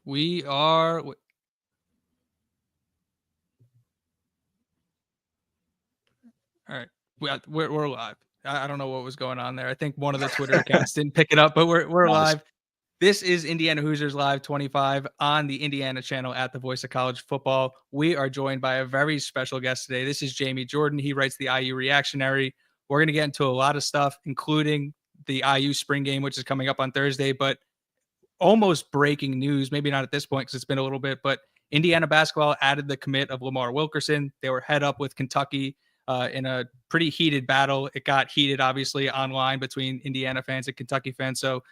We are. All right. We're live. I don't know what was going on there. I think one of the Twitter accounts didn't pick it up, but we're live. This is Indiana Hoosiers Live 25 on the Indiana channel at the Voice of College Football. We are joined by a very special guest today. This is Jamie Jordan. He writes the IU Reactionary. We're going to get into a lot of stuff, including the IU spring game, which is coming up on Thursday, but almost breaking news, maybe not at this point because it's been a little bit, but Indiana basketball added the commit of Lamar Wilkerson. They were head up with Kentucky in a pretty heated battle. It got heated, obviously, online between Indiana fans and Kentucky fans. So,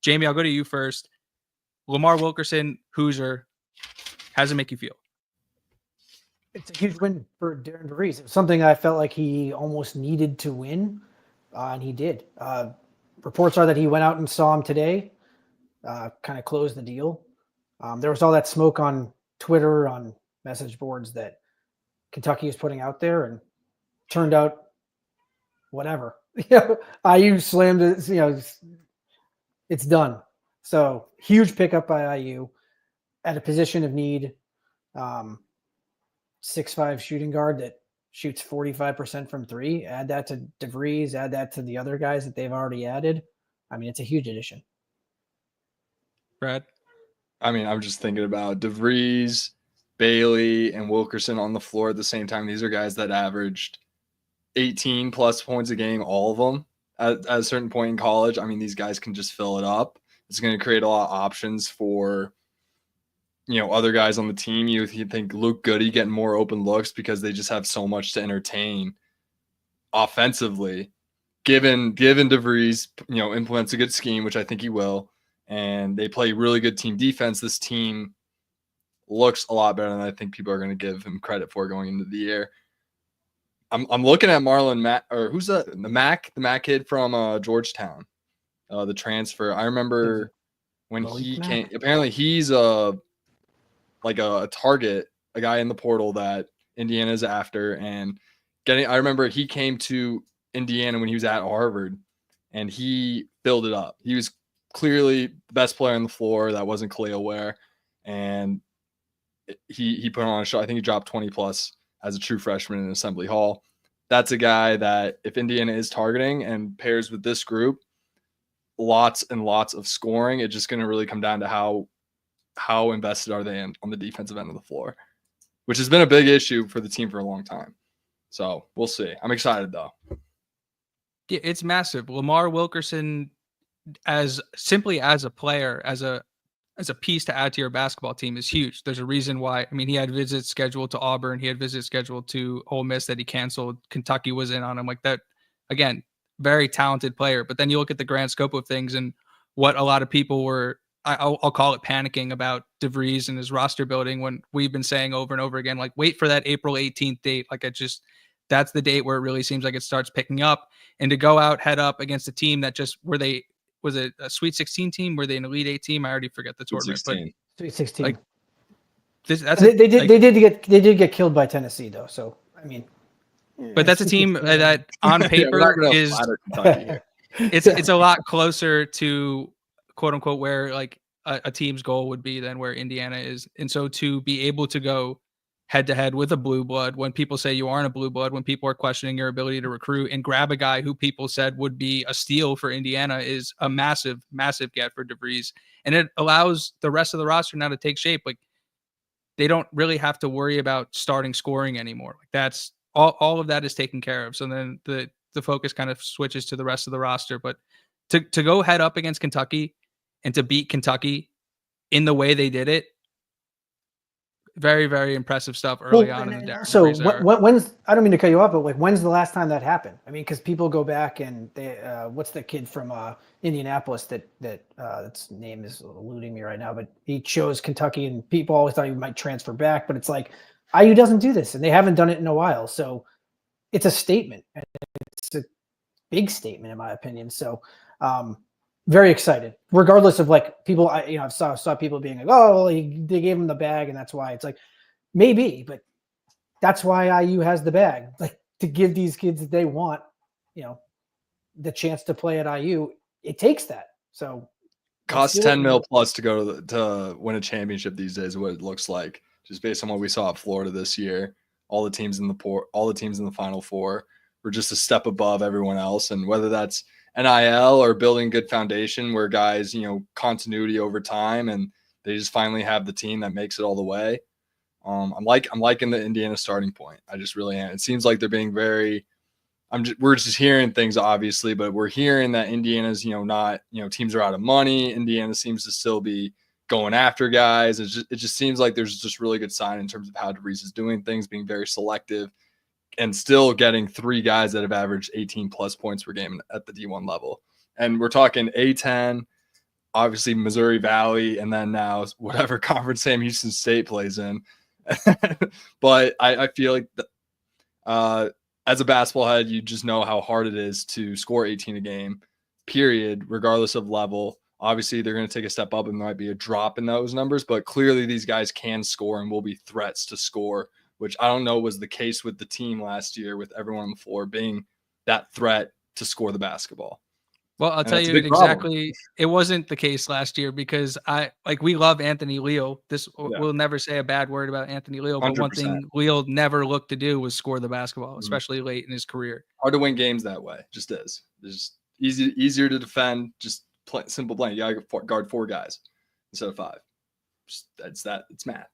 Jamie, I'll go to you first. Lamar Wilkerson, Hoosier, how does it make you feel? It's a huge win for Darren DeVries. It was something I felt like he almost needed to win, and he did. Reports are that he went out and saw him today, kind of closed the deal. There was all that smoke on Twitter, on message boards that Kentucky is putting out there, and turned out whatever. IU slammed it. It's done. So huge pickup by IU at a position of need. 6'5" shooting guard that shoots 45% from three. Add that to DeVries, add that to the other guys that they've already added. I mean, it's a huge addition. Brad? I mean, I'm just thinking about DeVries, Bailey, and Wilkerson on the floor at the same time. These are guys that averaged 18 plus points a game, all of them at a certain point in college. I mean, these guys can just fill it up. It's going to create a lot of options for, other guys on the team. You think Luke Goody getting more open looks because they just have so much to entertain offensively. Given DeVries, implements a good scheme, which I think he will, and they play really good team defense, this team looks a lot better than I think people are going to give him credit for going into the year. I'm looking at Marlon Mack, or who's the Mack kid from Georgetown, the transfer. I remember when he came. Apparently, he's a target, a guy in the portal that Indiana's after, and I remember he came to Indiana when he was at Harvard, and he filled it up. He was clearly the best player on the floor. That wasn't Khalil Ware, and he put on a show. I think he dropped 20 plus as a true freshman in Assembly Hall. That's a guy that if Indiana is targeting and pairs with this group, lots and lots of scoring. It's just going to really come down to how invested are they on the defensive end of the floor, which has been a big issue for the team for a long time. So we'll see. I'm excited though. Yeah, it's massive. Lamar Wilkerson, as a player, as a piece to add to your basketball team, is huge. There's a reason why. I mean, he had visits scheduled to Auburn. He had visits scheduled to Ole Miss that he canceled. Kentucky was in on him. Like that. Again, very talented player. But then you look at the grand scope of things and what a lot of people were, I'll call it panicking about DeVries and his roster building, when we've been saying over and over again, like, wait for that April 18th date. Like, that's the date where it really seems like it starts picking up. And to go out head up against a team that was it a Sweet 16 team? Were they an Elite 8 team? I already forget the tournament. But Sweet 16. Like, they did get killed by Tennessee though. So I mean, but that's a team that on paper is it's a lot closer to quote unquote where like a team's goal would be than where Indiana is. And so to be able to go head to head with a blue blood, when people say you aren't a blue blood, when people are questioning your ability to recruit, and grab a guy who people said would be a steal for Indiana, is a massive, massive get for DeVries. And it allows the rest of the roster now to take shape. Like, they don't really have to worry about starting scoring anymore. Like, that's all of that is taken care of. So then the focus kind of switches to the rest of the roster. But to go head up against Kentucky and to beat Kentucky in the way they did it, very, very impressive stuff early on in the Darren DeVries era. When's, I don't mean to cut you off, but like, when's the last time that happened? I mean, because people go back and they, what's the kid from Indianapolis that its name is eluding me right now, but he chose Kentucky, and people always thought he might transfer back, but it's like IU doesn't do this, and they haven't done it in a while. So it's a statement, and it's a big statement in my opinion. So very excited, regardless of like people. I saw people being like, "Oh, well, they gave him the bag, and that's why." It's like, maybe, but that's why IU has the bag, like to give these kids that they want, the chance to play at IU. It takes that. So Costs 10 mil plus to go to win a championship these days. What it looks like, just based on what we saw at Florida this year. All the teams in the Final Four were just a step above everyone else, and whether that's NIL or building good foundation where guys, continuity over time, and they just finally have the team that makes it all the way. I'm liking the Indiana starting point. I just really am. It seems like they're being very. We're just hearing things, obviously, but we're hearing that Indiana's, not, teams are out of money. Indiana seems to still be going after guys. It just seems like there's just really good sign in terms of how DeVries is doing things, being very selective, and still getting 3 guys that have averaged 18 plus points per game at the D1 level. And we're talking A10, obviously Missouri Valley, and then now whatever conference Sam Houston State plays in. But I feel like as a basketball head, you just know how hard it is to score 18 a game, period, regardless of level. Obviously, they're going to take a step up and there might be a drop in those numbers, but clearly these guys can score and will be threats to score, which I don't know was the case with the team last year, with everyone on the floor being that threat to score the basketball. Well, I'll tell you exactly. It wasn't the case last year because we love Anthony Leal. We'll never say a bad word about Anthony Leal, but 100%. One thing Leal never looked to do was score the basketball, especially late in his career. Hard to win games that way. Just is. It's just easier to defend. Just simple playing. You gotta guard 4 guys instead of 5. It's math.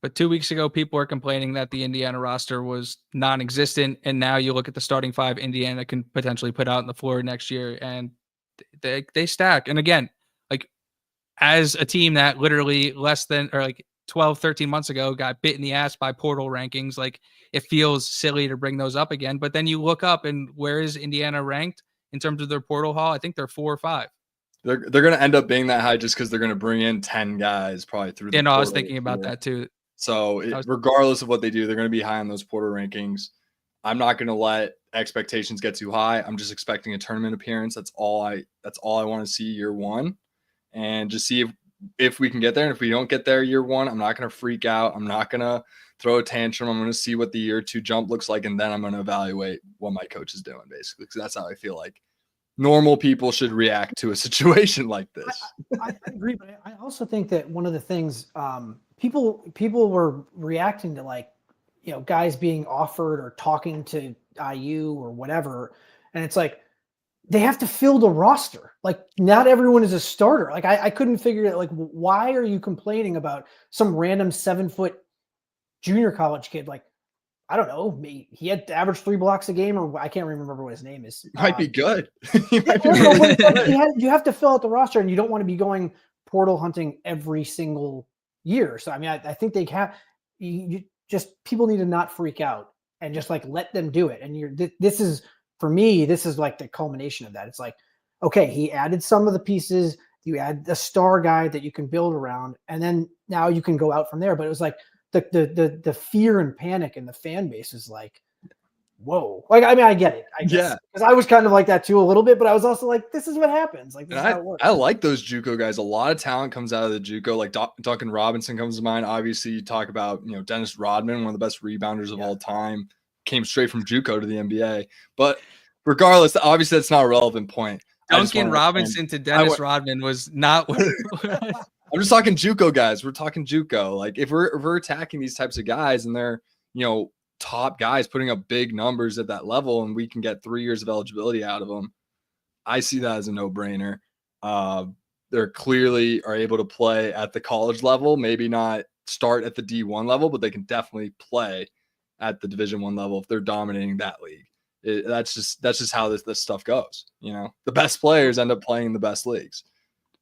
But 2 weeks ago, people were complaining that the Indiana roster was non-existent, and now you look at the starting 5 Indiana can potentially put out on the floor next year, and they stack. And again, as a team that literally 12, 13 months ago got bit in the ass by portal rankings, it feels silly to bring those up again. But then you look up, and where is Indiana ranked in terms of their portal haul? I think they're 4 or 5. They're going to end up being that high just because they're going to bring in 10 guys probably through the portal. I was thinking about that too. So regardless of what they do, they're going to be high on those portal rankings. I'm not going to let expectations get too high. I'm just expecting a tournament appearance. That's all I want to see year one, and just see if we can get there. And if we don't get there year one, I'm not going to freak out. I'm not going to throw a tantrum. I'm going to see what the year 2 jump looks like, and then I'm going to evaluate what my coach is doing, basically, because that's how I feel like normal people should react to a situation like this. I agree, but I also think that one of the things people were reacting to, guys being offered or talking to IU or whatever, and it's they have to fill the roster. Not everyone is a starter. I couldn't figure it. Why are you complaining about some random 7-foot junior college kid? I don't know. He had to average 3 blocks a game, or I can't remember what his name is. Might be good. You have to fill out the roster, and you don't want to be going portal hunting every single year. So, I think they have people need to not freak out and just let them do it. And this is, for me, this is the culmination of that. It's okay, he added some of the pieces, you add the star guy that you can build around, and then now you can go out from there. But it was the fear and panic in the fan base is whoa. I get it. I guess, because I was kind of like that too a little bit, but I was also this is what happens. This is how it works. I like those JUCO guys. A lot of talent comes out of the JUCO. Duncan Robinson comes to mind. Obviously, you talk about Dennis Rodman, one of the best rebounders of all time, came straight from JUCO to the NBA. But regardless, obviously that's not a relevant point. Duncan Robinson to Dennis Rodman was not what I'm just talking JUCO guys. We're talking JUCO. If we're attacking these types of guys and they're, top guys putting up big numbers at that level, and we can get 3 years of eligibility out of them, I see that as a no-brainer. They're clearly are able to play at the college level, maybe not start at the D1 level, but they can definitely play at the Division I level if they're dominating that league. That's just how this stuff goes. The best players end up playing in the best leagues.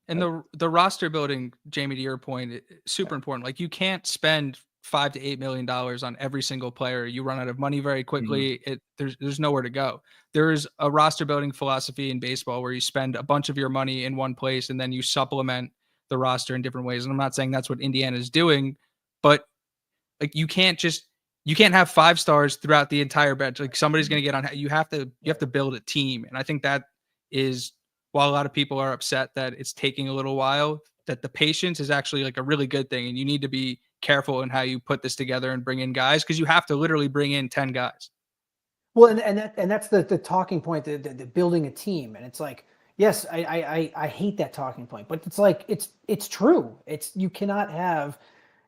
And the roster building, Jamie, to your point, super important. You can't spend $5 to $8 million on every single player. You run out of money very quickly. Mm-hmm. There's nowhere to go. There's a roster building philosophy in baseball where you spend a bunch of your money in one place and then you supplement the roster in different ways. And I'm not saying that's what Indiana is doing, but you can't have 5 stars throughout the entire bench. Somebody's going to get on. You have to build a team. And I think that is, while a lot of people are upset that it's taking a little while, that the patience is actually a really good thing. And you need to be careful in how you put this together and bring in guys, because you have to literally bring in 10 guys. Well, and that's the talking point, the building a team. And it's Yes, I hate that talking point, but it's like it's true. It's you cannot have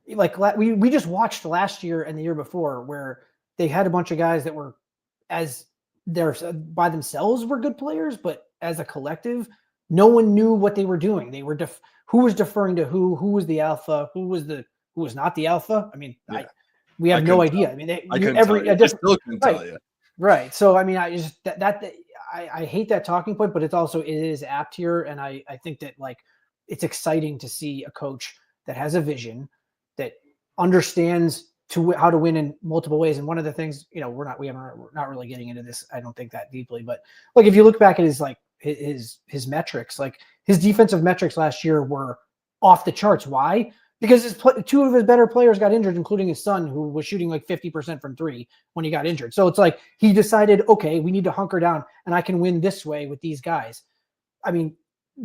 like we just watched last year and the year before where they had a bunch of guys that were as they're by themselves were good players, but as a collective, no one knew what they were doing. They were who was deferring to who was the alpha, who was not the alpha. I mean, we have no idea. I mean, I still couldn't tell you. Right. So I mean, I just I hate that talking point, but it is apt here, and I think that like it's exciting to see a coach that has a vision, that understands how to win in multiple ways. And one of the things, we're not really getting into this, I don't think, that deeply, but like if you look back at his metrics, like his defensive metrics last year were off the charts. Why? Because two of his better players got injured, including his son, who was shooting like 50% from three when he got injured. So it's like he decided, okay, we need to hunker down, and I can win this way with these guys. I mean,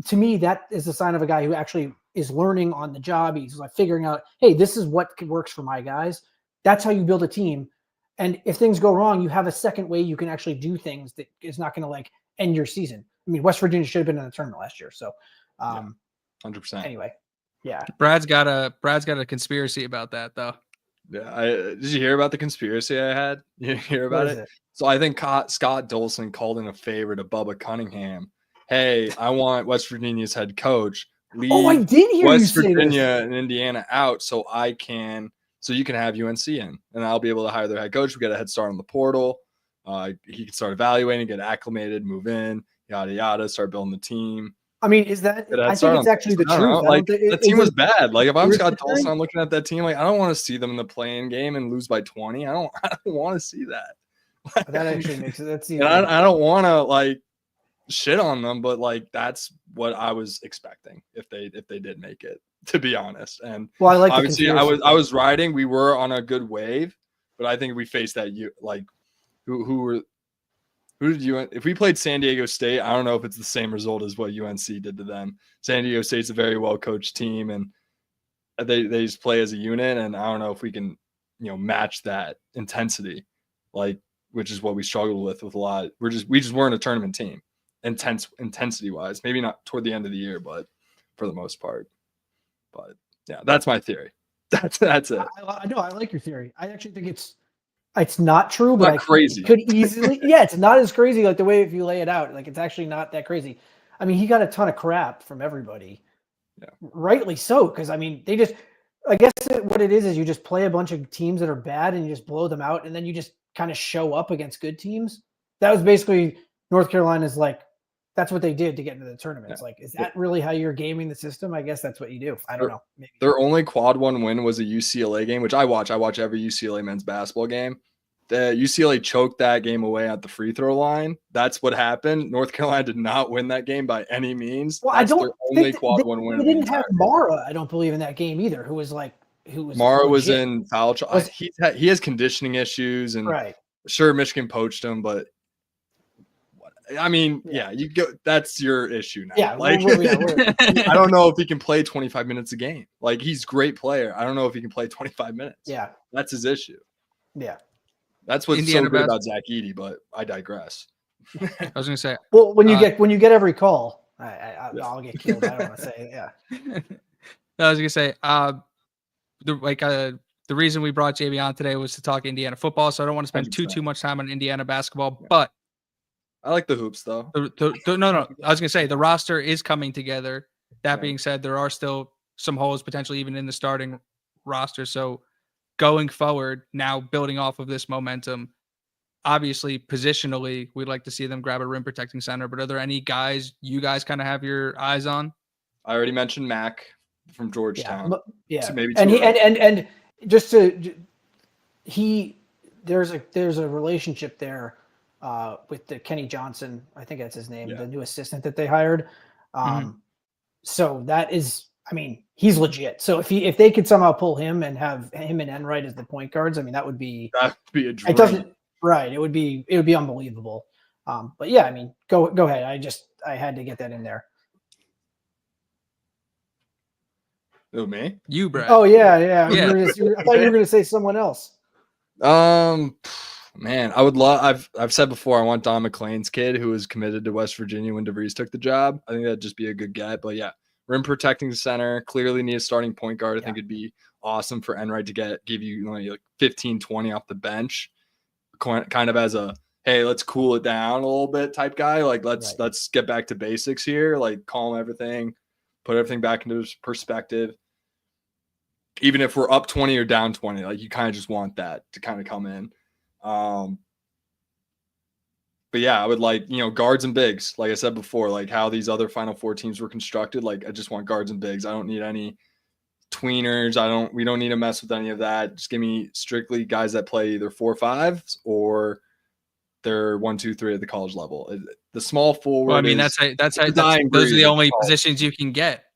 to me, that is a sign of a guy who actually is learning on the job. He's like figuring out, hey, this is what works for my guys. That's how you build a team. And if things go wrong, you have a second way you can actually do things that is not going to like end your season. I mean, West Virginia should have been in the tournament last year. So, 100%. Anyway. Yeah. Brad's got a conspiracy about that though. Yeah. Did you hear about the conspiracy I had? You hear about it? So I think Scott Dolson called in a favor to Bubba Cunningham. Hey, I want West Virginia's head coach leave I did hear West you say Virginia and Indiana out so you can have UNC in, and I'll be able to hire their head coach. We get a head start on the portal. He can start evaluating, get acclimated, move in, yada yada, start building the team. I mean, I think it's actually the truth. Like that team was bad. Like if I'm Scott Dolson, I'm looking at that team. Like I don't want to see them in the play-in game and lose by 20. I don't want to see that. That actually makes it. That's and I don't want to like shit on them, but like that's what I was expecting if they did make it. To be honest, and well, I like obviously I was riding. We were on a good wave, but I think we faced that who did you? If we played San Diego State, I don't know if it's the same result as what UNC did to them. San Diego State's a very well coached team, and they just play as a unit. And I don't know if we can match that intensity, which is what we struggled with a lot. We just weren't a tournament team, intensity wise. Maybe not toward the end of the year, but for the most part. But yeah, that's my theory. That's it. I know. I like your theory. I actually think it's not true, but crazy. It could easily. Yeah, it's not as crazy like the way if you lay it out. Like it's actually not that crazy. I mean, he got a ton of crap from everybody. Yeah. Rightly so, because I mean, I guess what it is you just play a bunch of teams that are bad and you just blow them out, and then you just kind of show up against good teams. That was basically North Carolina's like. That's what they did to get into the tournament. It's like, is that really how you're gaming the system? I guess that's what you do. I don't know. Maybe. Their only quad one win was a UCLA game, which I watch. I watch every UCLA men's basketball game. The UCLA choked that game away at the free throw line. That's what happened. North Carolina did not win that game by any means. Well, that's I don't only quad one win. They didn't have Mara, I don't believe, in that game either, who was Mara was in foul trouble. He has conditioning issues, and sure, Michigan poached him, but I mean, you go. That's your issue now. Yeah, I don't know if he can play 25 minutes a game. Like he's a great player. I don't know if he can play 25 minutes. Yeah, that's his issue. Yeah, that's what's so good about Zach Edey. But I digress. I was gonna say. Well, when you get every call, I'll get killed. I don't want to say. Yeah. I was gonna say. The reason we brought JB on today was to talk Indiana football. So I don't want to spend 100%. too much time on Indiana basketball, but. I like the hoops, though. No. I was going to say the roster is coming together. That being said, there are still some holes potentially even in the starting roster. So going forward, now building off of this momentum, obviously positionally, we'd like to see them grab a rim protecting center. But are there any guys you guys kind of have your eyes on? I already mentioned Mac from Georgetown. Yeah. So maybe and just to there's a relationship there. With the Kenny Johnson, I think that's his name, the new assistant that they hired. So that is, I mean, he's legit. So if they could somehow pull him and have him and Enright as the point guards, I mean, that would be a dream. It would be unbelievable. But yeah, I mean, go ahead. I had to get that in there. Who, me? You, Brad. Oh yeah. I thought you were going to say someone else. Man, I would love. I've said before, I want Don McClain's kid, who was committed to West Virginia when DeVries took the job. I think that'd just be a good get. But yeah, rim protecting center, clearly need a starting point guard. I think it'd be awesome for Enright to give you like 15, 20 off the bench, kind of as a hey, let's cool it down a little bit type guy. Like let's get back to basics here. Like calm everything, put everything back into perspective. Even if we're up 20 or down 20, like you kind of just want that to kind of come in. But yeah, I would like, guards and bigs, like I said before, like how these other Final Four teams were constructed. Like I just want guards and bigs. I don't need any tweeners. We don't need to mess with any of that. Just give me strictly guys that play either 4-5s or they're 1, 2, 3 at the college level. The small forward. Well, I mean, those are the only positions you can get.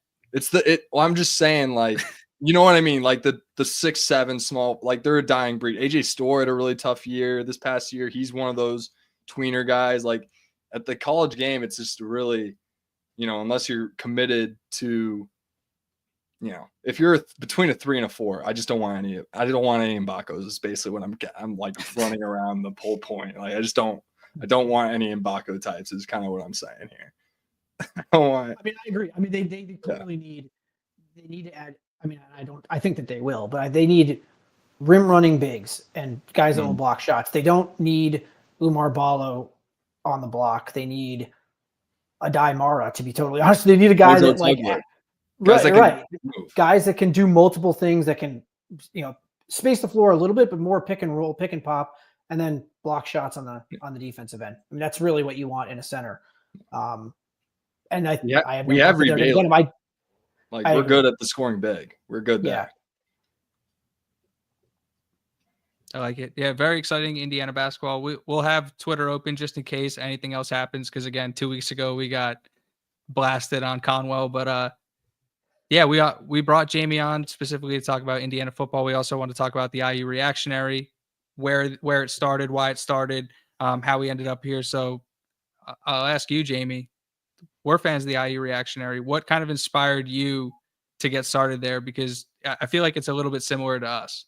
I'm just saying, like, you know what I mean? Like the 6'7" small, like they're a dying breed. AJ Storr had a really tough year this past year. He's one of those tweener guys. Like at the college game, it's just really, unless you're committed to, if you're between a 3 and a 4, I just don't want any. I don't want any Mbakos. Is basically what I'm like running around the whole point. Like I don't want any Mbako types. Is kind of what I'm saying here. I agree. I mean, they clearly need. They need to add. I mean, I think that they will, but they need rim running bigs and guys that will block shots. They don't need Umar Ballo on the block. They need a Adai Mara, to be totally honest. They need a guy that like guys that can do multiple things, that can, space the floor a little bit, but more pick and roll, pick and pop, and then block shots on the defensive end. I mean, that's really what you want in a center. And we have Reed Bailey. We're good at the scoring big. We're good there. Yeah. I like it. Yeah, very exciting Indiana basketball. We'll have Twitter open just in case anything else happens, because again, 2 weeks ago we got blasted on Conwell. But we brought Jamie on specifically to talk about Indiana football. We also want to talk about the IU Reactionary, where it started, why it started, how we ended up here. So I'll ask you, Jamie. We're fans of the IU Reactionary. What kind of inspired you to get started there? Because I feel like it's a little bit similar to us.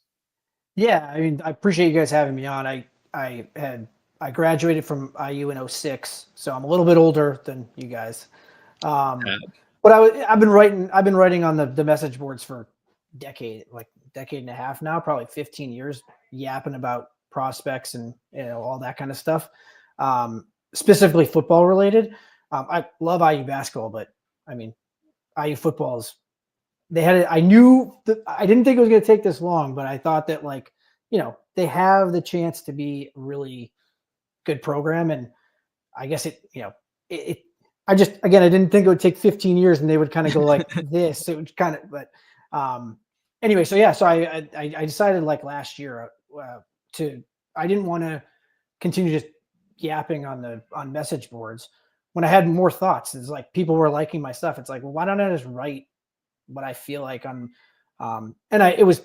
Yeah, I mean, I appreciate you guys having me on. I graduated from IU in 2006, so I'm a little bit older than you guys. But I've been writing on the message boards for decade and a half now, probably 15 years, yapping about prospects and all that kind of stuff, specifically football related. I love IU basketball, but I mean, IU football is. I knew that I didn't think it was going to take this long, but I thought that they have the chance to be a really good program, and I guess I didn't think it would take 15 years and they would kind of go like this. It would kind of, but anyway, so I decided like last year I didn't want to continue just yapping on message boards when I had more thoughts. It's like people were liking my stuff. It's like, well, why don't I just write what I feel like on, it was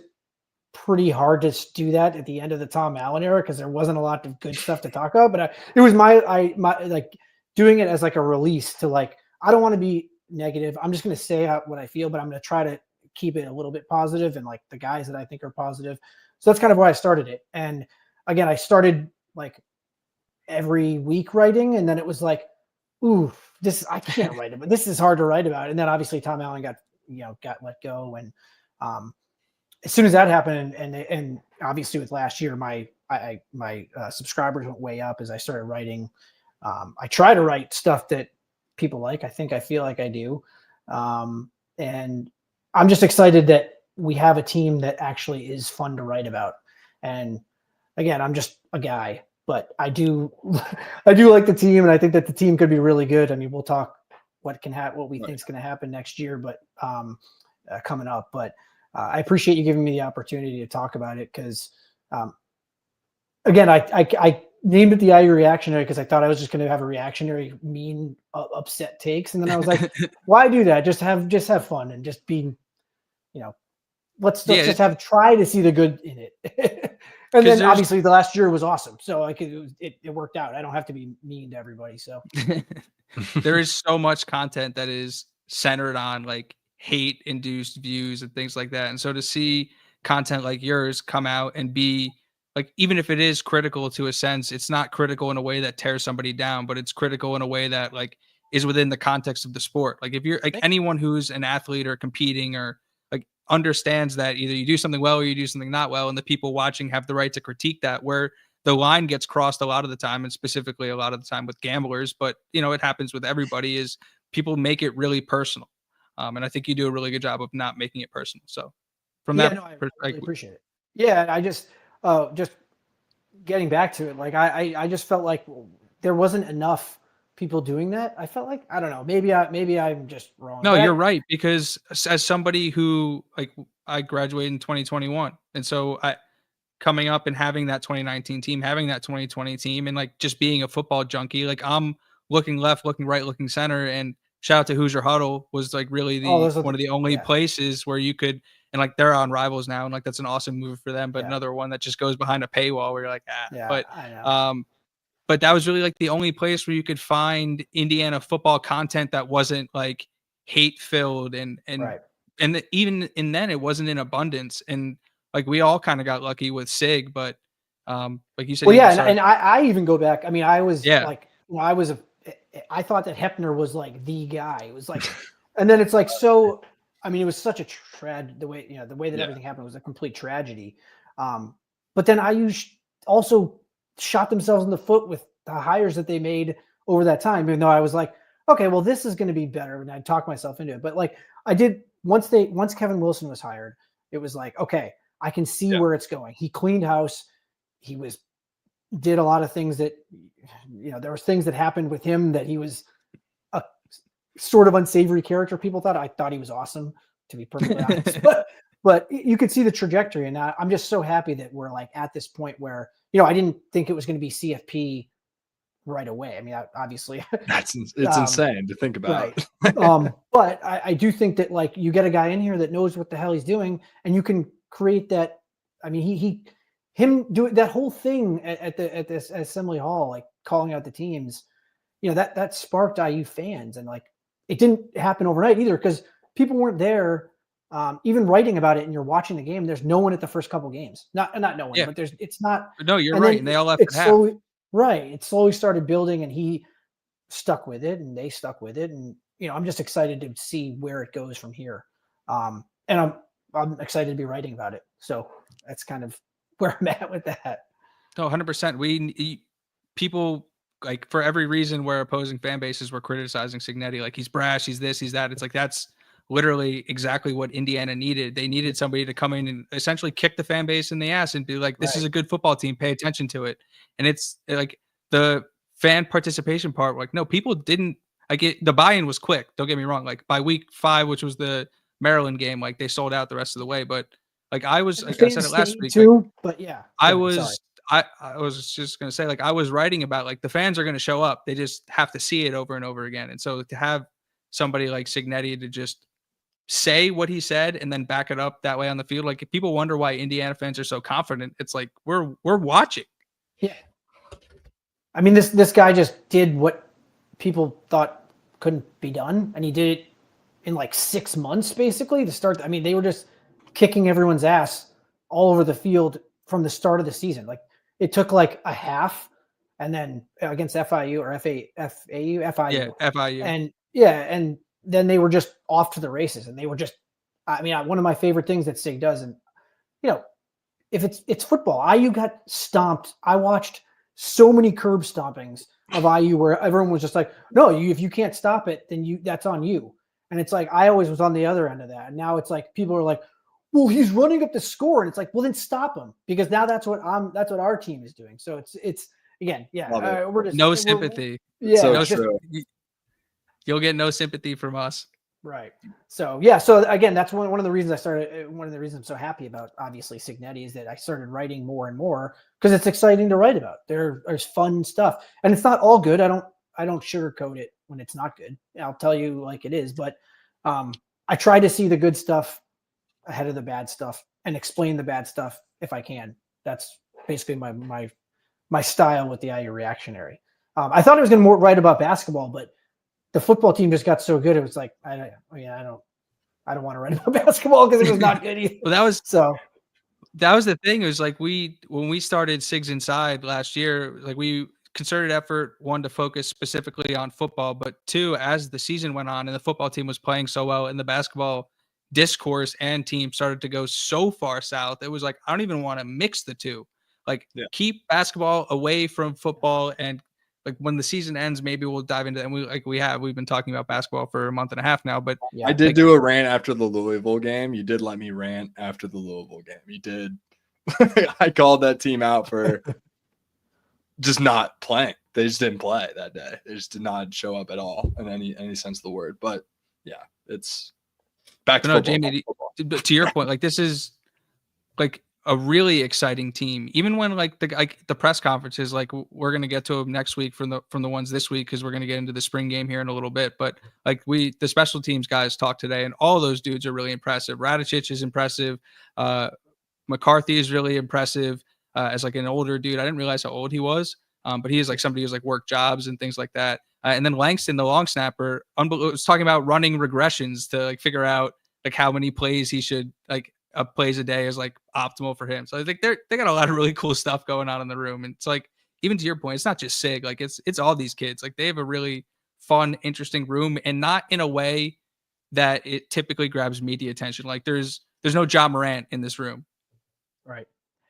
pretty hard to do that at the end of the Tom Allen era, because there wasn't a lot of good stuff to talk about, but it was my like doing it as like a release to like, I don't want to be negative. I'm just going to say what I feel, but I'm going to try to keep it a little bit positive and like the guys that I think are positive. So that's kind of why I started it. And again, I started like every week writing, and then it was like, ooh, I can't write it, but this is hard to write about. And then obviously Tom Allen got let go. And as soon as that happened, and obviously with last year, my subscribers went way up as I started writing. I try to write stuff that people like. I feel like I do. And I'm just excited that we have a team that actually is fun to write about. And again, I'm just a guy, but I do like the team, and I think that the team could be really good. I mean, we'll talk what we think is going to happen next year, but coming up. But I appreciate you giving me the opportunity to talk about it, because again, I named it the IU Reactionary because I thought I was just going to have a reactionary, mean, upset takes, and then I was like, why do that? Just have fun and just be, let's just try to see the good in it. And then obviously the last year was awesome, so like it worked out. I don't have to be mean to everybody. So there is so much content that is centered on like hate-induced views and things like that, and so to see content like yours come out and be like, even if it is critical to a sense, it's not critical in a way that tears somebody down, but it's critical in a way that like is within the context of the sport. Like if you're like anyone who's an athlete or competing or like understands that either you do something well or you do something not well, and the people watching have the right to critique that. Where the line gets crossed a lot of the time, and specifically a lot of the time with gamblers, but you know, it happens with everybody, is people make it really personal. And I think you do a really good job of not making it personal. So from that, I really appreciate it. Yeah, I just getting back to it, like I just felt like there wasn't enough people doing that. I felt like, I don't know, maybe I'm just wrong. No, you're right, because as somebody who, like, I graduated in 2021, and so I coming up and having that 2019 team, having that 2020 team, and like just being a football junkie, like I'm looking left, looking right, looking center, and shout out to Hoosier Huddle was like really one of the only places where you could, and like they're on Rivals now, and like that's an awesome move for them, but another one that just goes behind a paywall where you're like, but that was really like the only place where you could find Indiana football content that wasn't like hate filled and even in then it wasn't in abundance. And like we all kind of got lucky with Sig, but like you said, and I even go back. I mean, I was like, I thought that Hepner was like the guy. It was like, and then it's like, so, I mean, it was such a the way that everything happened was a complete tragedy. But then IU also shot themselves in the foot with the hires that they made over that time, even though I was like, okay, well, this is going to be better. And I talked myself into it. But like I did once Kevin Wilson was hired, it was like, okay, I can see where it's going. He cleaned house. He did a lot of things that, there was things that happened with him that he was a sort of unsavory character. People thought. I thought he was awesome, to be perfectly honest. But you could see the trajectory, and I'm just so happy that we're like at this point where, I didn't think it was going to be CFP right away. I mean, obviously, it's insane to think about. Right. But I do think that like you get a guy in here that knows what the hell he's doing, and you can create that. I mean, him doing that whole thing at this assembly hall, like calling out the teams, that sparked IU fans, and like it didn't happen overnight either because people weren't there. Even writing about it, and you're watching the game, there's no one at the first couple games. Not no one, but it's not. No, you're right. And they all left at half. It slowly started building, and he stuck with it, and they stuck with it, and I'm just excited to see where it goes from here. And I'm excited to be writing about it. So that's kind of where I'm at with that. No, 100%. People like for every reason where opposing fan bases were criticizing Signetti, like he's brash, he's this, he's that. It's like that's literally exactly what Indiana needed. They needed somebody to come in and essentially kick the fan base in the ass and be like, this is a good football team. Pay attention to it. And it's like the fan participation part. Like, no, people didn't the buy-in was quick. Don't get me wrong. Like by week 5, which was the Maryland game, like they sold out the rest of the way. But like I said it last week too, like, but yeah, I was just going to say, like, I was writing about like the fans are going to show up. They just have to see it over and over again. And so to have somebody like Signetti to just say what he said and then back it up that way on the field. Like if people wonder why Indiana fans are so confident, it's like we're watching. Yeah. I mean, this guy just did what people thought couldn't be done, and he did it in like 6 months basically to start. I mean, they were just kicking everyone's ass all over the field from the start of the season. Like it took like a half, and then against FIU or FIU. Yeah, FIU. And then they were just off to the races, and they were just, I mean, one of my favorite things that Sig does, and if it's football, IU got stomped. I watched so many curb stompings of IU where everyone was just like, no, if you can't stop it, then that's on you. And it's like, I always was on the other end of that. And now it's like, people are like, well, he's running up the score. And it's like, well, then stop him, because now that's what our team is doing. So it's again, we're just no sympathy. You'll get no sympathy from us. Right. So, yeah. So again, that's one of the reasons one of the reasons I'm so happy about, obviously, Signetti, is that I started writing more and more because it's exciting to write about. There's fun stuff, and it's not all good. I don't sugarcoat it when it's not good. I'll tell you like it is, but I try to see the good stuff ahead of the bad stuff and explain the bad stuff if I can. That's basically my style with the IU Reactionary. I thought I was going to write about basketball, but the football team just got so good. It was like, I don't want to write about basketball because it was not good either. Well, that was the thing. It was like when we started Sigs Inside last year, like we concerted effort, one, to focus specifically on football, but two, as the season went on and the football team was playing so well and the basketball discourse and team started to go so far south, it was like, I don't even want to mix the two. Like, keep basketball away from football, and like when the season ends, maybe we'll dive into it. And we've been talking about basketball for a month and a half now, but I did do a rant after the Louisville game. You did let me rant after the Louisville game. You did. I called that team out for just not playing. They just didn't play that day. They just did not show up at all in any sense of the word. But yeah, it's back to football. Jamie, to your point, like this is like a really exciting team. Even when like the press conferences, like we're gonna get to them next week from the ones this week because we're gonna get into the spring game here in a little bit. But like the special teams guys talked today, and all those dudes are really impressive. Radicic is impressive. McCarthy is really impressive as like an older dude. I didn't realize how old he was, but he is like somebody who's like worked jobs and things like that. And then Langston, the long snapper, was talking about running regressions to like figure out like how many plays he should like plays a day is like optimal for him. So I think they got a lot of really cool stuff going on in the room. And it's like, even to your point, it's not just Sig, like it's all these kids. Like they have a really fun, interesting room, and not in a way that it typically grabs media attention. Like there's no Ja Morant in this room. Right.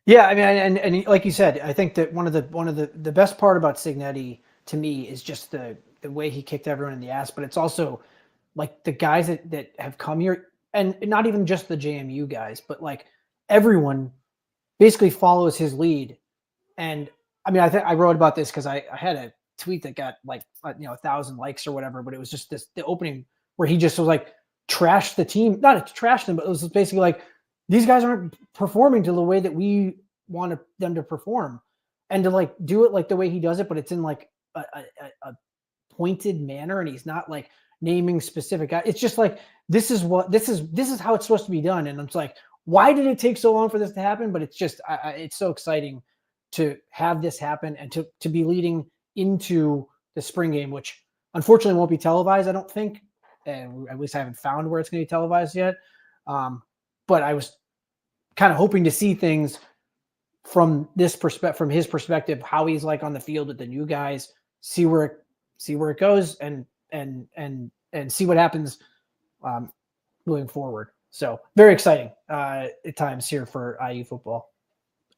Yeah. I mean, and like you said, I think that one of the best part about Signetti to me is just the way he kicked everyone in the ass, but it's also like the guys that have come here, and not even just the JMU guys, but like everyone basically follows his lead. And I mean, I wrote about this because I had a tweet that got like 1,000 likes or whatever, but it was just the opening where he just was like trash the team, not to trash them, but it was basically like, these guys aren't performing to the way that we want them to perform, and to like do it like the way he does it, but it's in like a pointed manner, and he's not like naming specific guys. It's just like, this is how it's supposed to be done. And it's like, why did it take so long for this to happen? But it's just, it's so exciting to have this happen and to be leading into the spring game, which unfortunately won't be televised, I don't think. And at least I haven't found where it's going to be televised yet. But I was kind of hoping to see things from his perspective, how he's like on the field with the new guys, see where it goes, and see what happens moving forward. So very exciting at times here for IU football.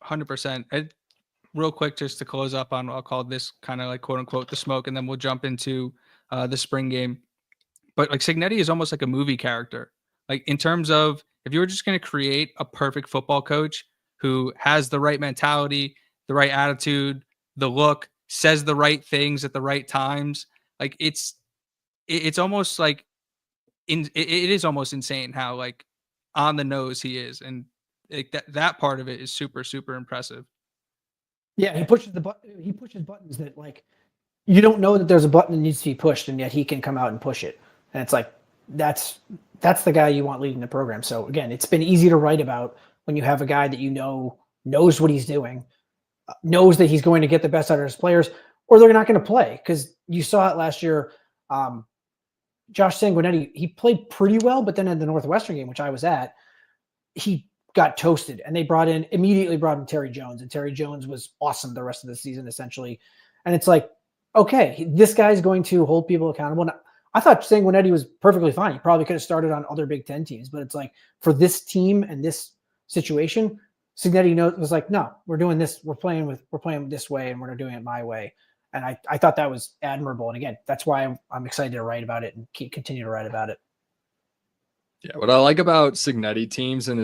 100%. And real quick, just to close up on, I'll call this kind of like quote unquote the smoke, and then we'll jump into the spring game. But like Signetti is almost like a movie character. Like in terms of, if you were just going to create a perfect football coach who has the right mentality, the right attitude, the look, says the right things at the right times, like it's almost like it is almost insane how like on the nose he is, and like that part of it is super, super impressive. Yeah, he pushes buttons that like you don't know that there's a button that needs to be pushed, and yet he can come out and push it. And it's like, that's the guy you want leading the program. So again, it's been easy to write about when you have a guy that knows what he's doing, knows that he's going to get the best out of his players, or they're not going to play. Because you saw it last year. Josh Signetti, he played pretty well, but then in the Northwestern game, which I was at, he got toasted, and they immediately brought in Terry Jones, and Terry Jones was awesome the rest of the season, essentially. And it's like, okay, this guy's going to hold people accountable. And I thought Signetti was perfectly fine. He probably could have started on other Big Ten teams, but it's like, for this team and this situation, Signetti was like, no, we're doing this. We're playing this way, and we're doing it my way. And I thought that was admirable. And again, that's why I'm excited to write about it and continue to write about it. Yeah, what I like about Signetti teams and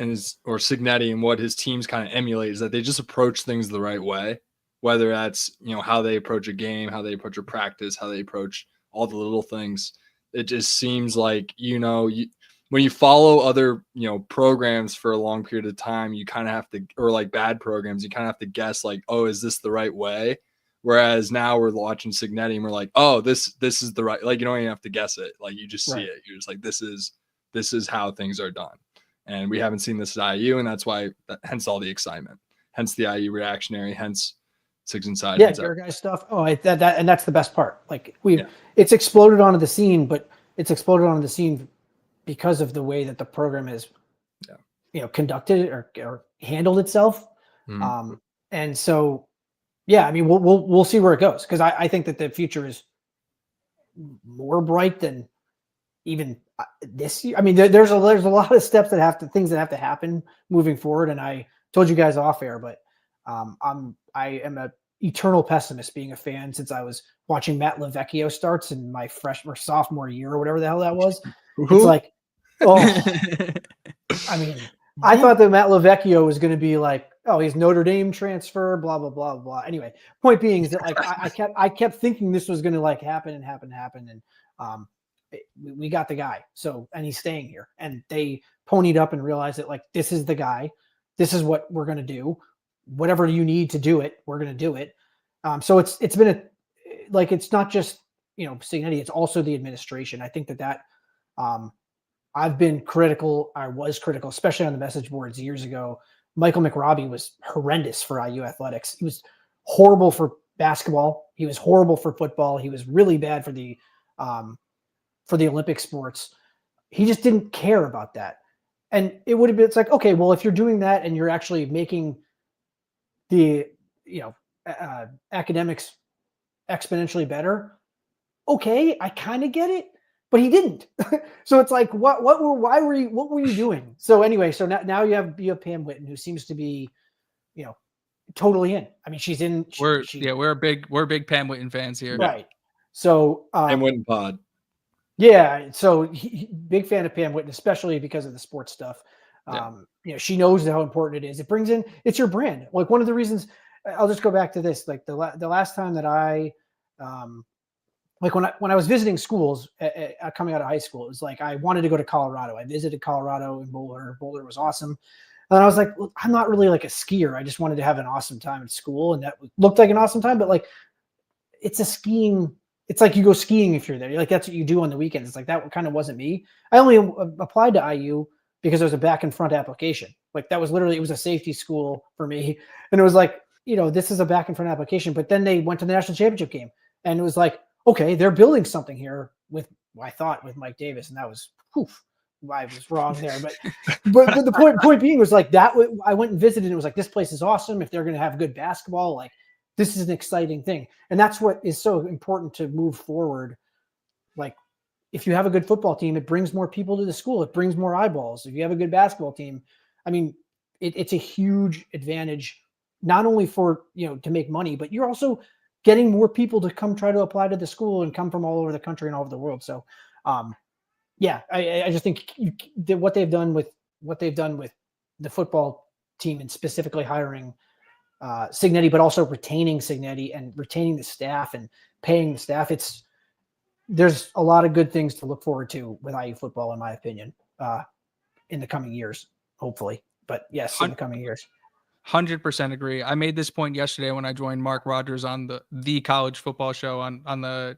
Signetti and what his teams kind of emulate is that they just approach things the right way. Whether that's how they approach a game, how they approach a practice, how they approach all the little things. It just seems like when you follow other programs for a long period of time, you kind of have to, or like bad programs, you kind of have to guess like, oh, is this the right way? Whereas now we're watching Signetti and we're like, oh, this is the right, like, you don't even have to guess it. Like, you just see it. You're just like, this is how things are done. And we haven't seen this at IU, and that's why, hence all the excitement, hence the IU reactionary, hence Sigs Inside. Yeah, your guys' stuff. Oh, and that's the best part. Like it's exploded onto the scene, but it's exploded onto the scene because of the way that the program is, conducted or handled itself. Mm. And so, yeah, I mean, we'll see where it goes, because I think that the future is more bright than even this year. I mean, there's a lot of things that have to happen moving forward. And I told you guys off air, but I am a eternal pessimist, being a fan since I was watching Matt LaVecchio starts in my freshman or sophomore year or whatever the hell that was. It's like, I mean, I thought that Matt LaVecchio was going to be like, oh, he's Notre Dame transfer, blah, blah, blah, blah. Anyway, point being is that like I kept thinking this was going to like happen. And we got the guy. So, and he's staying here, and they ponied up and realized that like, this is the guy, this is what we're going to do. Whatever you need to do it, we're going to do it. So it's been it's not just, Signetti, it's also the administration. I think that I've been critical. I was critical, especially on the message boards years ago. Michael McRobbie was horrendous for IU athletics. He was horrible for basketball. He was horrible for football. He was really bad for the Olympic sports. He just didn't care about that. And it's like, okay, well, if you're doing that and you're actually making the, academics exponentially better, okay, I kind of get it. But he didn't. So it's like, what were you doing? So anyway, so now you have Pam Whitten, who seems to be, totally in. I mean, she's in. We're big Pam Whitten fans here. Right. So Pam Whitten pod. Yeah. So big fan of Pam Whitten, especially because of the sports stuff. She knows how important it is. It's your brand. Like, one of the reasons, I'll just go back to this. Like the last time that I, like when I was visiting schools coming out of high school, it was like I wanted to go to Colorado. I visited Colorado and Boulder. Boulder was awesome. And I was like, well, I'm not really like a skier. I just wanted to have an awesome time at school, and that looked like an awesome time. But like, it's like you go skiing if you're there. Like, that's what you do on the weekends. It's like that kind of wasn't me. I only applied to IU because there was a back and front application. Like, that was literally, it was a safety school for me. And it was like, this is a back and front application. But then they went to the national championship game, and it was like, okay, they're building something here with Mike Davis, and that was, I was wrong there. But the point being was like that. I went and visited, and it was like, this place is awesome. If they're going to have good basketball, like, this is an exciting thing. And that's what is so important to move forward. Like, if you have a good football team, it brings more people to the school. It brings more eyeballs. If you have a good basketball team, I mean, it's a huge advantage, not only for, to make money, but you're also getting more people to come try to apply to the school and come from all over the country and all over the world. So, I just think what they've done with the football team, and specifically hiring Signetti, but also retaining Signetti and retaining the staff and paying the staff. There's a lot of good things to look forward to with IU football, in my opinion, in the coming years, hopefully. But yes, in the coming years. 100% agree. I made this point yesterday when I joined Mark Rogers on the college football show on the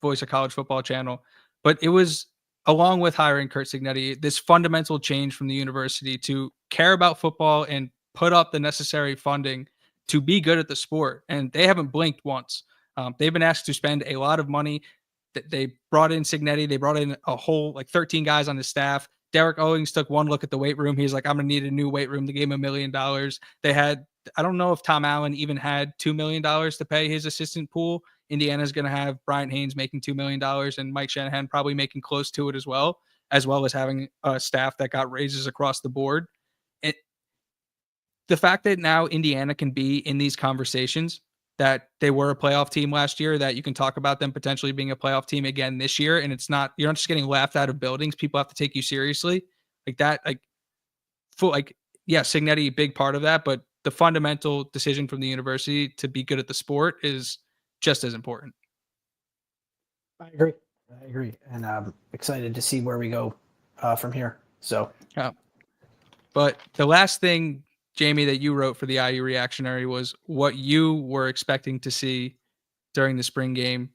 Voice of College Football channel. But it was, along with hiring Curt Signetti, this fundamental change from the university to care about football and put up the necessary funding to be good at the sport. And they haven't blinked once. They've been asked to spend a lot of money. They brought in Signetti. They brought in a whole 13 guys on the staff. Derek Owings took one look at the weight room. He's like, I'm going to need a new weight room. They gave him $1 million. They had, I don't know if Tom Allen even had $2 million to pay his assistant pool. Indiana's going to have Brian Haynes making $2 million and Mike Shanahan probably making close to it as well as having a staff that got raises across the board. The fact that now Indiana can be in these conversations, that they were a playoff team last year, that you can talk about them potentially being a playoff team again this year. And you're not just getting laughed out of buildings. People have to take you seriously like that. Signetti, big part of that, but the fundamental decision from the university to be good at the sport is just as important. I agree. And I'm excited to see where we go from here. So, but the last thing, Jamie, that you wrote for the IU Reactionary was what you were expecting to see during the spring game.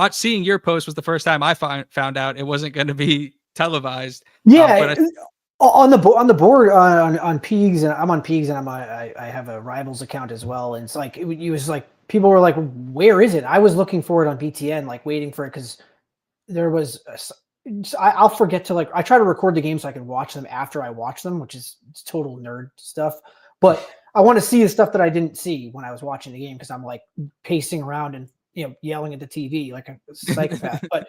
Seeing your post was the first time I found out it wasn't going to be televised. Yeah, on the board on Peegs, and I'm on Peegs, and I have a Rivals account as well. And it's like it was like people were like, "Where is it?" I was looking for it on BTN, like waiting for it, because there was I'll forget to I try to record the game so I can watch them after I watch them, which is total nerd stuff. But I want to see the stuff that I didn't see when I was watching the game because I'm like pacing around and yelling at the TV like a psychopath. But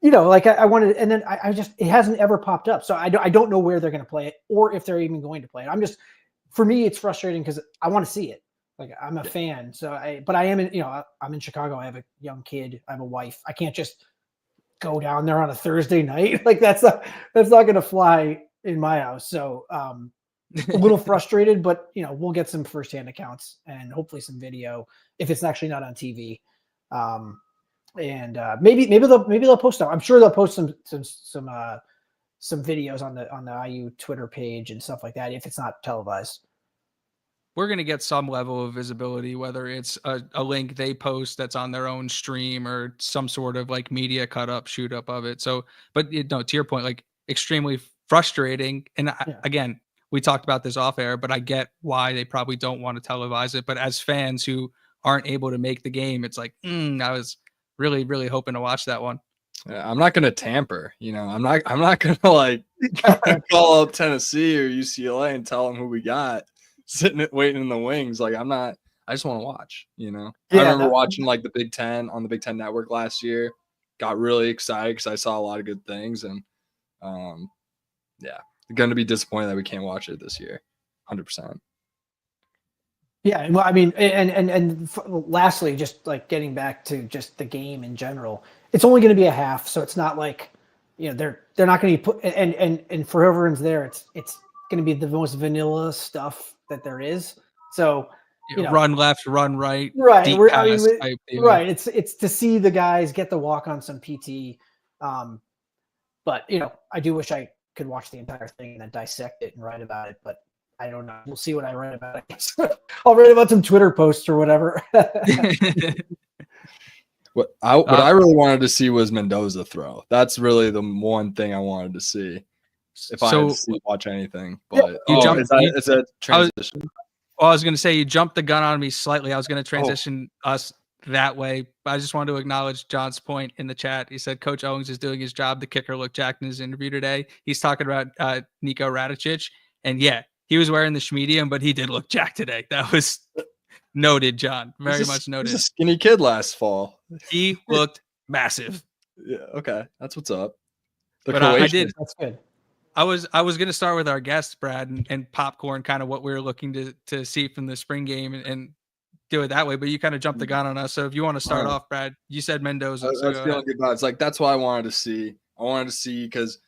I wanted, and then I just it hasn't ever popped up, so I don't know where they're going to play it or if they're even going to play it. For me, it's frustrating because I want to see it. Like I'm a fan, but I am I'm in Chicago. I have a young kid. I have a wife. I can't just go down there on a Thursday night. Like that's not going to fly in my house. So a little frustrated, but we'll get some firsthand accounts and hopefully some video if it's actually not on TV. And maybe they'll post them. I'm sure they'll post some videos on the IU Twitter page and stuff like that if it's not televised. We're going to get some level of visibility, whether it's a link they post that's on their own stream or some sort of like media cut up, shoot up of it. So, but to your point, like extremely frustrating. And again, we talked about this off air, but I get why they probably don't want to televise it. But as fans who aren't able to make the game, it's like, I was really, really hoping to watch that one. I'm not going to tamper, I'm not going to like call up Tennessee or UCLA and tell them who we got waiting in the wings. Like I just want to watch, I remember watching like the Big Ten on the Big Ten Network last year, got really excited because I saw a lot of good things and going to be disappointed that we can't watch it this year. 100%. Yeah. Well, I mean, and lastly, just like getting back to just the game in general, it's only going to be a half. So it's not like, they're not going to be put and for everyone's there, it's going to be the most vanilla stuff that there is. So run left, run right, right. Right. It's to see the guys get the walk on some PT. But I do wish I could watch the entire thing and then dissect it and write about it. But I don't know. We'll see what I write about it. I'll write about some Twitter posts or whatever. What I really wanted to see was Mendoza throw. That's really the one thing I wanted to see. If I had to watch anything, but it's a transition. I was going to say you jumped the gun on me slightly. I was going to transition us that way, but I just wanted to acknowledge John's point in the chat. He said Coach Owens is doing his job. The kicker looked jacked in his interview today. He's talking about Nico Radicic, and he was wearing the schmedium, but he did look jacked today. That was noted, John. Very much noted. He was a skinny kid last fall. He looked massive. Yeah. Okay, that's what's up. But I did. That's good. I was going to start with our guests, Brad, and popcorn, kind of what we were looking to see from the spring game and do it that way. But you kind of jumped the gun on us. So if you want to start off, Brad, you said Mendoza. I was feeling good about it. It's like that's what I wanted to see. I wanted to see because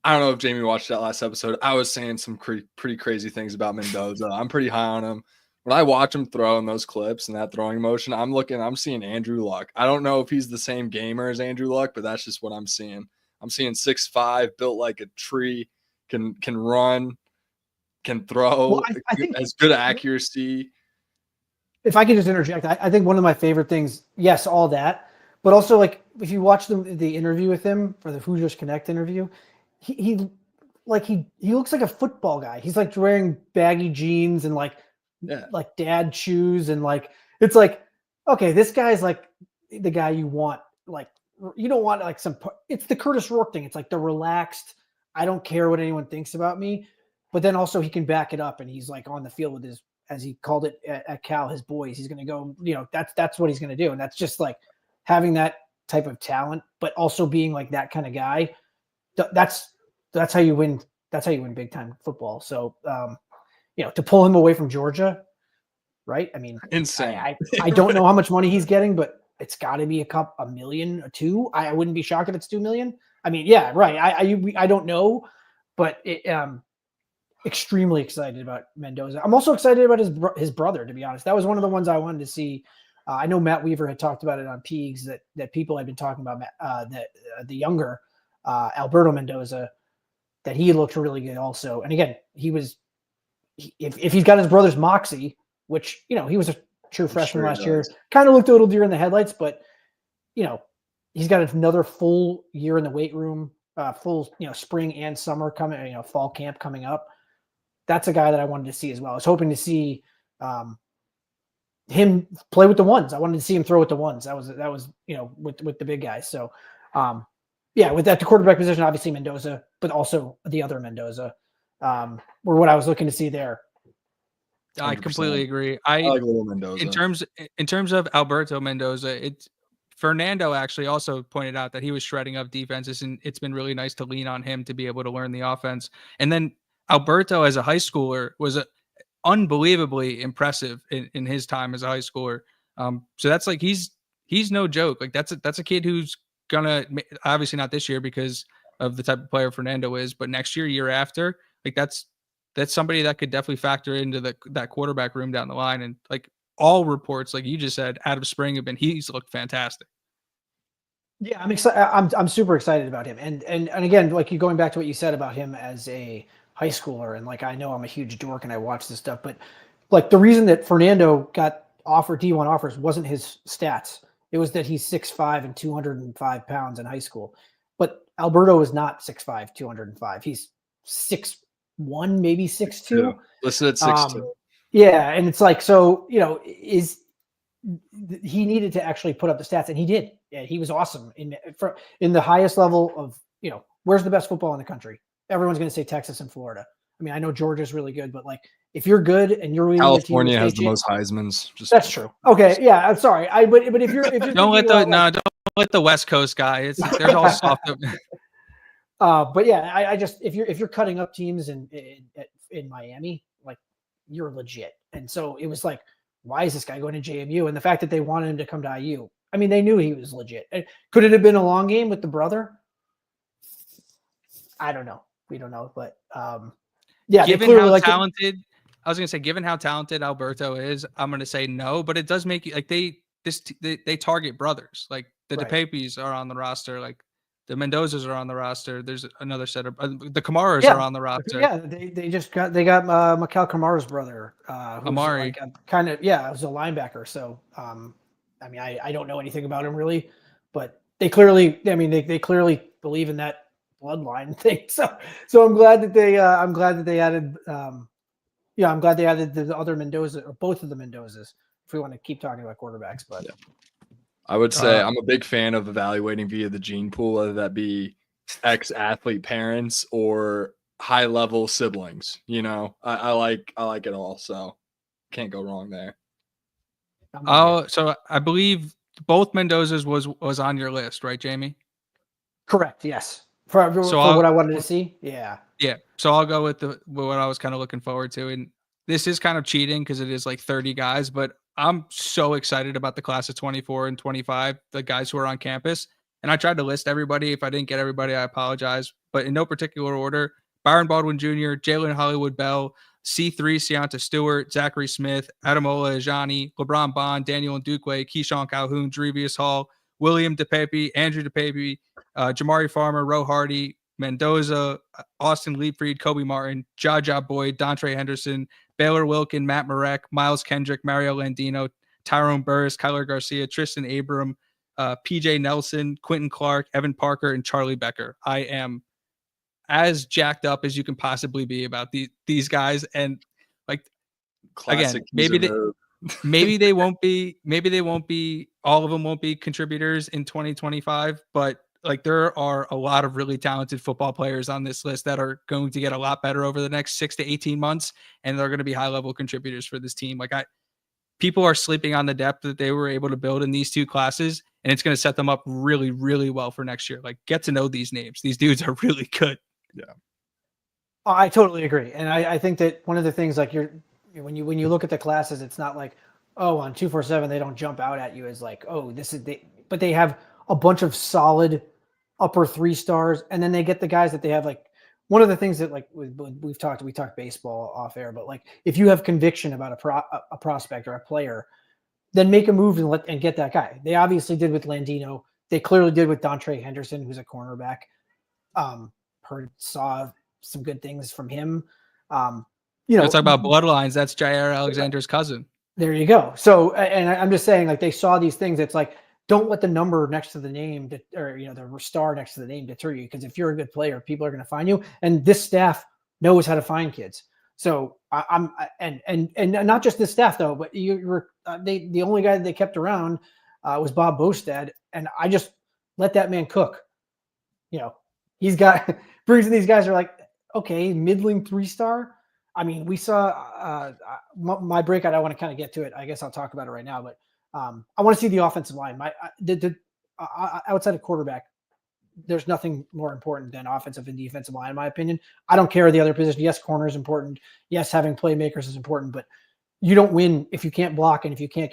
I don't know if Jamie watched that last episode. I was saying some pretty crazy things about Mendoza. I'm pretty high on him. When I watch him throw in those clips and that throwing motion, I'm seeing Andrew Luck. I don't know if he's the same gamer as Andrew Luck, but that's just what I'm seeing. I'm seeing 6'5", built like a tree, can run, can throw, well, I think has good accuracy. If I could just interject, I think one of my favorite things, yes, all that, but also like if you watch the interview with him for the Hoosiers Connect interview, he looks like a football guy. He's like wearing baggy jeans and like dad shoes and like it's like okay, this guy's like the guy you want. Like you don't want like it's the Curtis Rourke thing. It's like the relaxed, I don't care what anyone thinks about me, but then also he can back it up and he's like on the field with his, as he called it at Cal, his boys. He's going to go, that's what he's going to do. And that's just like having that type of talent, but also being like that kind of guy. That's how you win. That's how you win big time football. So, to pull him away from Georgia, right? I mean, insane. I don't know how much money he's getting, but it's got to be $1 million or $2 million. I wouldn't be shocked if it's $2 million. I mean, yeah, right. I don't know, but extremely excited about Mendoza. I'm also excited about his brother, to be honest. That was one of the ones I wanted to see. I know Matt Weaver had talked about it on Peegs that people had been talking about that the younger Alberto Mendoza, that he looked really good also. And again, if he's got his brother's moxie, which, he was a true freshman last year, kind of looked a little deer in the headlights, but he's got another full year in the weight room, full, spring and summer coming, fall camp coming up. That's a guy that I wanted to see as well. I was hoping to see him play with the ones. I wanted to see him throw with the ones. That was with the big guys. So yeah, with that the quarterback position, obviously Mendoza, but also the other Mendoza, were what I was looking to see there. I 100%. completely agree. I like little Mendoza. In terms of Alberto Mendoza, Fernando actually also pointed out that he was shredding up defenses, and it's been really nice to lean on him to be able to learn the offense. And then Alberto, as a high schooler, was unbelievably impressive in his time as a high schooler. So that's like he's no joke. Like that's a kid who's gonna, obviously not this year because of the type of player Fernando is, but next year after, like that's somebody that could definitely factor into that quarterback room down the line. And like all reports, like you just said, Adam Spring he's looked fantastic. Yeah, I'm excited. I'm super excited about him. And again, like you going back to what you said about him as a high schooler, and like I know I'm a huge dork and I watch this stuff, but like the reason that Fernando got offered D1 offers wasn't his stats. It was that he's 6'5" and 205 pounds in high school. But Alberto is not 6'5", 205. He's 6'1", maybe 6'2". Listed at 6'2". Yeah, and it's like, so, he needed to actually put up the stats, and he did. Yeah, he was awesome in the highest level of, where's the best football in the country? Everyone's going to say Texas and Florida. I mean, I know Georgia's really good, but like if you're good and you're California has the most Heismans. That's true. Okay, yeah, I'm sorry. But if you're don't let the West Coast guy. There's all soft. But yeah, I just if you're cutting up teams in Miami, like you're legit. And so it was like, why is this guy going to JMU? And the fact that they wanted him to come to IU, I mean, they knew he was legit. Could it have been a long game with the brother? I don't know. We don't know, but yeah. Given how talented, I was going to say, given how talented Alberto is, I'm going to say no. But it does make you like they target brothers. Like the DePapes are on the roster. Like the Mendozas are on the roster. There's another set of the Kamaras are on the roster. Yeah, they got Mikal Kamara's brother, Amari, like kind of it was a linebacker. So I mean, I don't know anything about him really, but they clearly believe in that bloodline thing. So I'm glad that they added I'm glad they added the other Mendoza, or both of the Mendozas, if we want to keep talking about quarterbacks. But I would say I'm a big fan of evaluating via the gene pool, whether that be ex-athlete parents or high-level siblings. I like it all, so can't go wrong there. Oh, so I believe both Mendozas was on your list, right, Jamie? Correct. Yes. For what I wanted to see. Yeah. Yeah. So I'll go with what I was kind of looking forward to. And this is kind of cheating because it is like 30 guys, but I'm so excited about the class of 24 and 25, the guys who are on campus. And I tried to list everybody. If I didn't get everybody, I apologize. But in no particular order: Byron Baldwin Jr., Jalen Hollywood Bell, C3 Cianta Stewart, Zachary Smith, Adamola Ajani, LeBron Bond, Daniel Ndukwe, Keyshawn Calhoun, Drevius Hall, William DePape, Andrew DePape, Jamari Farmer, Ro Hardy, Mendoza, Austin Leapfried, Kobe Martin, Jaja Boyd, Dontre Henderson, Baylor Wilkin, Matt Marek, Miles Kendrick, Mario Landino, Tyrone Burris, Kyler Garcia, Tristan Abram, PJ Nelson, Quentin Clark, Evan Parker, and Charlie Becker. I am as jacked up as you can possibly be about these guys. And like, classic, again, maybe they won't be, all of them won't be contributors in 2025, but like there are a lot of really talented football players on this list that are going to get a lot better over the next 6 to 18 months. And they're going to be high level contributors for this team. Like people are sleeping on the depth that they were able to build in these two classes. And it's going to set them up really, really well for next year. Like get to know these names. These dudes are really good. Yeah. I totally agree. And I think that one of the things, like when you look at the classes, it's not like, oh, on 247, they don't jump out at you as like, oh, but they have a bunch of solid upper 3 stars. And then they get the guys that they have. Like one of the things that like we talked baseball off air, but like if you have conviction about a prospect or a player, then make a move and get that guy. They obviously did with Landino. They clearly did with Dontre Henderson, who's a cornerback. Saw some good things from him. Let's talk about bloodlines. That's Jair Alexander's cousin. There you go. So, and I'm just saying, like they saw these things. It's like, don't let the number next to the name or the star next to the name deter you. Because if you're a good player, people are going to find you. And this staff knows how to find kids. So and not just this staff though, but the only guy that they kept around was Bob Bostad, and I just let that man cook. he's got Briggs and these guys are like, okay, middling 3-star. I mean, we saw my breakout. I want to kind of get to it. I guess I'll talk about it right now, but I want to see the offensive line. Outside of quarterback, there's nothing more important than offensive and defensive line, in my opinion. I don't care the other position. Yes, corner is important. Yes, having playmakers is important, but you don't win if you can't block and if you can't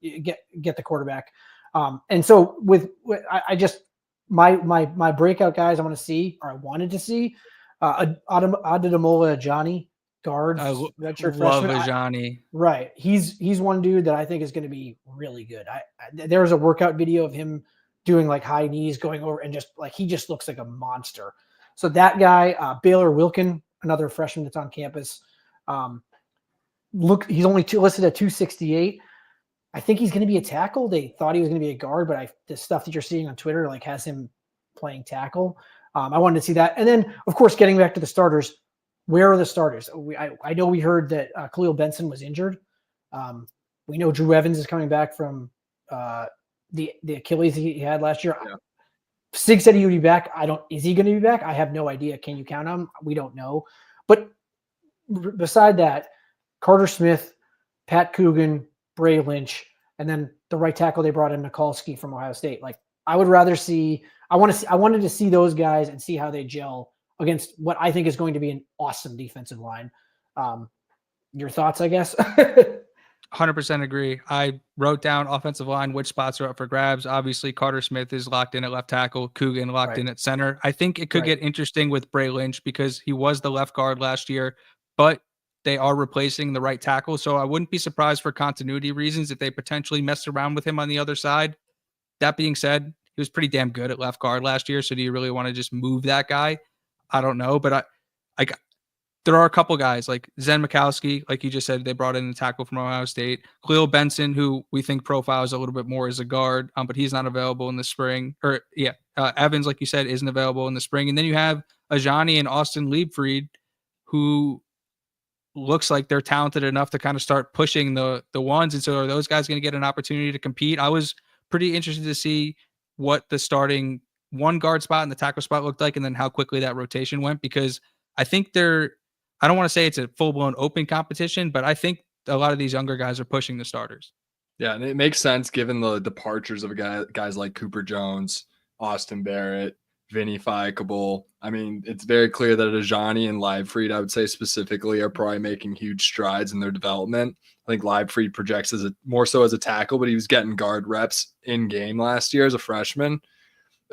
get the quarterback. And so my breakout guys I want to see, or I wanted to see, Adedemola Johnny, guard, redshirt freshman. Johnny. Right. He's one dude that I think is going to be really good. There was a workout video of him doing like high knees going over and he just looks like a monster. So that guy, Baylor Wilkin, another freshman that's on campus. He's only listed at 268. I think he's going to be a tackle. They thought he was going to be a guard, but the stuff that you're seeing on Twitter has him playing tackle. I wanted to see that. And then, of course, getting back to the starters, where are the starters? I know we heard that Khalil Benson was injured. We know Drew Evans is coming back from the Achilles he had last year. Yeah. Sig said he would be back. Is he going to be back? I have no idea. Can you count on him? We don't know. But beside that, Carter Smith, Pat Coogan, Bray Lynch, and then the right tackle they brought in, Mikulski from Ohio State. I wanted to see those guys and see how they gel against what I think is going to be an awesome defensive line. Your thoughts, I guess? 100% agree. I wrote down offensive line, which spots are up for grabs. Obviously, Carter Smith is locked in at left tackle, Coogan locked in at center. I think it could get interesting with Bray Lynch because he was the left guard last year, but they are replacing the right tackle. So I wouldn't be surprised for continuity reasons if they potentially messed around with him on the other side. That being said, he was pretty damn good at left guard last year. So do you really want to just move that guy? I don't know, but there are a couple guys like Zen Mikulski, like you just said, they brought in the tackle from Ohio State. Khalil Benson, who we think profiles a little bit more as a guard, but he's not available in the spring. Evans, like you said, isn't available in the spring. And then you have Ajani and Austin Liebfried, who looks like they're talented enough to kind of start pushing the ones. And so are those guys going to get an opportunity to compete? I was pretty interested to see what the starting one guard spot and the tackle spot looked like, and then how quickly that rotation went, because I think I don't want to say it's a full-blown open competition, but I think a lot of these younger guys are pushing the starters. Yeah, and it makes sense given the departures of guys like Cooper Jones, Austin Barrett, Vinny Fikable. I mean, it's very clear that Ajani and Liebfried, I would say specifically, are probably making huge strides in their development. I think Liebfried projects more so as a tackle, but he was getting guard reps in game last year as a freshman.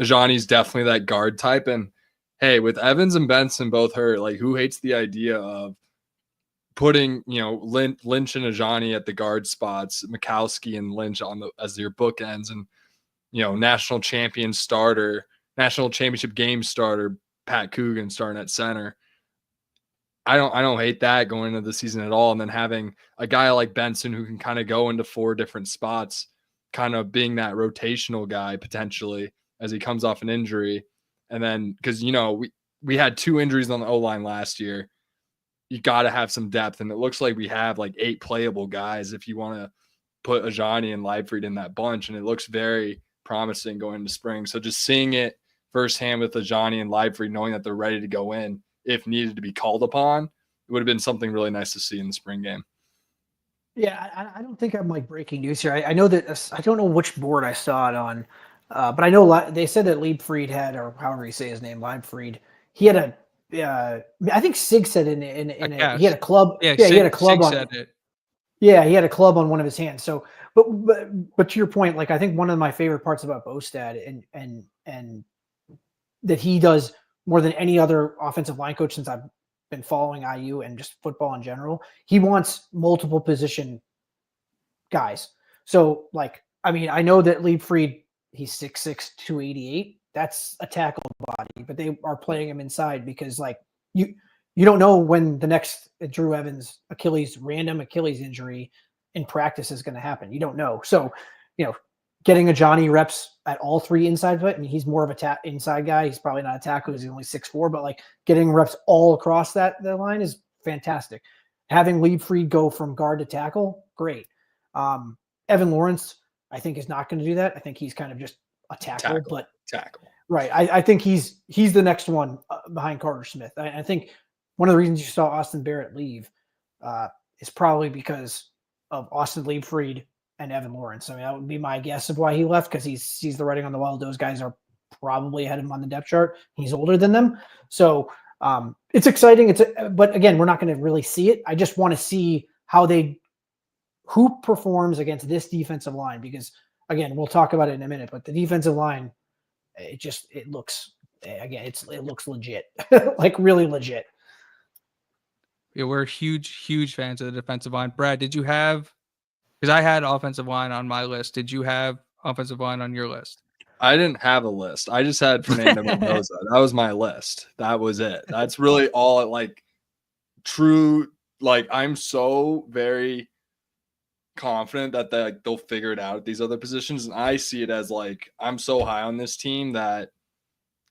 Ajani's definitely that guard type, and hey, with Evans and Benson both hurt, who hates the idea of putting, Lynch and Ajani at the guard spots, Mikulski and Lynch as your bookends, and, national championship game starter, Pat Coogan starting at center. I don't hate that going into the season at all. And then having a guy like Benson who can kind of go into 4 different spots, kind of being that rotational guy potentially as he comes off an injury. And then, because, we had 2 injuries on the O-line last year. You got to have some depth. And it looks like we have 8 playable guys if you want to put Ajani and Liebfried in that bunch. And it looks very promising going into spring. So just seeing it firsthand with Ajani and Liebfried, knowing that they're ready to go in if needed to be called upon, it would have been something really nice to see in the spring game. Yeah, I don't think I'm breaking news here. I know that I don't know which board I saw it on. But I know they said that Liebfried had, or however you say his name, Liebfried. He had I think Sig said he had a club. Yeah, he had a club on it. Yeah, he had a club on one of his hands. So, but to your point, I think one of my favorite parts about Bostad and that he does more than any other offensive line coach since I've been following IU and just football in general, he wants multiple position guys. So, I know that Liebfried, he's 6'6", 288. That's a tackle body, but they are playing him inside because you don't know when the next Drew Evans random Achilles injury in practice is going to happen. You don't know. So, getting Ajani reps at all 3 inside foot. I mean, he's more of a inside guy. He's probably not a tackle because he's only 6'4", but getting reps all across the line is fantastic. Having Liebfried go from guard to tackle, great. Evan Lawrence, I think, is not going to do that. I think he's kind of just a tackle. Right. I think he's the next one behind Carter Smith. I think one of the reasons you saw Austin Barrett leave is probably because of Austin Liebfried and Evan Lawrence. I mean, that would be my guess of why he left, because he sees the writing on the wall. Those guys are probably ahead of him on the depth chart. He's older than them. So it's exciting. But again, we're not going to really see it. I just want to see who performs against this defensive line, because again, we'll talk about it in a minute, but the defensive line, it looks legit, like really legit. Yeah, we're huge fans of the defensive line. Brad, did you have, because I had offensive line on my list, did you have offensive line on your list? I didn't have a list. I just had Fernando Mendoza. That was my list. That was it. That's really all. Like, true. Like, I'm so very confident that they'll figure it out at these other positions, and I see it as like, I'm so high on this team that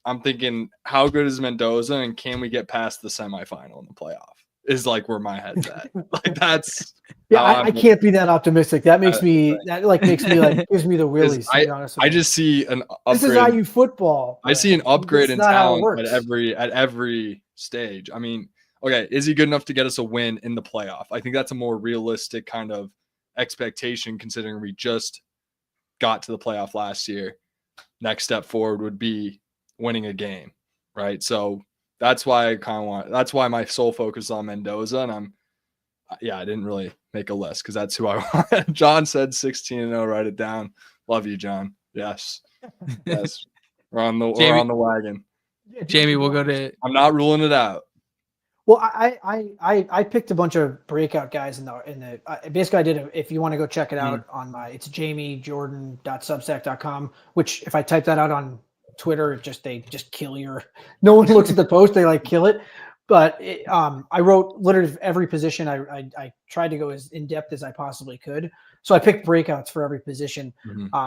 I'm thinking, how good is Mendoza, and can we get past the semifinal in the playoff? Is like where my head's at. Like, that's I can't be that optimistic. That makes me gives me the willies. I just see an upgrade. This is IU football. I see an upgrade in talent at every stage. I mean, okay, is he good enough to get us a win in the playoff? I think that's a more realistic kind of expectation, considering we just got to the playoff last year. Next step forward would be winning a game, right? So that's why that's why my sole focus is on Mendoza, and I didn't really make a list because that's who I want. John said 16-0. Write it down. Love you, John. Yes. We're on the wagon. Jamie, we'll go to. I'm not ruling it out. Well, I picked a bunch of breakout guys in the basically I did if you want to go check it out on it's jamiejordan.substack.com, which if I type that out on Twitter, they just kill no one looks at the post, they kill it. But I wrote literally every position. I tried to go as in depth as I possibly could. So I picked breakouts for every position.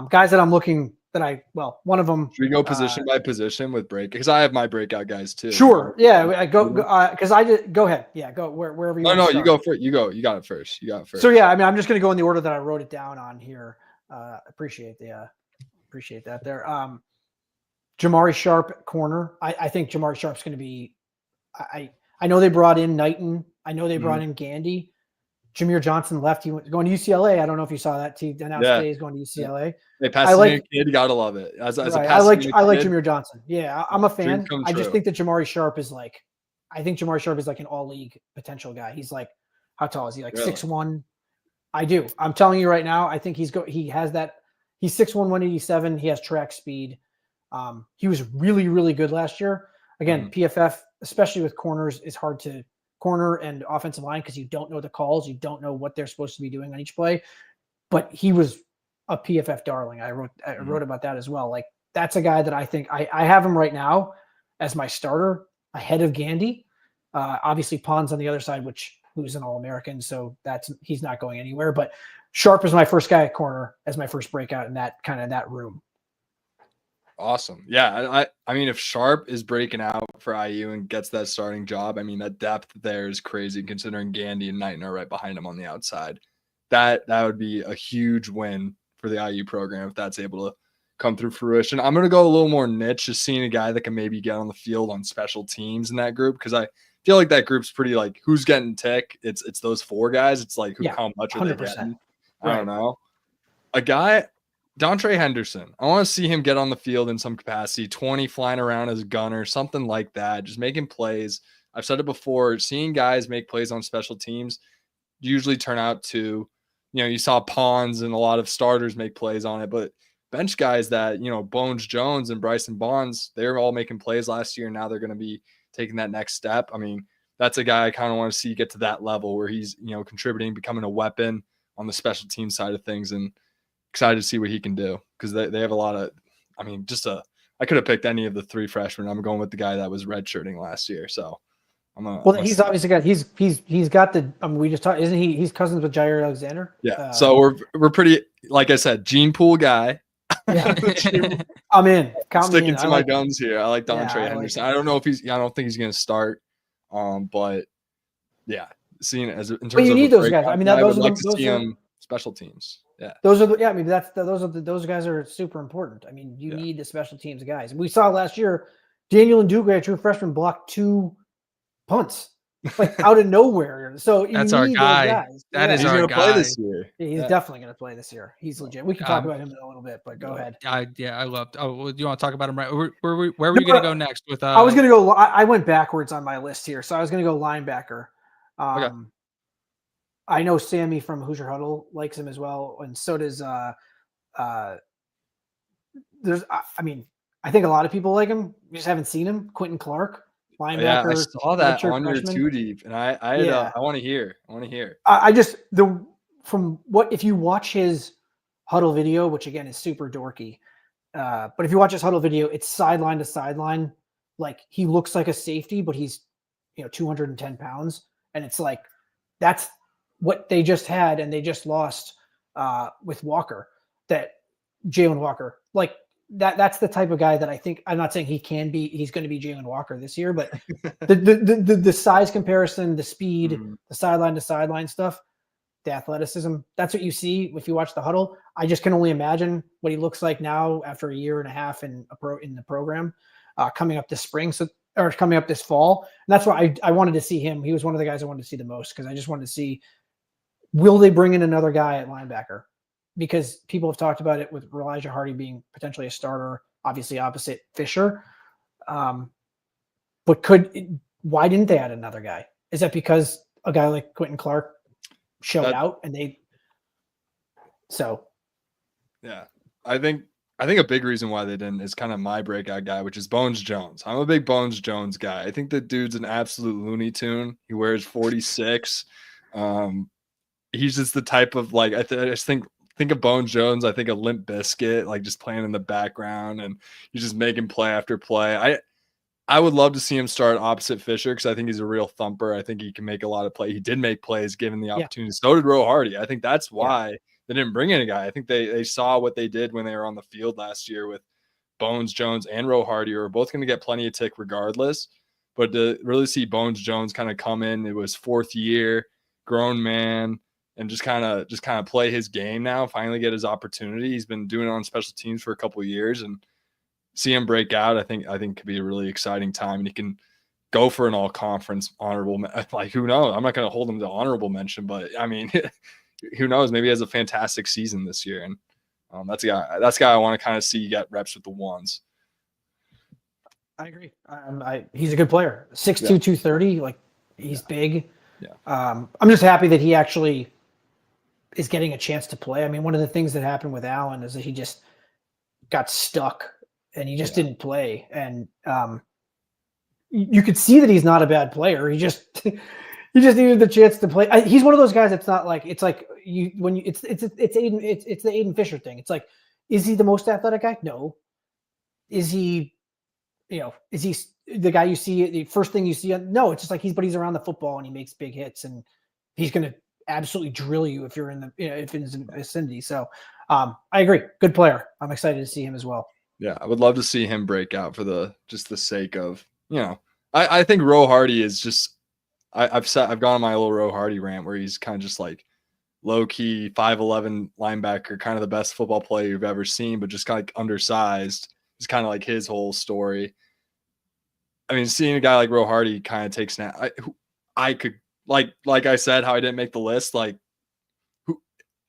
Guys that I'm looking one of them. Should we go position by position with break? Because I have my breakout guys too. Sure. Yeah. I go because I did. Go ahead. Yeah. Go wherever you. No. You go first. You got it first. So yeah, I mean, I'm just going to go in the order that I wrote it down on here. Appreciate that there. Jamari Sharp corner. I think Jamari Sharp's going to be. I know they brought in Knighton. I know they brought in Gandy. Jameer Johnson left. He went going to UCLA. I don't know if you saw that. He announced today he's going to UCLA. They passed kid. You gotta love it. I like Jameer Johnson. Yeah, I'm a fan. I just think that Jamari Sharp is an all-league potential guy. He's how tall is he? 6'1". I do. I'm telling you right now. I think he has that. He's 6'1", 187. He has track speed. He was really, really good last year. Again, PFF, especially with corners, is hard to corner and offensive line because you don't know the calls. You don't know what they're supposed to be doing on each play. But he was a PFF darling. I wrote about that as well. That's a guy that I think I have him right now as my starter ahead of Gandy. Obviously Pond's on the other side, who's an All-American. So he's not going anywhere, but Sharp is my first guy at corner as my first breakout in that room. Awesome. Yeah. I mean, if Sharp is breaking out for IU and gets that starting job, I mean, that depth there is crazy considering Gandy and Knighton are right behind him on the outside. That would be a huge win for the IU program if that's able to come through fruition. I'm going to go a little more niche, just seeing a guy that can maybe get on the field on special teams in that group, because I feel like that group's pretty who's getting tick. It's those four guys. It's how much are they getting? I don't know. A guy, Dontre Henderson, I want to see him get on the field in some capacity, 20 flying around as a gunner, something like that, just making plays. I've said it before, seeing guys make plays on special teams usually turn out to, you saw Pons and a lot of starters make plays on it, but bench guys that, Bones Jones and Bryson Bonds, they're all making plays last year, and now they're going to be taking that next step. I mean, that's a guy I kind of want to see get to that level where he's, contributing, becoming a weapon on the special team side of things, and excited to see what he can do because they have a lot of, I could have picked any of the three freshmen. I'm going with the guy that was redshirting last year. So he's obviously got, he's got the, we just talked, isn't he? He's cousins with Jair Alexander. Yeah. So we're pretty, like I said, gene pool guy. Yeah. I'm in. Sticking to my guns here. I like Dontre Henderson. I don't know if I don't think he's going to start. But yeah, seeing as in terms you of need those guys. I mean, I would like to see him special teams. Yeah. Those are I mean, those guys are super important. I mean, you need the special teams guys. We saw last year, Daniel Ndugu, a true freshman, blocked 2 punts like out of nowhere. So That's you our need guy. those guys. That is He's our going to play guy. this year. Yeah, he's definitely going to play this year. He's legit. We can talk about him in a little bit, but go ahead. I loved. Oh, do you want to talk about him? Right? Where were you going to go next? With I was going to go. I went backwards on my list here, so I was going to go linebacker. Okay. I know Sammy from Hoosier Huddle likes him as well, and so does. There's. I mean, I think a lot of people like him. We just haven't seen him. Quentin Clark, linebacker. Yeah, I saw that on your freshman. Too Deep, and I want to hear. From what if you watch his huddle video, which again is super dorky, but if you watch his huddle video, it's sideline to sideline. Like he looks like a safety, but he's 210 pounds, and it's like that's what they just had, and they just lost with Walker. That Jalen Walker, like that's the type of guy that I think. I'm not saying he's going to be Jalen Walker this year, but the size comparison, the speed, the sideline to sideline stuff, the athleticism, that's what you see if you watch the huddle. I just can only imagine what he looks like now after a year and a half in the program, coming up this spring. Or coming up this fall. And that's why I wanted to see him. He was one of the guys I wanted to see the most because I just wanted to see, will they bring in another guy at linebacker? Because people have talked about it with Elijah Hardy being potentially a starter, obviously opposite Fisher. But why didn't they add another guy? Is that because a guy like Quentin Clark showed out and they? So. Yeah, I think a big reason why they didn't is kind of my breakout guy, which is Bones Jones. I'm a big Bones Jones guy. I think the dude's an absolute Looney Tune. He wears 46. He's just the type of like I just think of Bones Jones. I think of Limp Bizkit, like just playing in the background and he's just making play after play. I would love to see him start opposite Fisher because I think he's a real thumper. I think he can make a lot of play. He did make plays given the opportunity. So did Ro Hardy. I think that's why they didn't bring in a guy. I think they saw what they did when they were on the field last year with Bones Jones and Ro Hardy are both going to get plenty of tick regardless. But to really see Bones Jones kind of come in, it was 4th year, grown man, and just kind of play his game now, finally get his opportunity. He's been doing it on special teams for a couple of years and see him break out. I think could be a really exciting time, and he can go for an all conference honorable. Like who knows? I'm not going to hold him to honorable mention, but I mean, who knows? Maybe he has a fantastic season this year, and that's a guy I want to kind of see get reps with the ones. I agree. He's a good player. 6'2", 230. Like he's big. Yeah. I'm just happy that he actually is getting a chance to play. I mean, one of the things that happened with Allen is that he just got stuck and he just didn't play. And you could see that he's not a bad player. He just needed the chance to play. He's one of those guys that's not like it's the Aiden Fisher thing. It's like, is he the most athletic guy? No. Is he the guy you see, the first thing you see? No, it's just like he's around the football and he makes big hits and he's going to absolutely drill you if you're in the if in his vicinity. So I agree. Good player. I'm excited to see him as well. Yeah, I would love to see him break out for the sake of, I think Ro Hardy is just I've gone on my little Ro Hardy rant where he's kind of just like low key 5'11" linebacker, kind of the best football player you've ever seen, but just kind of like undersized. It's kind of like his whole story. I mean, seeing a guy like Ro Hardy kind of takes I could like I said, how I didn't make the list. Like,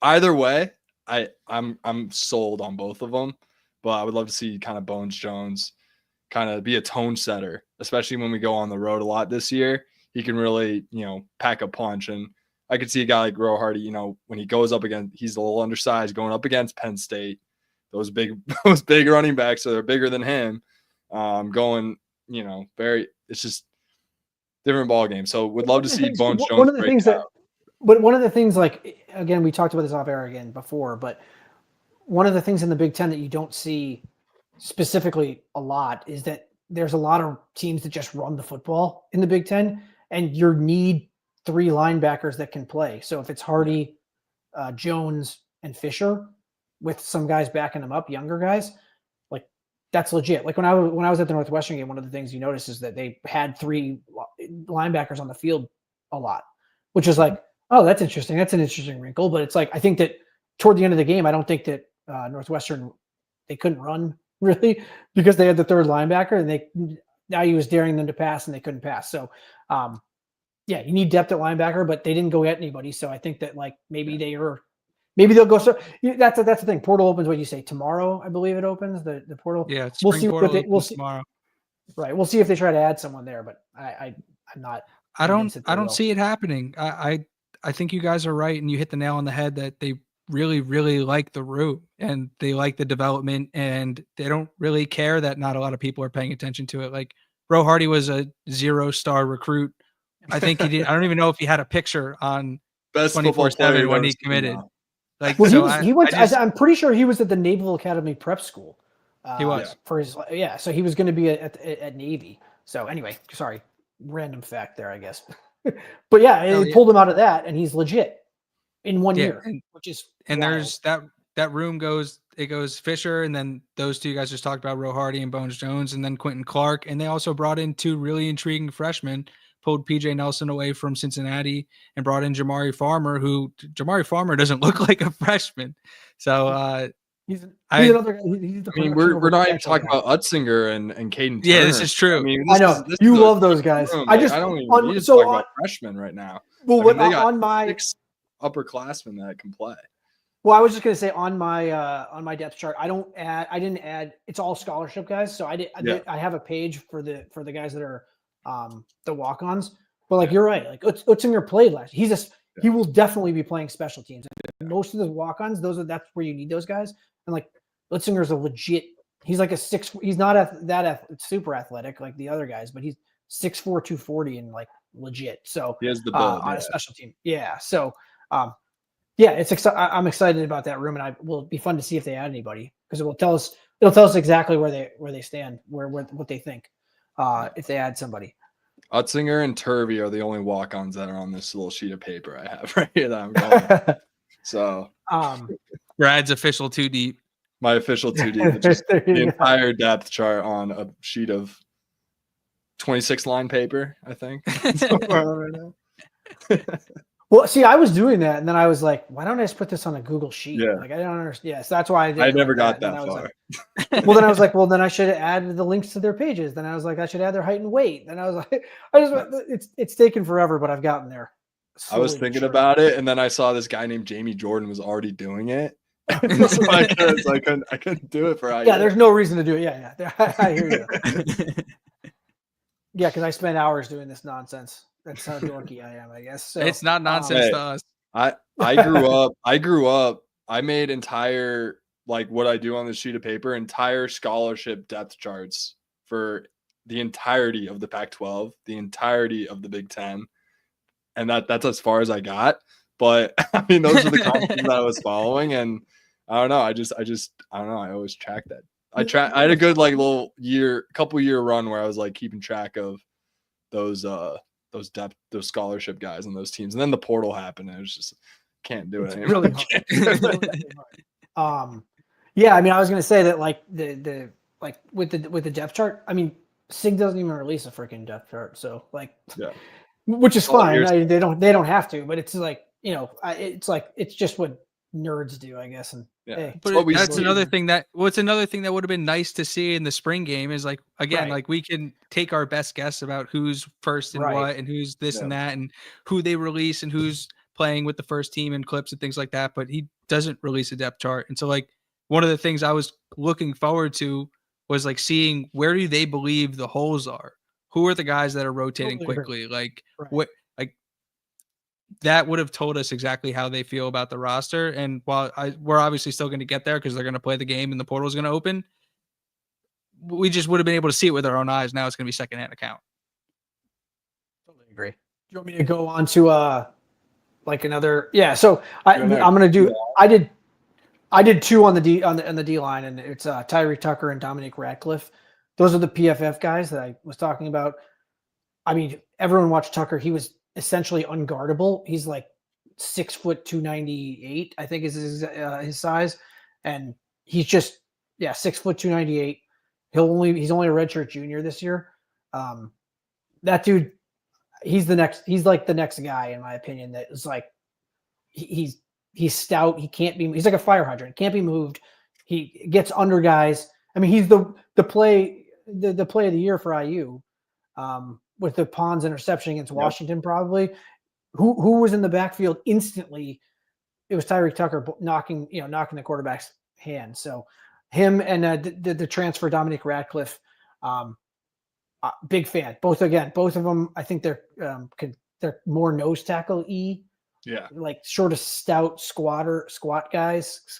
either way, I'm sold on both of them. But I would love to see kind of Bones Jones kind of be a tone setter, especially when we go on the road a lot this year. He can really, pack a punch. And I could see a guy like Ro Hardy, when he goes up against, he's a little undersized, going up against Penn State. Those big running backs, so they're bigger than him. Going, it's just different ball game. So would love to see Bones Jones. One of the things, like, again, we talked about this off air again before, but one of the things in the Big Ten that you don't see specifically a lot is that there's a lot of teams that just run the football in the Big Ten, and you need 3 linebackers that can play. So if it's Hardy, Jones, and Fisher, with some guys backing them up, younger guys, like that's legit. Like when I was at the Northwestern game, one of the things you notice is that they had 3 linebackers on the field a lot, which is like, oh, that's interesting. That's an interesting wrinkle. But it's like, I think that toward the end of the game, I don't think that Northwestern, they couldn't run really because they had the third linebacker, and now he was daring them to pass and they couldn't pass. So, yeah, you need depth at linebacker, but they didn't go get anybody. So I think that like maybe they'll go. So that's the thing. Portal opens, what you say, tomorrow, I believe it opens the portal. Yeah, we'll see we'll see tomorrow. Right. We'll see if they try to add someone there, but I'm not. I don't see it happening. I think you guys are right, and you hit the nail on the head that they really, really like the room and they like the development, and they don't really care that not a lot of people are paying attention to it. Like Ro Hardy was a 0-star recruit. I think he did. I don't even know if he had a picture on 24/7 when he committed. Like, well, he went. I'm pretty sure he was at the Naval Academy Prep School. He was for his so he was going to be at Navy. So anyway, sorry, random fact there, I guess. But yeah, it pulled him out of that, and he's legit in 1 year, which is wild. There's that room goes Fisher, and then those two guys just talked about Ro Hardy and Bones Jones, and then Quentin Clark, and they also brought in 2 really intriguing freshmen. Pulled PJ Nelson away from Cincinnati and brought in Jamari Farmer, who Jamari Farmer doesn't look like a freshman. So he's another. We're not even talking about Utzinger and Caden Turner. Yeah, this is true. I mean, I know you love those guys. I don't even need to talk about freshmen right now. Well, they got on my 6 upperclassmen that can play. Well, I was just going to say on my depth chart, I didn't add. It's all scholarship guys. So I have a page for the guys that are the walk-ons. But like you're right, like Utzinger played last. He will definitely be playing special teams. Most of the walk-ons, that's where you need those guys. And like Utzinger's a legit. He's like a 6. He's not super athletic like the other guys, but he's 6'4", 240 and like legit. So he has the build on a special team. Yeah. So yeah, I'm excited about that room, and it will be fun to see if they add anybody, because it'll tell us exactly where they stand, what they think, if they add somebody. Utzinger and Turvey are the only walk-ons that are on this little sheet of paper I have right here that I'm going. So Brad's official 2 deep. My official 2 deep, just the entire depth chart on a sheet of 26 line paper, I think. Well, see, I was doing that, and then I was like, why don't I just put this on a Google sheet? Yeah. Like, I don't understand. Yeah, so that's why I did. I never got that far. Well, then I was like, well, then I should have added the links to their pages. Then I was like, I should add their height and weight. Then I was like, it's taken forever, but I've gotten there. I was thinking about it, and then I saw this guy named Jamie Jordan was already doing it. So I couldn't do it for IU. Yeah, there's no reason to do it. Yeah. I hear you. Yeah, because I spent hours doing this nonsense. That's how dorky I am, I guess. So, it's not nonsense to us. I grew up. I made entire, like what I do on this sheet of paper, entire scholarship depth charts for the entirety of the Pac-12, the entirety of the Big Ten, and that's as far as I got. But I mean, those are the conferences that I was following, and I don't know. I don't know. I always track that. I had a good couple year run where I was like keeping track of those depth, those scholarship guys and those teams. And then the portal happened, and it was just can't do it anymore. Really hard. Yeah, I mean, I was gonna say that like the with the depth chart, I mean, SIG doesn't even release a freaking depth chart, so like, yeah, which is fine. They don't have to, but it's like, you know, it's just what nerds do, I guess. And hey, but that's another thing that would have been nice to see in the spring game is like, again, like we can take our best guess about who's first and what, and who's this and that, and who they release and who's playing with the first team and clips and things like that. But he doesn't release a depth chart. And so like one of the things I was looking forward to was like seeing where do they believe the holes are? Who are the guys that are rotating quickly? Like what, like that would have told us exactly how they feel about the roster. And while we're obviously still going to get there because they're going to play the game and the portal is going to open, we just would have been able to see it with our own eyes. Now it's going to be secondhand account. Totally agree. Do you want me to go on to like another? Yeah. So I'm going to do. I did 2 on the D line, and it's Tyree Tucker and Dominic Ratcliffe. Those are the PFF guys that I was talking about. I mean, everyone watched Tucker. He was essentially unguardable. He's like 6 foot 298, I think is his size, and he's just 6 foot 298. He's only a redshirt junior this year. That dude, he's like the next guy in my opinion. That is like he's He's stout. He's like a fire hydrant. Can't be moved. He gets under guys. I mean, he's the play of the year for IU, with the Pons interception against Washington, probably. Who was in the backfield instantly? It was Tyreek Tucker knocking the quarterback's hand. So him and the transfer Dominic Radcliffe, big fan. Both of them. I think they're more nose tackle like sort of stout squat guys.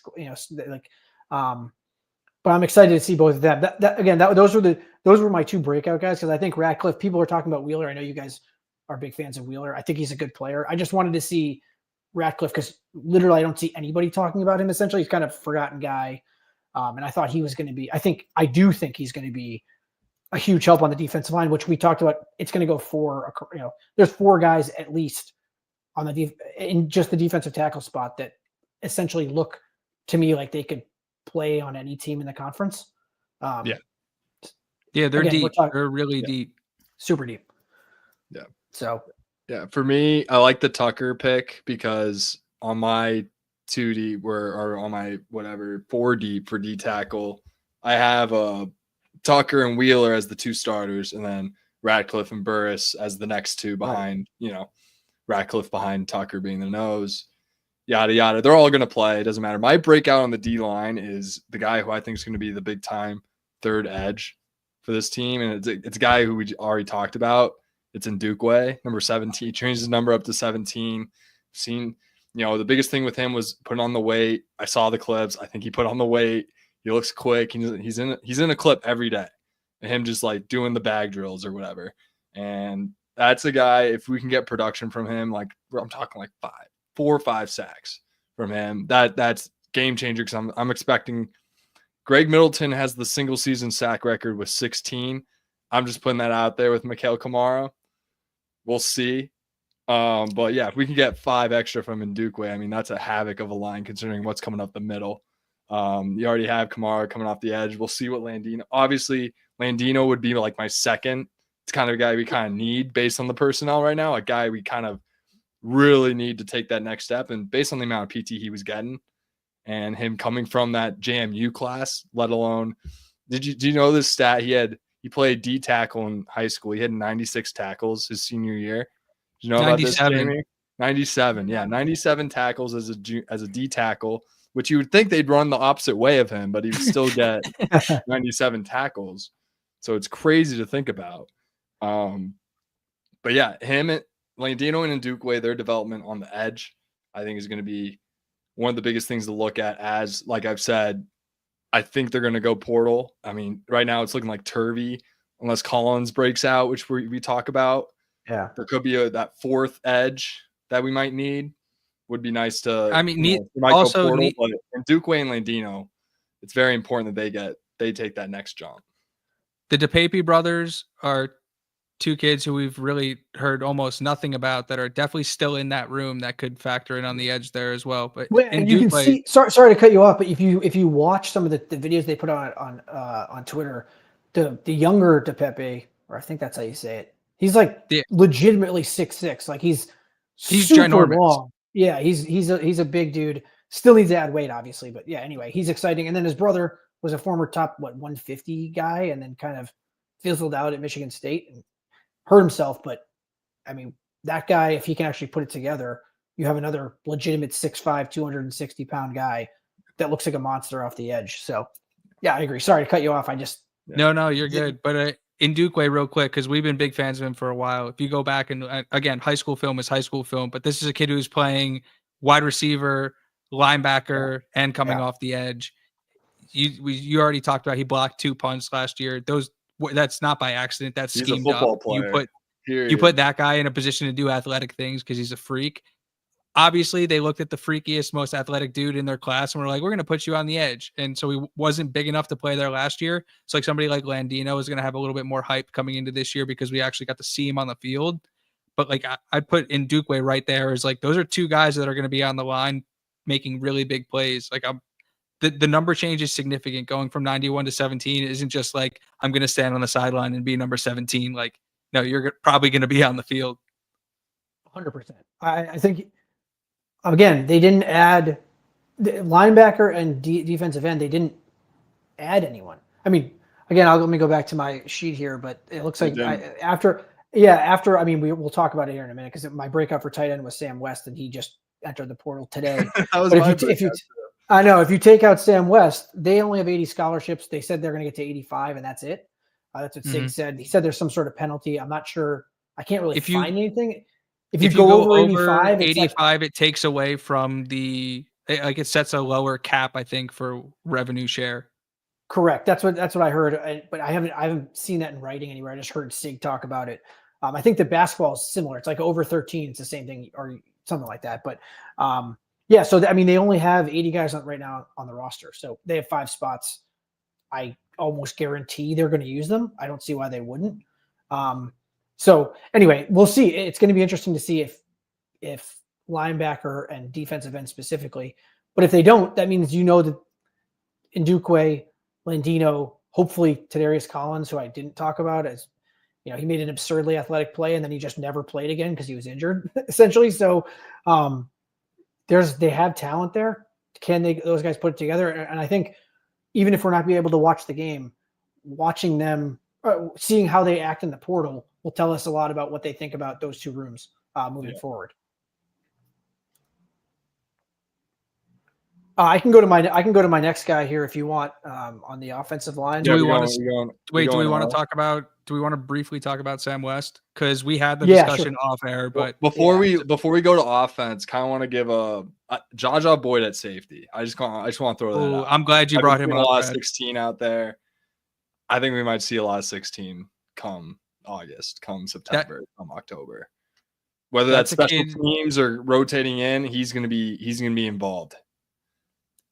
But I'm excited to see both of them. Those were my two breakout guys, because I think Radcliffe. People are talking about Wheeler. I know you guys are big fans of Wheeler. I think he's a good player. I just wanted to see Radcliffe because literally I don't see anybody talking about him. Essentially, he's kind of a forgotten guy, and I thought he was going to be. I do think he's going to be a huge help on the defensive line, which we talked about. It's going to go there's 4 guys at least on in just the defensive tackle spot that essentially look to me like they could play on any team in the conference. They're deep. They're really deep, super deep. Yeah. So, for me, I like the Tucker pick because on my 2 deep or on my 4 deep for D tackle, I have Tucker and Wheeler as the 2 starters, and then Radcliffe and Burris as the next 2 behind, Radcliffe behind Tucker being the nose, yada, yada. They're all going to play. It doesn't matter. My breakout on the D line is the guy who I think is going to be the big time third edge for this team. And it's a guy who we already talked about. It's Ndukwe, number 17. He changed his number up to 17. Seen, the biggest thing with him was putting on the weight. I saw the clips. I think he put on the weight. He looks quick. He's in a clip every day. And him just like doing the bag drills or whatever. And that's a guy, if we can get production from him, like I'm talking like 4 or 5 sacks from him, that's game changer, because I'm expecting. Greg Middleton has the single season sack record with 16. I'm just putting that out there with Mikael Kamara. We'll see. But yeah, if we can get 5 extra from Ndukwe, I mean, that's a havoc of a line considering what's coming up the middle. You already have Kamara coming off the edge. We'll see what obviously Landino would be like my second. It's kind of a guy we kind of need based on the personnel right now, a guy we kind of really need to take that next step. And based on the amount of PT he was getting and him coming from that JMU class, let alone, do you know this stat? He played D tackle in high school. He had 96 tackles his senior year. Do you know about this, Jamie? 97. Yeah, 97 tackles as a D tackle, which you would think they'd run the opposite way of him, but he would still get 97 tackles. So it's crazy to think about. But yeah, him and Landino and Ndukwe, their development on the edge, I think is going to be one of the biggest things to look at. As like I've said, I think they're going to go portal. I mean, right now it's looking like Turvey, unless Collins breaks out, which we talk about. Yeah, there could be that 4th edge that we might need. Would be nice to. I mean, but in Ndukwe and Landino, it's very important that they take that next jump. The DePape brothers are 2 kids who we've really heard almost nothing about that are definitely still in that room that could factor in on the edge there as well. But and you can see. Sorry to cut you off, but if you watch some of the videos they put on Twitter, the younger DePape, or I think that's how you say it, he's like legitimately 6'6". Like he's super ginormous. Long. Yeah, he's a big dude. Still needs to add weight, obviously, but yeah. Anyway, he's exciting. And then his brother was a former top 150 guy, and then kind of fizzled out at Michigan State and hurt himself. But I mean, that guy, if he can actually put it together, you have another legitimate 6'5", 260-pound guy that looks like a monster off the edge. So yeah, I agree. Sorry to cut you off. No, you're good. But Ndukwe, real quick, because we've been big fans of him for a while. If you go back and again, high school film is high school film, but this is a kid who's playing wide receiver, linebacker, and coming off the edge. You already talked about he blocked 2 punts last year. That's not by accident. That's schemed up. Player. You put that guy in a position to do athletic things because he's a freak. Obviously, they looked at the freakiest, most athletic dude in their class and were like, we're going to put you on the edge. And so he wasn't big enough to play there last year. So like somebody like Landino is going to have a little bit more hype coming into this year because we actually got to see him on the field. But like I'd put Ndukwe right there as like those are 2 guys that are going to be on the line making really big plays. Like the number change is significant. Going from 91 to 17 isn't just like I'm going to stand on the sideline and be number 17. Like, no, you're probably going to be on the field. 100%. I think again, they didn't add the linebacker and defensive end. They didn't add anyone. I mean, again, let me go back to my sheet here, but it looks like after, I mean, we'll talk about it here in a minute because my breakout for tight end was Sam West, and he just entered the portal today. That was but my if you I know if you take out Sam West, they only have 80 scholarships. They said they're going to get to 85, and that's it. That's what Sig said. He said there's some sort of penalty. I'm not sure. I can't really find anything. If you go over 85, it's 85, it takes away from it sets a lower cap, I think, for revenue share. Correct. That's what I heard, but I haven't seen that in writing anywhere. I just heard Sig talk about it. I think the basketball is similar. It's like over 13. It's the same thing or something like that. But yeah, so I mean, they only have 80 guys right now on the roster, so they have 5 spots. I almost guarantee they're going to use them. I don't see why they wouldn't. So anyway, we'll see. It's going to be interesting to see if linebacker and defensive end specifically. But if they don't, that means that Ndukwe, Landino, hopefully Tadarius Collins, who I didn't talk about, as he made an absurdly athletic play and then he just never played again because he was injured, essentially. So they have talent there. Can those guys put it together? And I think even if we're not being able to watch the game, watching them, seeing how they act in the portal will tell us a lot about what they think about those 2 rooms moving forward. I can go to my next guy here if you want on the offensive line. Do we want to briefly talk about Sam West? Because we had the discussion off air, but before we go to offense, kind of want to give a Jaja Boyd at safety. I just want to throw that out. I'm glad you brought him up. A lot of 16 out there. I think we might see a lot of 16 come August, come September, come October. Whether that's special teams or rotating in, he's gonna be involved.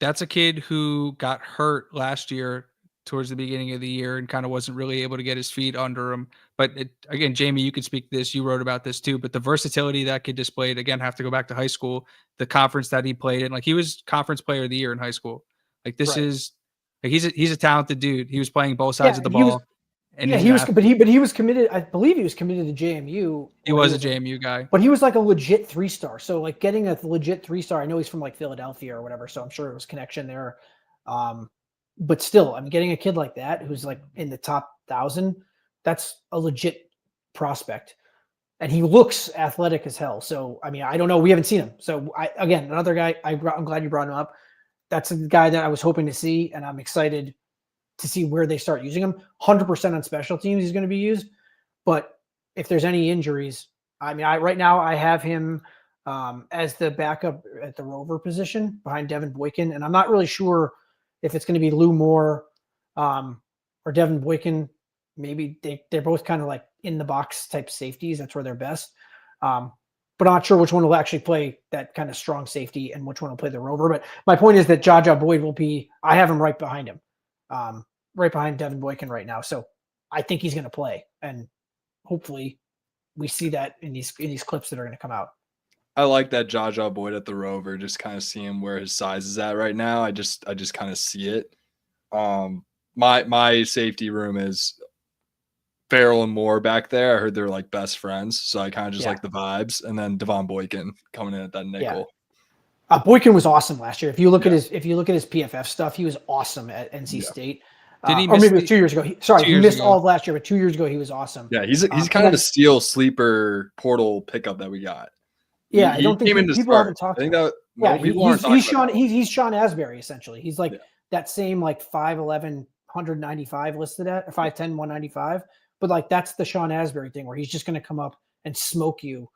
That's a kid who got hurt last year towards the beginning of the year and kind of wasn't really able to get his feet under him. But again, Jamie, you could speak to this. You wrote about this too. But the versatility that kid displayed, again, have to go back to high school, the conference that he played in. Like, he was conference player of the year in high school. Like, this is like he's a talented dude. He was playing both sides of the ball. He was committed. I believe he was committed to JMU. He was a JMU guy, but he was like a legit 3-star. So like getting a legit 3-star. I know he's from like Philadelphia or whatever, so I'm sure it was connection there. But still, I'm getting a kid like that who's like in the top 1,000. That's a legit prospect, and he looks athletic as hell. So I mean, I don't know. We haven't seen him. So another guy. I'm glad you brought him up. That's a guy that I was hoping to see, and I'm excited to see where they start using him. 100% on special teams he's going to be used. But if there's any injuries, I mean, right now I have him as the backup at the rover position behind Devin Boykin. And I'm not really sure if it's going to be Lou Moore or Devin Boykin. Maybe they're both kind of like in the box type safeties. That's where they're best. But I'm not sure which one will actually play that kind of strong safety and which one will play the rover. But my point is that Jaja Boyd I have him right behind him. Right behind Devin Boykin right now. So I think he's going to play, and hopefully we see that in these clips that are going to come out. I like that Jaja Boyd at the rover, just kind of seeing where his size is at right now. I just kind of see it. My safety room is Farrell and Moore back there. I heard they're like best friends, so I kind of just like the vibes. And then Devon Boykin coming in at that nickel. Yeah. Boykin was awesome last year. If you look at his PFF stuff, he was awesome at NC State. Or maybe it was 2 years ago. He missed all of last year, but 2 years ago he was awesome. Yeah, he's kind of a steal sleeper portal pickup that we got. Yeah, I don't think people haven't talked about it. He's Sean Asbury essentially. He's like that same like 5'11", 195 listed at 5'10", 195. But like that's the Sean Asbury thing where he's just going to come up and smoke you.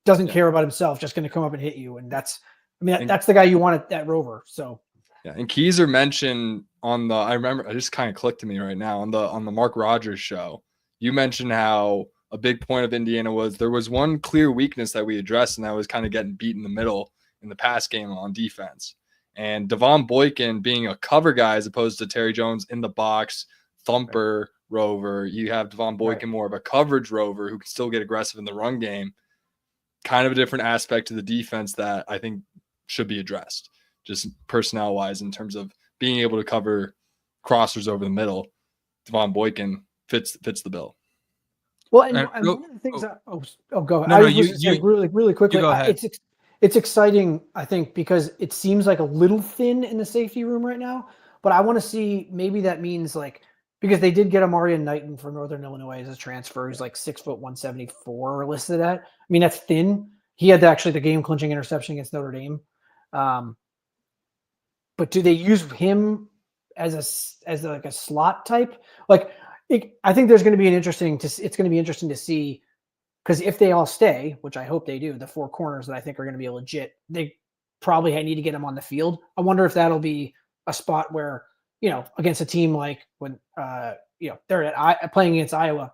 Doesn't care about himself, just going to come up and hit you. And that's the guy you want at that rover. So. Yeah, and Keyser mentioned I remember, it just kind of clicked to me right now on the Mark Rogers show. You mentioned how a big point of Indiana was there was one clear weakness that we addressed, and that was kind of getting beat in the middle in the pass game on defense. And Devon Boykin being a cover guy as opposed to Terry Jones in the box, thumper rover. You have Devon Boykin more of a coverage rover who can still get aggressive in the run game. Kind of a different aspect to the defense that I think should be addressed, just personnel-wise, in terms of being able to cover crossers over the middle. Devon Boykin fits the bill. Well, and one of the things go ahead. Really quickly. Go ahead. it's exciting, I think, because it seems like a little thin in the safety room right now. But I want to see, maybe that means like, because they did get Amarian Knighton from Northern Illinois as a transfer, who's like 6 foot 174 listed at. I mean, that's thin. He had actually the game clinching interception against Notre Dame. But do they use him as like a slot type? Like, I think there's going to be it's going to be interesting to see, because if they all stay, which I hope they do, the 4 corners that I think are going to be legit, they probably need to get them on the field. I wonder if that'll be a spot where, against a team like when, they're playing against Iowa,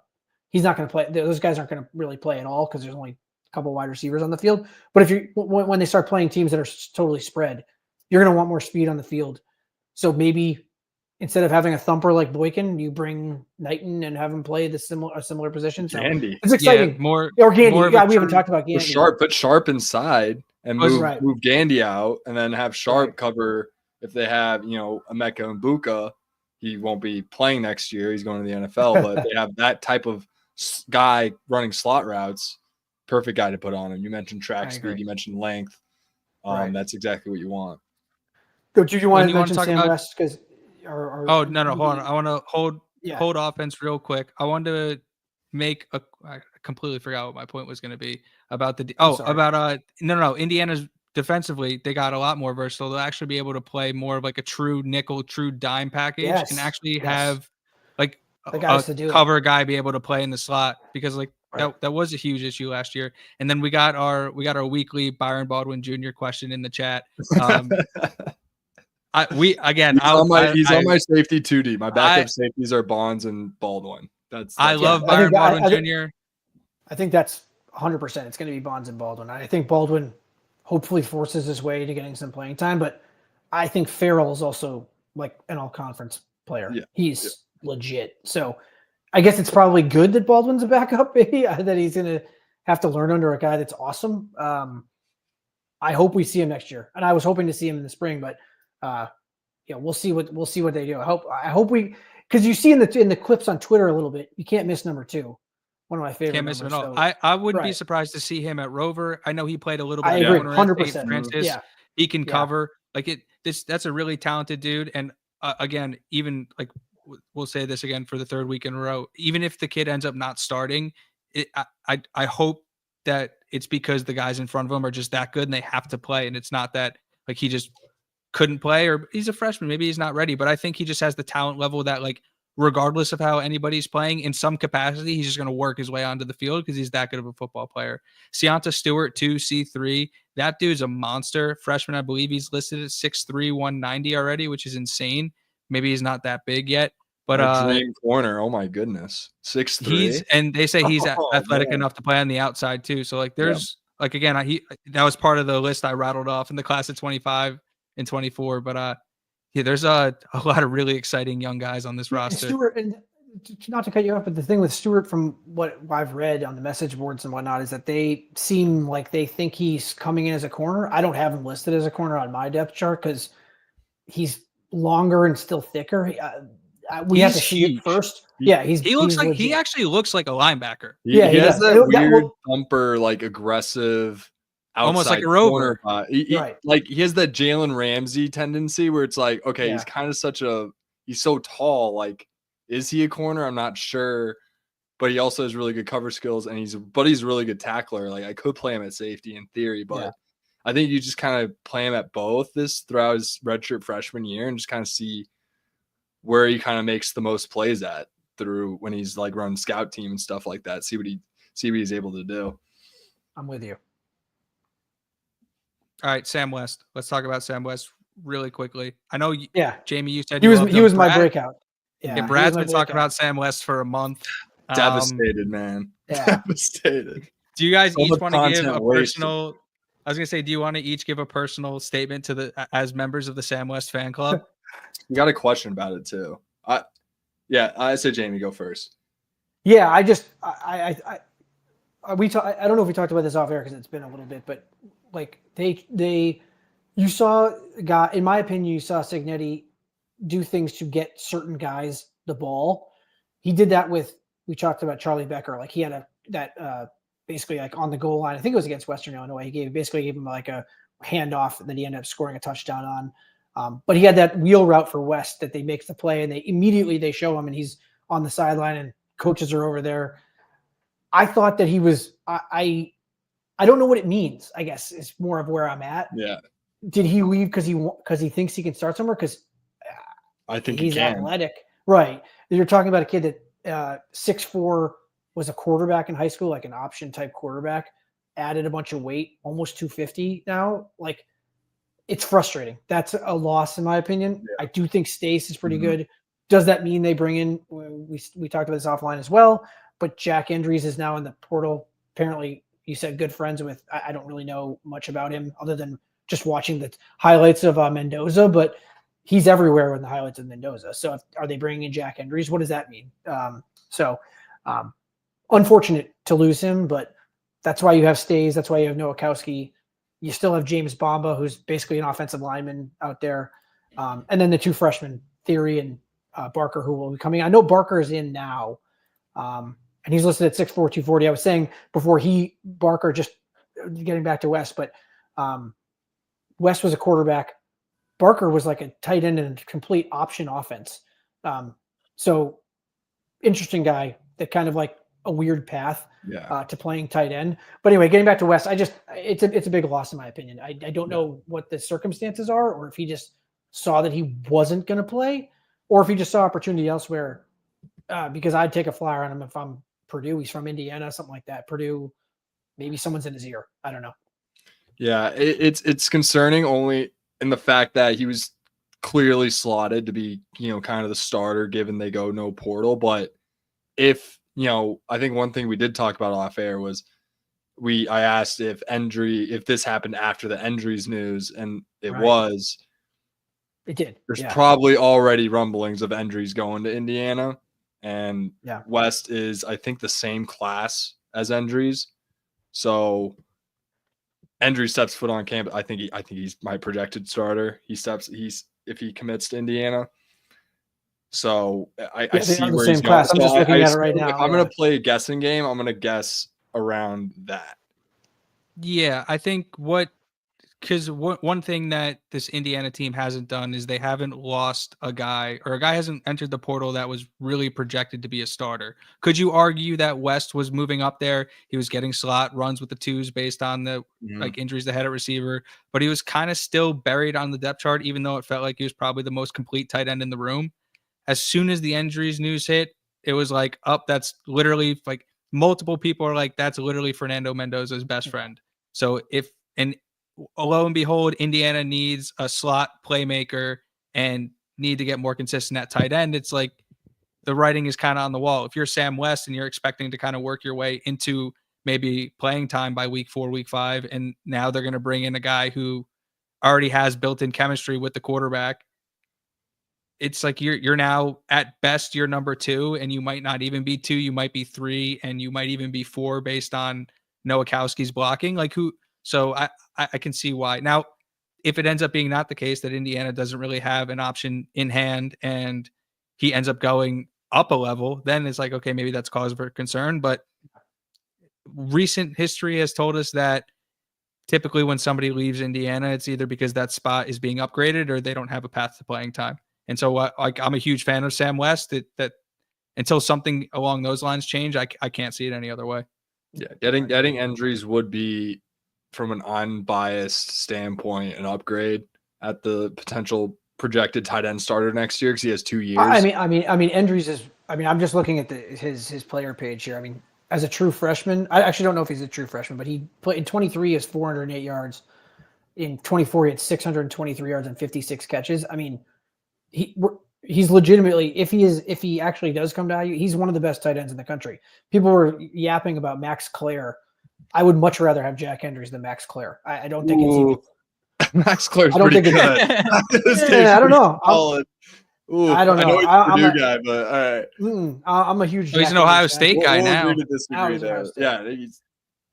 he's not going to play. Those guys aren't going to really play at all because there's only a couple wide receivers on the field. But when they start playing teams that are totally spread, you're going to want more speed on the field. So maybe instead of having a thumper like Boykin, you bring Knighton and have him play a similar position. So Gandy. it's exciting. Yeah, or Gandy. We haven't talked about Gandy. Put Sharp inside and move Gandy out, and then have Sharp cover if they have, Emeka and Buka. He won't be playing next year. He's going to the NFL, but they have that type of guy running slot routes. Perfect guy to put on him. You mentioned track speed. You mentioned length. That's exactly what you want. Do you want to mention Sam West? Because no, hold on. I want to hold offense real quick. I wanted to make I completely forgot what my point was going to be about Indiana's defensively. They got a lot more versatile. They'll actually be able to play more of like a true nickel, true dime package, and actually have like the guys to do cover guy be able to play in the slot, because that was a huge issue last year. And then we got our weekly Byron Baldwin Jr. question in the chat. He's on my safety 2D. My backup safeties are Bonds and Baldwin. I love Byron Baldwin Jr. I think that's 100%. It's going to be Bonds and Baldwin. I think Baldwin hopefully forces his way to getting some playing time, but I think Farrell is also like an all-conference player. Yeah. He's legit. So I guess it's probably good that Baldwin's a backup, maybe, that he's going to have to learn under a guy that's awesome. I hope we see him next year, and I was hoping to see him in the spring, but we'll see what they do. I hope we, because you see in the clips on Twitter a little bit, you can't miss number 2. One of my favorite. Can't miss him at all. I wouldn't be surprised to see him at Rover. I know he played a little bit. I agree, 100%. Francis. Yeah. He can cover that's a really talented dude. And again, even like we'll say this again for the 3rd week in a row, even if the kid ends up not starting, I hope that it's because the guys in front of him are just that good and they have to play, and it's not that like he just couldn't play or he's a freshman, maybe he's not ready. But I think he just has the talent level that, like, regardless of how anybody's playing, in some capacity, he's just going to work his way onto the field because he's that good of a football player. Seonta Stewart, 2C3. That dude's a monster. Freshman, I believe he's listed at 6'3", 190 already, which is insane. Maybe he's not that big yet. But dream corner, oh my goodness. 6'3". And they say he's athletic enough to play on the outside too. So like there's like, again, that was part of the list I rattled off in the class of 25 and 24. But there's a lot of really exciting young guys on this roster. Stewart, and not to cut you off, but the thing with Stewart, from what I've read on the message boards and whatnot, is that they seem like they think he's coming in as a corner. I don't have him listed as a corner on my depth chart because he's longer and still thicker. We have to see it first. He actually looks like a linebacker. He has that weird thumper, like aggressive, almost like a rover. Like he has that Jalen Ramsey tendency where it's like, okay, he's kind of he's so tall. Like, is he a corner? I'm not sure, but he also has really good cover skills, and he's a really good tackler. Like, I could play him at safety in theory, but I think you just kind of play him at both throughout his redshirt freshman year and just kind of see where he kind of makes the most plays at through when he's like running scout team and stuff like that. See what he's able to do. I'm with you. All right, Sam West. Let's talk about Sam West really quickly. I know, Jamie, you said he was my breakout. Yeah, Brad's been talking about Sam West for a month. Devastated, man. Yeah. Devastated. Do you guys each want to give a personal? I was gonna say, do you want to each give a personal statement as members of the Sam West fan club? We got a question about it too. I say Jamie, go first. Yeah, I don't know if we talked about this off air because it's been a little bit, but like you saw a guy, in my opinion, you saw Signetti do things to get certain guys the ball. He did that we talked about Charlie Becker. Like he had basically like on the goal line. I think it was against Western Illinois. He basically gave him like a handoff that he ended up scoring a touchdown on. But he had that wheel route for West that they make the play, and they show him, and he's on the sideline, and coaches are over there. I thought that he was. I don't know what it means. I guess is more of where I'm at. Yeah. Did he leave because he thinks he can start somewhere? Because I think he's he can. athletic, right? You're talking about a kid that 6'4", was a quarterback in high school, like an option type quarterback. Added a bunch of weight, almost 250 now. Like, it's frustrating. That's a loss in my opinion. Yeah. I do think Stace is pretty good. Does that mean they bring in? We talked about this offline as well. But Jack Endries is now in the portal. Apparently, you said good friends with. I don't really know much about him other than just watching the highlights of Mendoza, but he's everywhere in the highlights of Mendoza. So are they bringing in Jack Endries? What does that mean? Unfortunate to lose him, but that's why you have Stays. That's why you have Nowakowski. You still have James Bamba, who's basically an offensive lineman out there. And then the two freshmen, Theory and Barker, who will be coming. I know Barker is in now, and he's listed at 6'4", 240. I was saying before Barker, just getting back to West, but West was a quarterback. Barker was like a tight end in a complete option offense. So interesting guy that kind of like a weird path to playing tight end. But anyway, getting back to West, it's a big loss in my opinion. I don't know what the circumstances are, or if he just saw that he wasn't going to play, or if he just saw opportunity elsewhere. Because I'd take a flyer on him if I'm Purdue. He's from Indiana, something like that. Purdue, maybe someone's in his ear. I don't know. Yeah, it's concerning only in the fact that he was clearly slotted to be, kind of the starter given they go no portal. But if, I think one thing we did talk about off air was I asked if this happened after the Endries news, and it did. There's probably already rumblings of Endries going to Indiana, and West is, I think, the same class as Endries. So Endries steps foot on campus. I think he's my projected starter. If he commits to Indiana. So I see where he's going. I'm just looking at it right now. I'm going to play a guessing game. I'm going to guess around that. Yeah, I think because one thing that this Indiana team hasn't done is they haven't lost a guy, or a guy hasn't entered the portal that was really projected to be a starter. Could you argue that West was moving up there? He was getting slot runs with the twos based on the injuries they had at receiver, but he was kind of still buried on the depth chart, even though it felt like he was probably the most complete tight end in the room. As soon as the injuries news hit, it was like, that's literally like multiple people are like, that's literally Fernando Mendoza's best friend. So lo and behold, Indiana needs a slot playmaker and need to get more consistent at tight end. It's like the writing is kind of on the wall. If you're Sam West and you're expecting to kind of work your way into maybe playing time by week 4, week 5, and now they're going to bring in a guy who already has built-in chemistry with the quarterback, it's like you're now at best you're number 2, and you might not even be 2, you might be 3, and you might even be 4 based on Nowakowski's blocking. So I can see why. Now, if it ends up being not the case, that Indiana doesn't really have an option in hand and he ends up going up a level, then it's like, okay, maybe that's cause for concern. But recent history has told us that typically when somebody leaves Indiana, it's either because that spot is being upgraded or they don't have a path to playing time. And so I'm a huge fan of Sam West, that until something along those lines change, I can't see it any other way. Yeah, getting Endries would be, from an unbiased standpoint, an upgrade at the potential projected tight end starter next year because he has 2 years. I mean, Endries is. I'm just looking at his player page here. I mean, as a true freshman, I actually don't know if he's a true freshman, but he played in 23. He has 408 yards. In 24, he had 623 yards and 56 catches. I mean, he's legitimately, if he actually does come to IU, he's one of the best tight ends in the country. People were yapping about Max Clare. I would much rather have Jack Endries than Max Clare. I don't think it's even, Max Clare's pretty good. I don't know. I don't know. I know he's a Purdue guy, but all right. I'm a huge. He's an Ohio State guy now. Agree to disagree there. Yeah, he's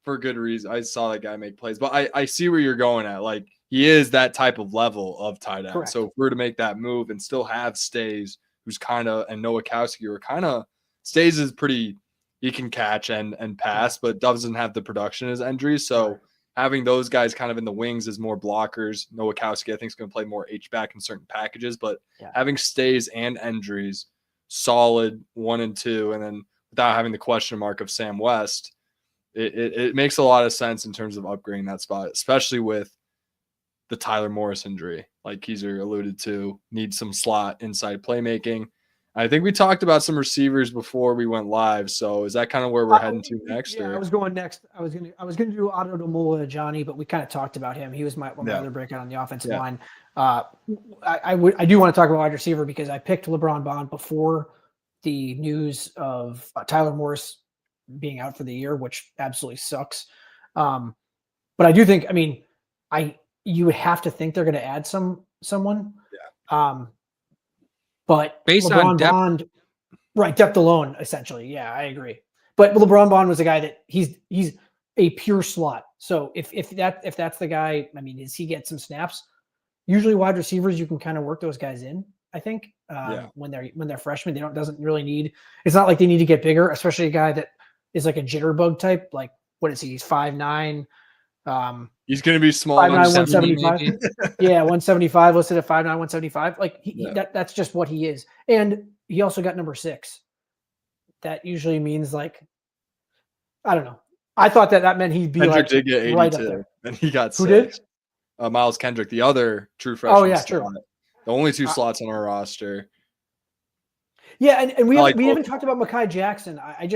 for good reason. I saw that guy make plays, but I see where you're going at. Like, he is that type of level of tight end. Correct. So if we're to make that move and still have Stays, who's kind of, and Nowakowski, or kind of, Stays is pretty he can catch and pass, but doesn't have the production as Endry. So having those guys kind of in the wings as more blockers. Nowakowski, I think, is going to play more H-back in certain packages, but having Stays and Endry's solid 1 and 2, and then without having the question mark of Sam West, it makes a lot of sense in terms of upgrading that spot, especially with the Tyler Morris injury, like Keezer alluded to, needs some slot inside playmaking. I think we talked about some receivers before we went live. So is that kind of where we're heading to next? Yeah, I was going next. I was gonna do Otto Demola Johnny, but we kind of talked about him. He was my other breakout on the offensive line. I do want to talk about wide receiver because I picked LeBron Bond before the news of Tyler Morris being out for the year, which absolutely sucks. But I do think, you would have to think they're going to add someone. Yeah. But based LeBron on depth, Bond, right? Depth alone, essentially. Yeah, I agree. But LeBron Bond was a guy that he's a pure slot. So if that's the guy, does he get some snaps? Usually wide receivers, you can kind of work those guys in. I think when they're freshmen, doesn't really need. It's not like they need to get bigger, especially a guy that is like a jitterbug type. Like what is he? He's 5'9". He's going to be small. 5'9", 175. Yeah, 175 listed at 5'9", 175. Like that's just what he is. And he also got number 6. That usually means like, I don't know. I thought that meant he'd be Kendrick like did get 82, right up there. and he got 6. Who did? Miles Kendrick, the other true freshman. Oh yeah, slot. true. The only 2 slots on our roster. Yeah, and we haven't talked about Mekhi Jackson. I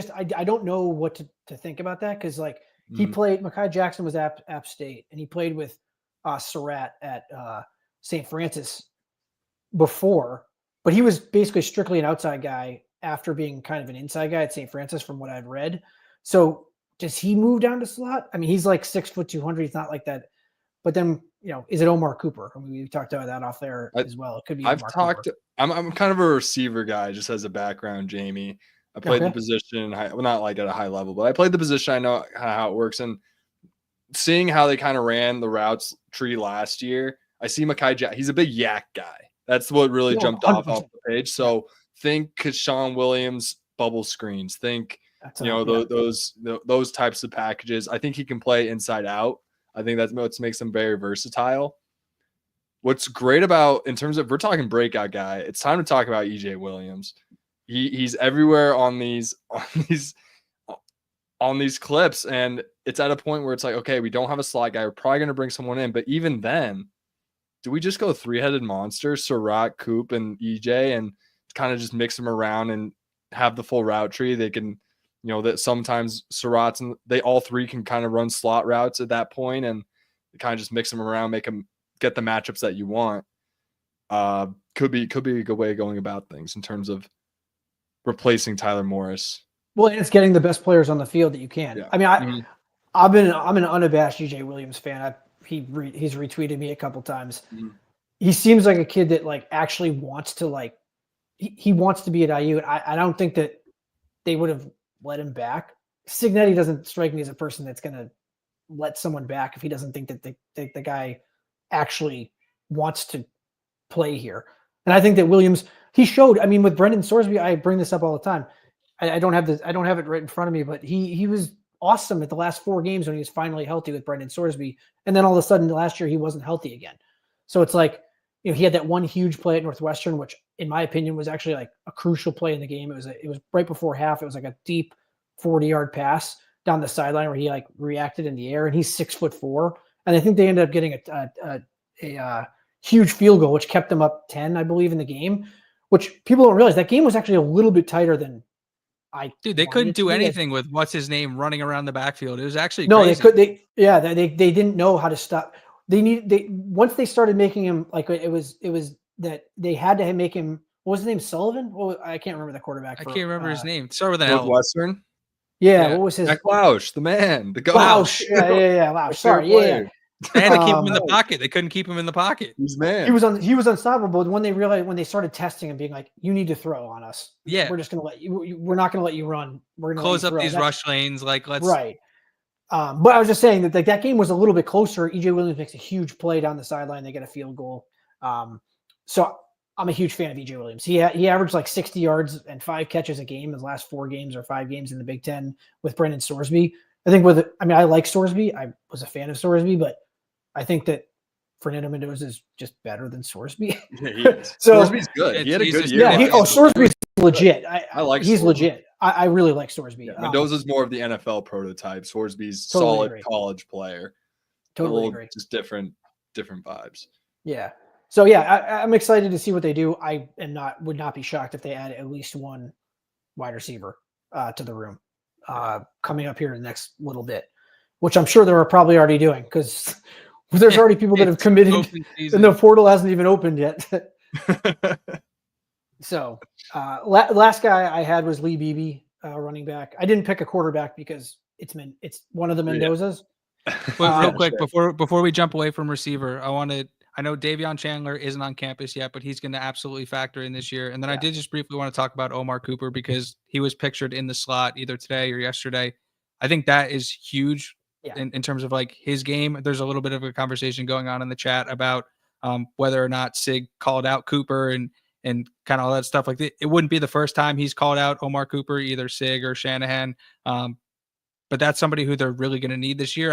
don't know what to think about that because like he played. Mekhi Jackson was at App State, and he played with Surratt at St. Francis before, but he was basically strictly an outside guy after being kind of an inside guy at St. Francis, from what I've read. So does he move down to slot? He's like 6 foot 200. He's not like that. But then, is it Omar Cooper? We talked about that off there as well. It could be. I'm kind of a receiver guy, just as a background, Jamie. I played the position, not like at a high level, but I played the position. I know how it works. And seeing how they kind of ran the routes tree last year, I see Mekhi Jackson. He's a big yak guy. That's what really jumped off the page. So think Sean Williams bubble screens. Think those types of packages. I think he can play inside out. I think that's what makes him very versatile. What's great about, in terms of, we're talking breakout guy, it's time to talk about EJ Williams. He's everywhere on these clips, and it's at a point where it's like, okay, we don't have a slot guy. We're probably going to bring someone in, but even then, do we just go 3-headed monster, Surratt, Coop, and EJ, and kind of just mix them around and have the full route tree? They can, that sometimes Surratt's and they all 3 can kind of run slot routes at that point, and kind of just mix them around, make them get the matchups that you want. Could be a good way of going about things in terms of replacing Tyler Morris. Well, it's getting the best players on the field that you can. Yeah. I'm an unabashed EJ Williams fan. He's retweeted me a couple times. He seems like a kid that like actually wants to he wants to be at IU. And I don't think that they would have let him back. Signetti doesn't strike me as a person that's going to let someone back if he doesn't think that the guy actually wants to play here. And I think that Williams, he showed, with Brendan Sorsby, I bring this up all the time. I don't have it right in front of me, but he was awesome at the last 4 games when he was finally healthy with Brendan Sorsby. And then all of a sudden last year he wasn't healthy again. So it's like, he had that one huge play at Northwestern, which in my opinion was actually like a crucial play in the game. It was right before half. It was like a deep 40-yard pass down the sideline where he like reacted in the air, and he's 6'4". And I think they ended up getting a huge field goal, which kept them up 10, I believe, in the game, which people don't realize that game was actually a little bit tiher than they couldn't do anything with what's his name running around the backfield. It was actually crazy. They didn't know how to stop. Once they started making him like it was that they had to make him. What was his name? Sullivan? Well, I can't remember the quarterback. I can't remember his name. Start with an Northwestern. Yeah, what was his? Zach Lausch, the man, the ghost. Lausch. Yeah. Lausch. Sorry, yeah. They had to keep him in the pocket. They couldn't keep him in the pocket. He's man. He was unstoppable. When they started testing him, being like, "You need to throw on us. Yeah, we're just gonna let you. We're not gonna let you run. We're gonna close up these rush lanes. Like let's right." But I was just saying that that game was a little bit closer. EJ Williams makes a huge play down the sideline. They get a field goal. So I'm a huge fan of EJ Williams. He averaged like 60 yards and 5 catches a game his last 4 games or 5 games in the Big Ten with Brendan Sorsby. I think I like Sorsby. I was a fan of Sorsby, but I think that Fernando Mendoza is just better than Sorsby. Yeah, he is. So Sorsby's good. He had a good year. Yeah, Sorsby's legit. I like he's Sorsby. Legit. I really like Sorsby. Yeah, Mendoza's more of the NFL prototype. Sorsby's totally solid agree. College player. Totally agree. Just different vibes. Yeah. So yeah, I'm excited to see what they do. I would not be shocked if they add at least one wide receiver to the room coming up here in the next little bit, which I'm sure they're probably already doing because there's already people that have committed and the portal hasn't even opened yet. So last guy I had was Lee Beebe, running back. I didn't pick a quarterback because it's one of the Mendozas. Real quick, before we jump away from receiver, I know Davion Chandler isn't on campus yet, but he's going to absolutely factor in this year. And then I did just briefly want to talk about Omar Cooper because he was pictured in the slot either today or yesterday. I think that is huge in terms of like his game. There's a little bit of a conversation going on in the chat about whether or not Sig called out Cooper and kind of all that stuff. Like it wouldn't be the first time he's called out Omar Cooper, either Sig or Shanahan. But that's somebody who they're really going to need this year.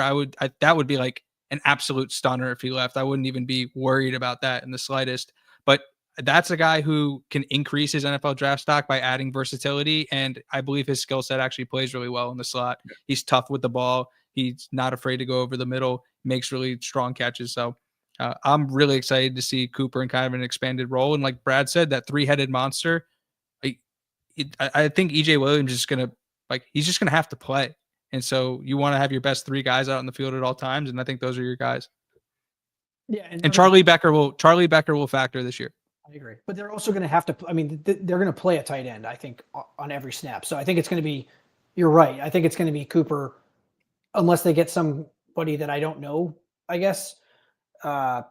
That would be like an absolute stunner if he left. I wouldn't even be worried about that in the slightest. But that's a guy who can increase his NFL draft stock by adding versatility. And I believe his skill set actually plays really well in the slot. He's tough with the ball. He's not afraid to go over the middle, makes really strong catches. So I'm really excited to see Cooper in kind of an expanded role. And like Brad said, that 3-headed monster, I think EJ Williams is he's just going to have to play. And so you want to have your best 3 guys out on the field at all times. And I think those are your guys. Yeah. And Charlie Becker will factor this year. I agree. But they're also going to have to, they're going to play a tight end, I think, on every snap. So I think it's going to be, you're right. I think it's going to be Cooper, unless they get somebody that I don't know, I guess, that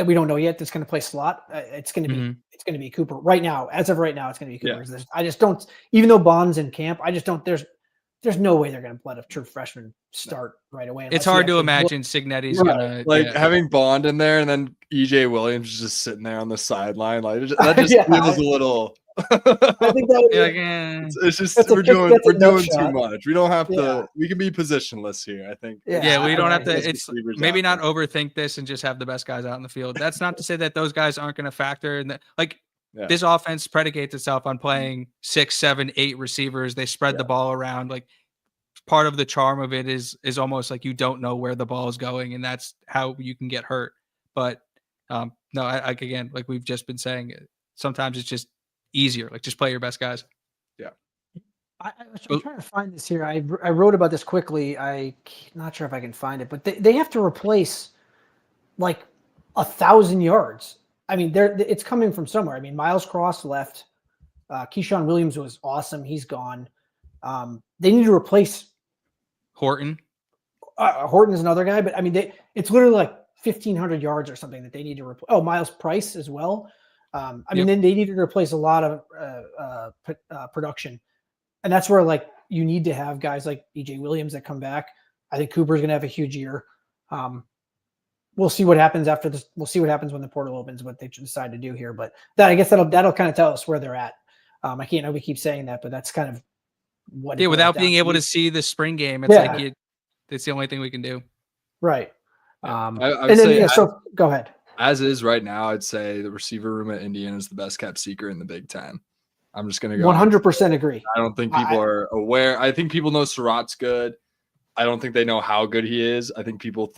we don't know yet that's going to play slot. It's going to be Cooper right now. As of right now, it's going to be Cooper. Yeah. I just don't, even though Bond's in camp, I just don't, there's no way they're going to let a true freshman start right away. It's hard to imagine Signetti's going to having Bond in there and then EJ Williams just sitting there on the sideline. Like that just feels a little. I think that it's just we're doing too much. We don't have to. We can be positionless here. I think. Yeah, we don't have to. It's maybe not overthink this and just have the best guys out in the field. That's not to say that those guys aren't going to factor in. This offense predicates itself on playing 6, 7, 8 receivers. They spread the ball around. Like part of the charm of it is almost like you don't know where the ball is going, and that's how you can get hurt. But no, again, like we've just been saying, sometimes it's just easier. Like just play your best guys. Yeah. I'm trying to find this here. I wrote about this quickly. I'm not sure if I can find it, but they have to replace like 1,000 yards. It's coming from somewhere. Miles Cross left. Keyshawn Williams was awesome. He's gone. They need to replace Horton. Horton is another guy, but it's literally like 1,500 yards or something that they need to replace. Oh, Miles Price as well. Then they needed to replace a lot of production, and that's where like you need to have guys like EJ Williams that come back. I think Cooper's going to have a huge year. We'll see what happens after this. We'll see what happens when the portal opens, what they decide to do here. But I guess that'll kind of tell us where they're at. I can't know we keep saying that, but that's kind of what. Yeah, without being able to see the spring game, it's it's the only thing we can do. Right. So go ahead. As is right now, I'd say the receiver room at Indiana is the best kept secret in the Big Ten. I'm just going to go 100% agree. I don't think people are aware. I think people know Surratt's good. I don't think they know how good he is. I think people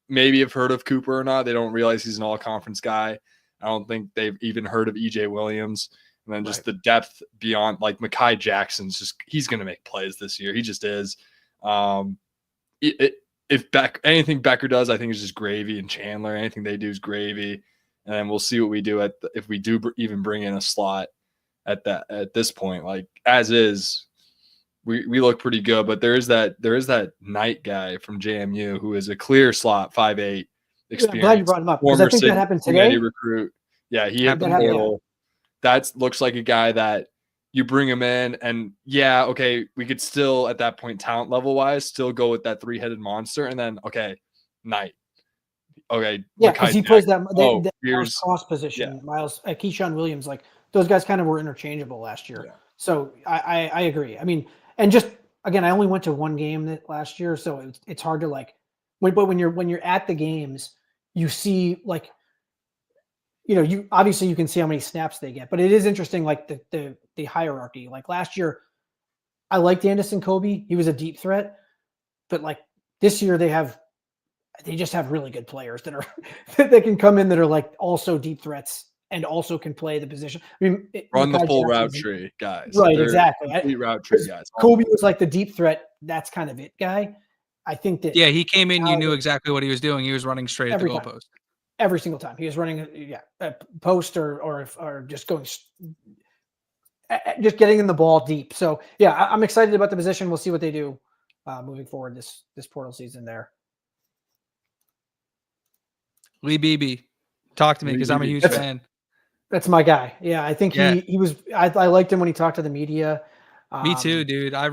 maybe have heard of Cooper or not. They don't realize he's an all-conference guy. I don't think they've even heard of EJ Williams. And then just the depth beyond, like Mekhi Jackson's he's going to make plays this year. He just is. If anything Becker does, I think is just gravy, and Chandler, anything they do is gravy. And then we'll see what we do if we do even bring in a slot at this point. Like as is, we look pretty good, but there is that Knight guy from JMU who is a clear slot 5'8" experience. I'm glad you brought him up because I think that happened today. Recruit. Yeah, he hit the portal. That looks like a guy that you bring him in, and we could still at that point talent level wise still go with that 3-headed monster, and then Knight. Okay. Yeah, because he plays that here's cross position. Miles, Keyshawn Williams, like those guys kind of were interchangeable last year. Yeah. So I agree. I mean, and just again, I only went to one game last year, so it's hard to like. But when you're at the games, you see like, you obviously you can see how many snaps they get, but it is interesting like the hierarchy. Like last year, I liked Anderson Kobe. He was a deep threat, but like this year they just have really good players that are that can come in that are like also deep threats and also can play the position. I mean, run the full route tree guys. Right, exactly. Complete route tree guys. Kobe was like the deep threat. That's kind of it guy. I think that. Yeah, he came in. You knew exactly what he was doing. He was running straight at the goalpost every single time. He was running, a post or just going, just getting in the ball deep. So yeah, I'm excited about the position. We'll see what they do moving forward this portal season there. Lee Beebe, talk to me because I'm a huge fan. That's my guy. Yeah, I think he was. I liked him when he talked to the media. Me too, dude. I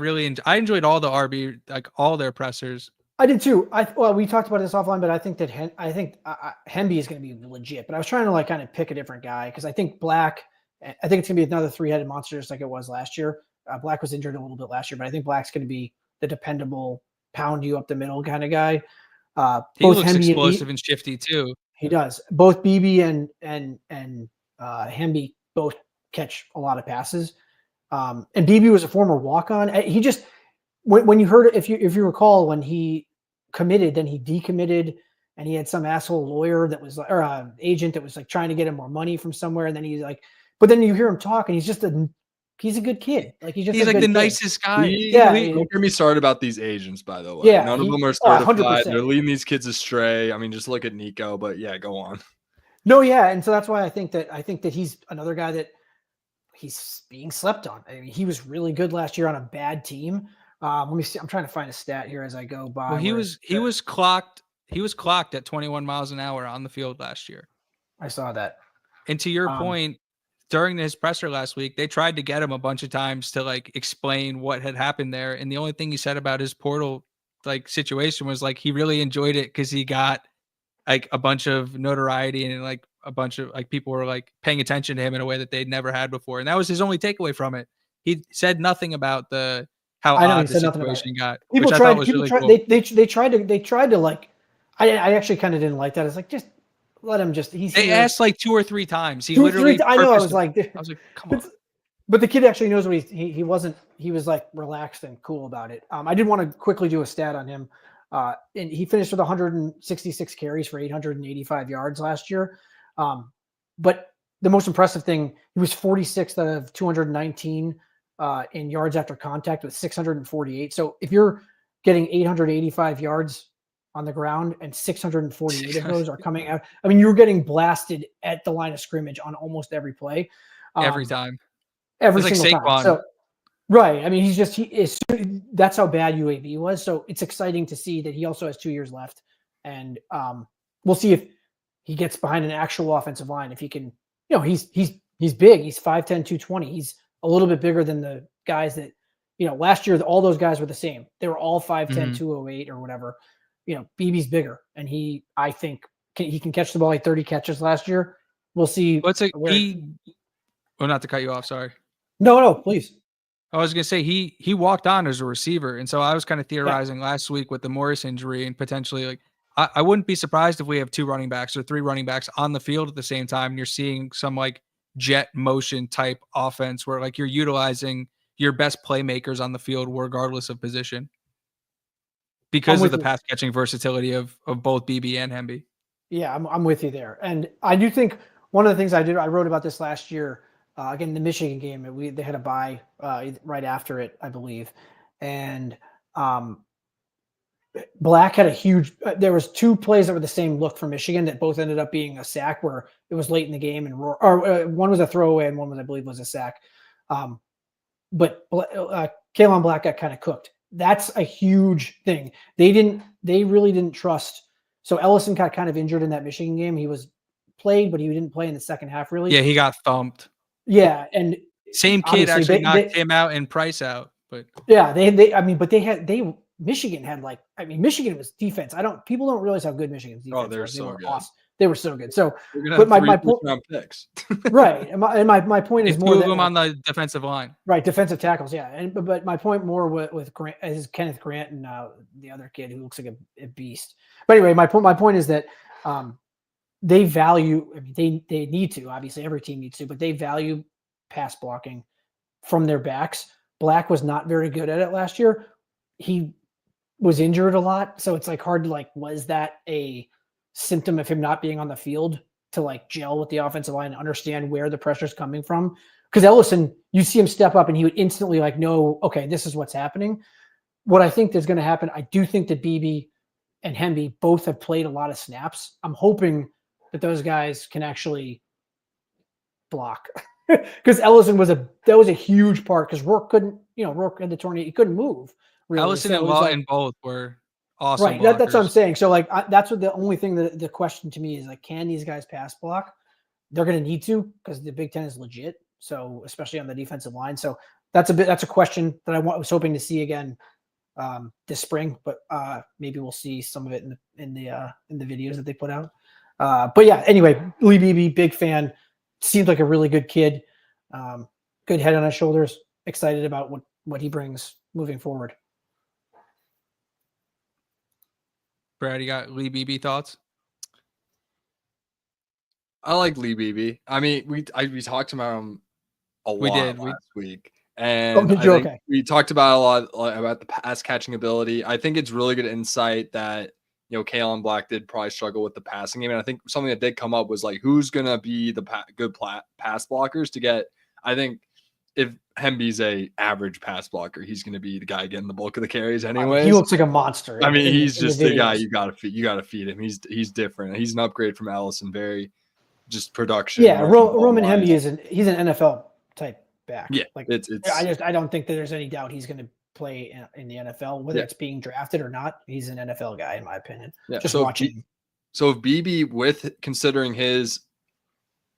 enjoyed all the RB, like all their pressers. I did too. We talked about this offline, but I think that Hemby is going to be legit. But I was trying to like kind of pick a different guy because I think Black. I think it's going to be another three-headed monster just like it was last year. Black was injured a little bit last year, but I think Black's going to be the dependable pound you up the middle kind of guy. He looks Hemby explosive and shifty too. He does. Both Beebe and Hemby both catch a lot of passes. And Beebe was a former walk-on. He just when you heard, if you recall, when he committed, then he decommitted, and he had some asshole lawyer that was or agent that was like trying to get him more money from somewhere, and then he's like, but then you hear him talk, and he's a good kid. Like he's like the nicest guy. Don't get me started about these agents, by the way. Yeah, none of them are certified. They're leading these kids astray. I mean, just look at Nico. But yeah, go on. No, yeah, and so that's why I think that he's another guy that he's being slept on. I mean, he was really good last year on a bad team. Let me see. I'm trying to find a stat here as I go by. Well, he was clocked at 21 miles an hour on the field last year. I saw that. And to your point, during his presser last week, they tried to get him a bunch of times to like explain what had happened there. And the only thing he said about his portal like situation was like he really enjoyed it because he got like a bunch of notoriety and like a bunch of like people were like paying attention to him in a way that they'd never had before. And that was his only takeaway from it. He said nothing about how odd the situation got. People tried. They tried to like. I actually kind of didn't like that. It's like just let him just. They asked like 2 or 3 times. He literally. I know. I was like, come on. But the kid actually knows what he wasn't. He was like relaxed and cool about it. I did want to quickly do a stat on him. And he finished with 166 carries for 885 yards last year. But the most impressive thing, he was 46th out of 219 in yards after contact with 648. So if you're getting 885 yards on the ground and 648 of those are coming out, I mean, you're getting blasted at the line of scrimmage on almost every play. Every time. Every single time. So, right. I mean, that's how bad UAB was. So it's exciting to see that he also has 2 years left. And we'll see if he gets behind an actual offensive line. If he can, he's big. He's 5'10", 220. He's a little bit bigger than the guys that, last year, all those guys were the same. They were all 5'10", 208 or whatever. BB's bigger. And I think he can catch the ball like 30 catches last year. We'll see. Not to cut you off. Sorry. No, please. I was going to say he walked on as a receiver. And so I was kind of theorizing last week with the Morris injury and potentially like, I wouldn't be surprised if we have 2 running backs or 3 running backs on the field at the same time. And you're seeing some like jet motion type offense where like you're utilizing your best playmakers on the field regardless of position because of the pass catching versatility of both BB and Hemby. Yeah, I'm with you there. And I do think one of the things I wrote about this last year, again, the Michigan game, they had a bye right after it, I believe. And Black had a huge, there was 2 plays that were the same look for Michigan that both ended up being a sack where it was late in the game and one was a throwaway and one was, I believe, was a sack. But Kalen Black got kind of cooked. That's a huge thing. They really didn't trust. So Ellison got kind of injured in that Michigan game. He was played, but he didn't play in the second half really. Yeah, he got thumped. Yeah, and same kid actually knocked him out and Price out. But yeah, they Michigan had Michigan was defense. People don't realize how good Michigan's defense they're was. They so were good. awesome. They were so good. So, but my point, picks. Right. And my point is more two of them on the defensive line. Right, defensive tackles, yeah. But my point more with Grant is Kenneth Grant and the other kid who looks like a beast. But anyway, my point is that they value. I mean, they need to. Obviously, every team needs to, but they value pass blocking from their backs. Black was not very good at it last year. He was injured a lot, so it's like hard to was that a symptom of him not being on the field to gel with the offensive line and understand where the pressure is coming from? Because Ellison, you see him step up and he would instantly know, okay, this is what's happening. What I think is going to happen, I do think that Beebe and Hemby both have played a lot of snaps. I'm hoping that those guys can actually block. Because Ellison was a huge part because Rourke couldn't, Rourke had the tornado, he couldn't move. Really. Ellison and Lawton both were awesome. Right, that's what I'm saying. So that's what the only thing that the question to me is can these guys pass block? They're going to need to because the Big Ten is legit. So especially on the defensive line. So that's a question that I was hoping to see again this spring, but maybe we'll see some of it in the videos that they put out. But yeah, anyway, Lee Beebe, big fan. Seems like a really good kid. Good head on his shoulders. Excited about what he brings moving forward. Brad, you got Lee Beebe thoughts? I like Lee Beebe. I mean, we talked about him a lot last week. And we talked about a lot about the pass catching ability. I think it's really good insight that, Kalen Black did probably struggle with the passing game. And I think something that did come up was who's going to be the good pass blockers to get. I think if Hemby's a average pass blocker, he's going to be the guy getting the bulk of the carries anyways. He looks like a monster. I mean, he's just the guy you got to feed him. He's different. He's an upgrade from Ellison. Very just production. Yeah, Roman Hemby he's an NFL type back. Yeah, I don't think that there's any doubt he's going to play in the NFL, whether it's being drafted or not. He's an NFL guy, in my opinion. Yeah. Just watching. So if Beebe, with considering his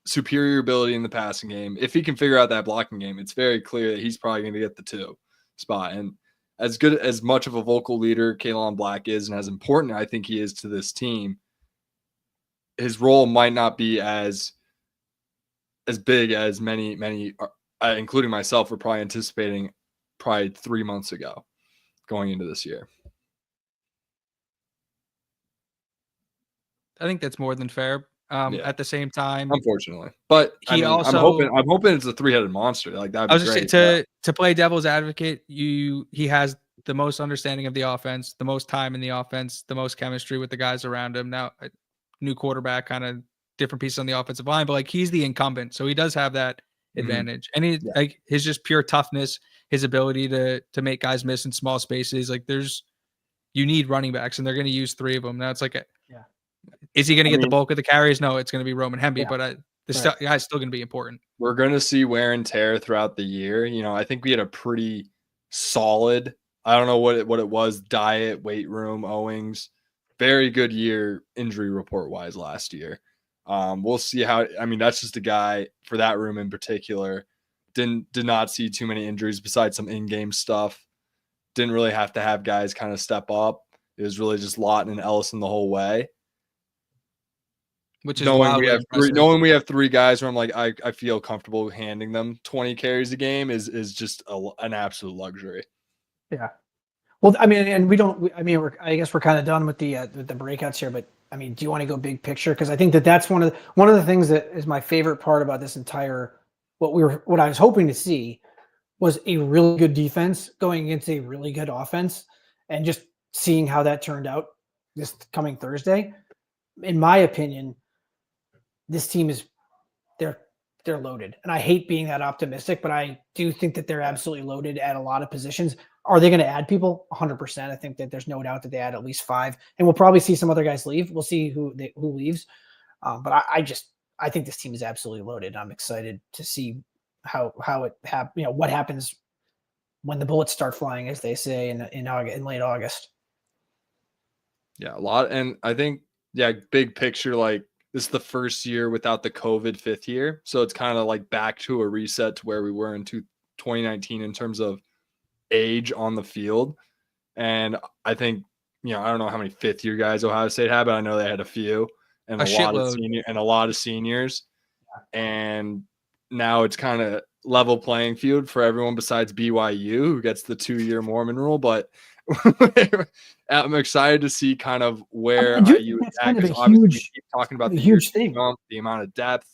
superior ability in the passing game, if he can figure out that blocking game, it's very clear that he's probably going to get the 2 spot. And as much of a vocal leader Kalen Black is, and as important I think he is to this team, his role might not be as big as many, including myself, were probably anticipating 3 months ago going into this year. I think that's more than fair. At the same time, unfortunately, but I'm hoping it's a 3-headed monster. That. I was just to play devil's advocate. He has the most understanding of the offense, the most time in the offense, the most chemistry with the guys around him. Now, new quarterback, kind of different pieces on the offensive line, but he's the incumbent, so he does have that advantage. And his just pure toughness, his ability to make guys miss in small spaces. You need running backs, and they're going to use 3 of them. Now it's is he going to get the bulk of the carries? No, it's going to be Roman Hemby, but guy's still going to be important. We're going to see wear and tear throughout the year. I think we had a pretty solid, I don't know what it was, diet, weight room, Owings, very good year injury report wise last year. We'll see how. I mean, that's just a guy for that room in particular. Did not see too many injuries besides some in-game stuff. Didn't really have to have guys kind of step up. It was really just Lawton and Ellison the whole way. Which is knowing we have 3 guys where I'm I feel comfortable handing them 20 carries a game is just an absolute luxury. Yeah. Well, I mean, and I guess we're kind of done with the breakouts here, but I mean, do you want to go big picture? Because I think that's one of the things that is my favorite part about this entire what I was hoping to see was a really good defense going against a really good offense, and just seeing how that turned out this coming Thursday. In my opinion, this team they're loaded, and I hate being that optimistic, but I do think that they're absolutely loaded at a lot of positions. Are they going to add people? 100%. I think that there's no doubt that they add at least 5, and we'll probably see some other guys leave. We'll see who leaves. But I think this team is absolutely loaded. I'm excited to see how what happens when the bullets start flying, as they say in late August. Yeah, a lot. And I think, big picture, this is the first year without the COVID 5th year. So it's kind of back to a reset to where we were in 2019 in terms of age on the field. And I think, I don't know how many fifth-year guys Ohio State had, but I know they had a few and a lot of seniors. And now it's kind of level playing field for everyone besides BYU, who gets the 2-year Mormon rule. But I'm excited to see kind of where IU is at, because obviously we keep talking about the huge thing, the amount of depth.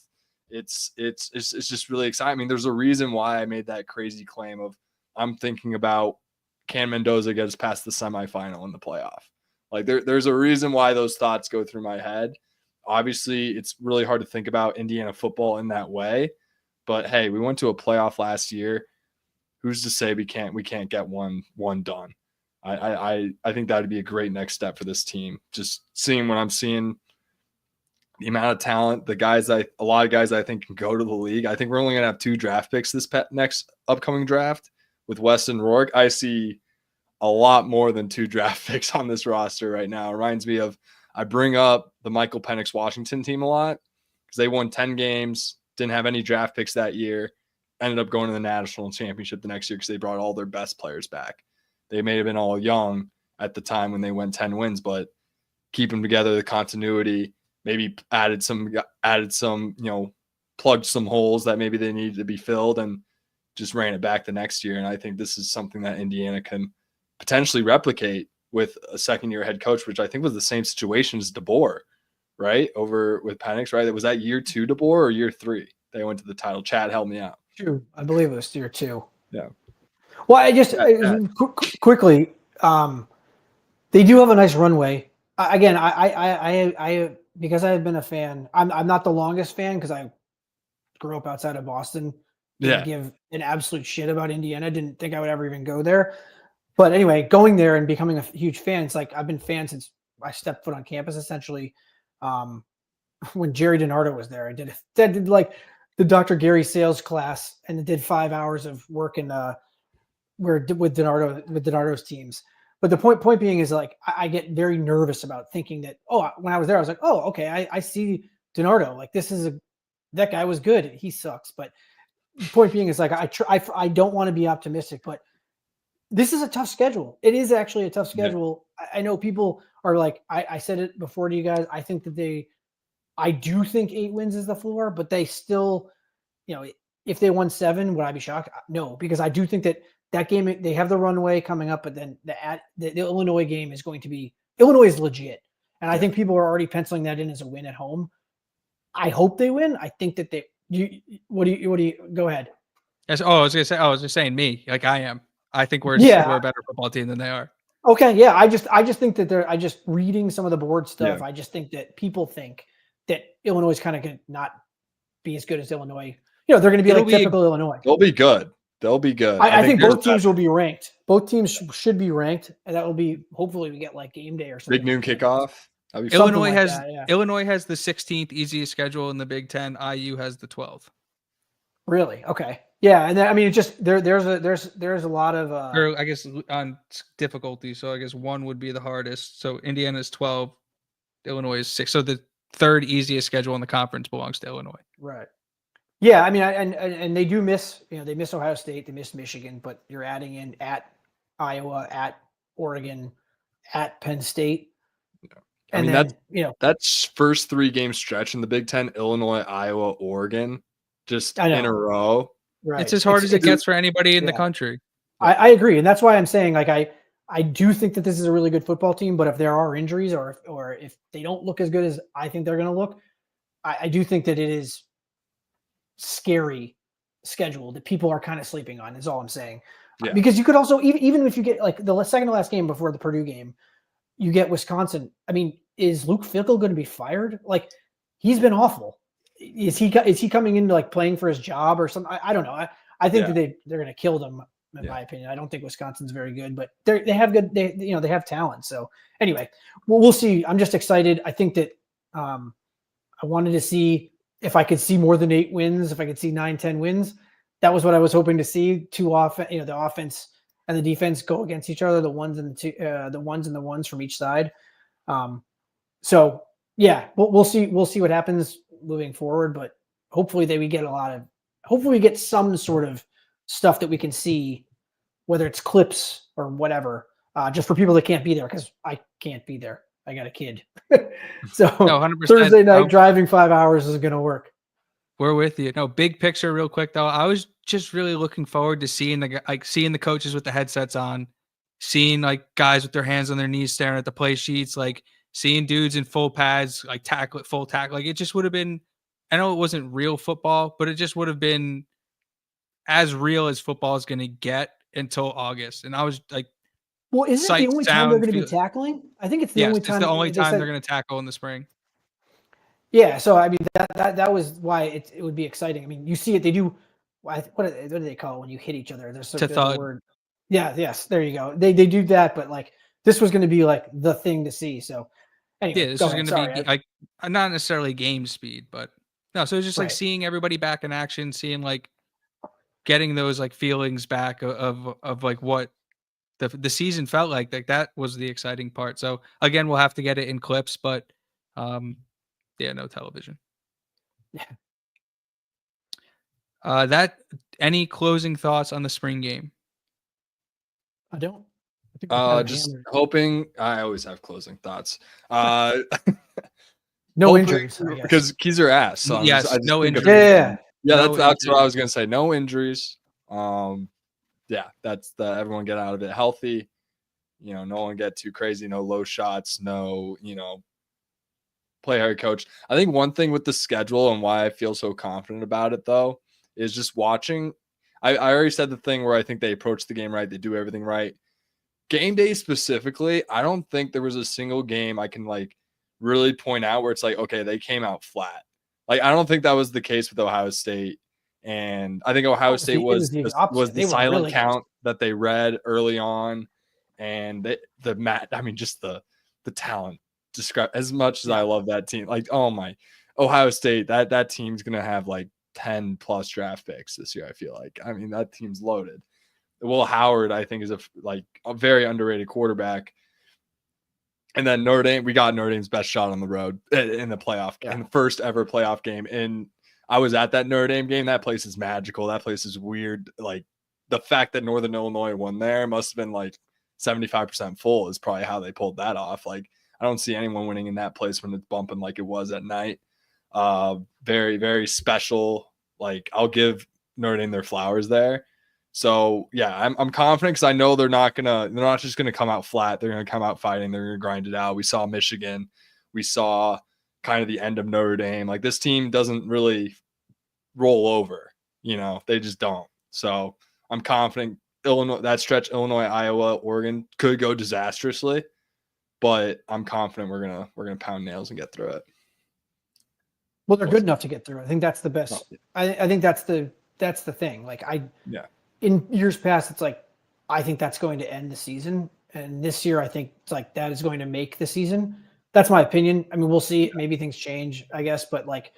It's just really exciting. I mean, there's a reason why I made that crazy claim of I'm thinking about, can Mendoza get us past the semifinal in the playoff? Like there's a reason why those thoughts go through my head. Obviously, it's really hard to think about Indiana football in that way. But hey, we went to a playoff last year. Who's to say we can't get one done? I think that would be a great next step for this team. Just seeing what I'm seeing, the amount of talent, a lot of guys I think can go to the league. I think we're only gonna have 2 draft picks this next upcoming draft with Weston Rourke. I see a lot more than 2 draft picks on this roster right now. It reminds me of, I bring up the Michael Penix Washington team a lot because they won 10 games, didn't have any draft picks that year, ended up going to the national championship the next year because they brought all their best players back. They may have been all young at the time when they went 10 wins, but keep them together, the continuity, maybe added some, plugged some holes that maybe they needed to be filled, and just ran it back the next year. And I think this is something that Indiana can potentially replicate with a second-year head coach, which I think was the same situation as DeBoer, right? Over with Penix, right? Was that year 2 DeBoer or year 3? They went to the title. Chad, help me out. True. I believe it was year 2. Yeah. Well, I just quickly, they do have a nice runway. Again, I because I have been a fan. I'm not the longest fan because I grew up outside of Boston. Didn't give an absolute shit about Indiana. Didn't think I would ever even go there. But anyway, going there and becoming a huge fan, it's like I've been a fan since I stepped foot on campus, essentially. When Jerry DiNardo was there, I did like the Dr. Gary sales class, and I did 5 hours of work in with DiNardo's teams. But the point being is, like, I get very nervous about thinking that, when I was there, I was like, okay, I see DiNardo. Like, that guy was good. He sucks. But the point being is, like, I don't want to be optimistic, but this is a tough schedule. It is actually a tough schedule. Yeah. I know people are like, I said it before to you guys. I think that I do think 8 wins is the floor, but they still, if they won 7, would I be shocked? No, because I do think that game, they have the runway coming up, but then the Illinois game is going to be, Illinois is legit. And I think people are already penciling that in as a win at home. I hope they win. I think that what do you go ahead. I was just saying me, like I am. I think we're a better football team than they are. Okay. Yeah. I just think that I just reading some of the board stuff. Yeah. I just think that people think that Illinois is kind of going to not be as good as Illinois. They're going to be typical Illinois. They'll be good. I think both teams will be ranked. Both teams should be ranked, and that will be, hopefully we get like game day or something. Big noon kickoff. Illinois has the 16th easiest schedule in the Big Ten. IU has the 12th. Really? Okay. Yeah, and I mean, it just there's a lot of or I guess on difficulty. So I guess 1 would be the hardest. So Indiana's 12, Illinois is 6. So the 3rd easiest schedule in the conference belongs to Illinois. Right. Yeah, I mean, and they do miss, they miss Ohio State, they miss Michigan, but you're adding in at Iowa, at Oregon, at Penn State. I mean, that's first 3 game stretch in the Big Ten: Illinois, Iowa, Oregon, just in a row. Right. It's as hard as it gets for anybody in the country. I agree, and that's why I'm saying, like, I do think that this is a really good football team, but if there are injuries or if they don't look as good as I think they're going to look, I do think that it is scary schedule that people are kind of sleeping on, is all I'm saying. Yeah. Because you could also, even if you get like the second to last game before the Purdue game, you get Wisconsin. I mean, is Luke Fickell going to be fired? Like, he's been awful. Is he coming into like playing for his job or something? I don't know. I think that they're going to kill them, in my opinion. I don't think Wisconsin's very good, but they have good. They have talent. So anyway, we'll see. I'm just excited. I think that I wanted to see if I could see more than 8 wins, if I could see 9, 10 wins. That was what I was hoping to see. The offense and the defense go against each other, the ones and the ones from each side. So yeah, we'll see what happens moving forward, but hopefully we get some sort of stuff that we can see, whether it's clips or whatever, just for people that can't be there, because I can't be there. I got a kid. So No, 100%. Thursday night driving 5 hours isn't going to work. We're with you. No, big picture real quick though. I was just really looking forward to seeing the coaches with the headsets on, seeing like guys with their hands on their knees staring at the play sheets, like seeing dudes in full pads, like full tackle. Like it just would have been, I know it wasn't real football, but it just would have been as real as football is going to get until August. And I was like, well, isn't it the only time they're going to be tackling? I think it's the only time. It's the only time they're going to tackle in the spring. Yeah, so I mean that was why it would be exciting. I mean, you see it. They do. What do they call it when you hit each other? There's a word. Yeah. Yes. There you go. They do that, but like this was going to be like the thing to see. So anyway, yeah, this is going to be like not necessarily game speed, but no. So it's just like seeing everybody back in action, seeing like getting those like feelings back of like what the season felt like. Like that was the exciting part. So again, we'll have to get it in clips, but yeah, no television. Yeah. Any closing thoughts on the spring game? I don't. Just hoping. I always have closing thoughts. No injuries, because keys are ass. So no injuries. Yeah, that's what I was gonna say. No injuries. Yeah, that's everyone get out of it healthy. You know, no one get too crazy. No low shots. No, play hard coach. I think one thing with the schedule and why I feel so confident about it though is just watching. I already said the thing where I think they approach the game right. They do everything right. Game day specifically, I don't think there was a single game I can like really point out where it's like, okay, they came out flat. Like, I don't think that was the case with Ohio State. And I think Ohio State was the silent count that they read early on. And just the talent. Describe as much as I love that team. Like, oh my, Ohio State, that team's gonna have like 10 plus draft picks this year. I feel like, I mean, that team's loaded. Will Howard, I think, is a very underrated quarterback. And then Notre Dame, we got Notre Dame's best shot on the road in the playoff, in the first ever playoff game. And I was at that Notre Dame game. That place is magical. That place is weird. Like the fact that Northern Illinois won there must have been like 75% full is probably how they pulled that off. Like, I don't see anyone winning in that place when it's bumping like it was at night. Very, very special. Like, I'll give Notre Dame their flowers there. So yeah, I'm confident because I know they're not just gonna come out flat. They're gonna come out fighting. They're gonna grind it out. We saw Michigan. We saw kind of the end of Notre Dame. Like, this team doesn't really roll over. They just don't. So I'm confident. Illinois, that stretch, Illinois, Iowa, Oregon could go disastrously. But I'm confident we're gonna pound nails and get through it. Well, they're good enough to get through. I think that's the best. I think that's the thing. Like in years past, it's like I think that's going to end the season, and this year I think it's like that is going to make the season. That's my opinion. I mean, we'll see. Maybe things change, I guess, but like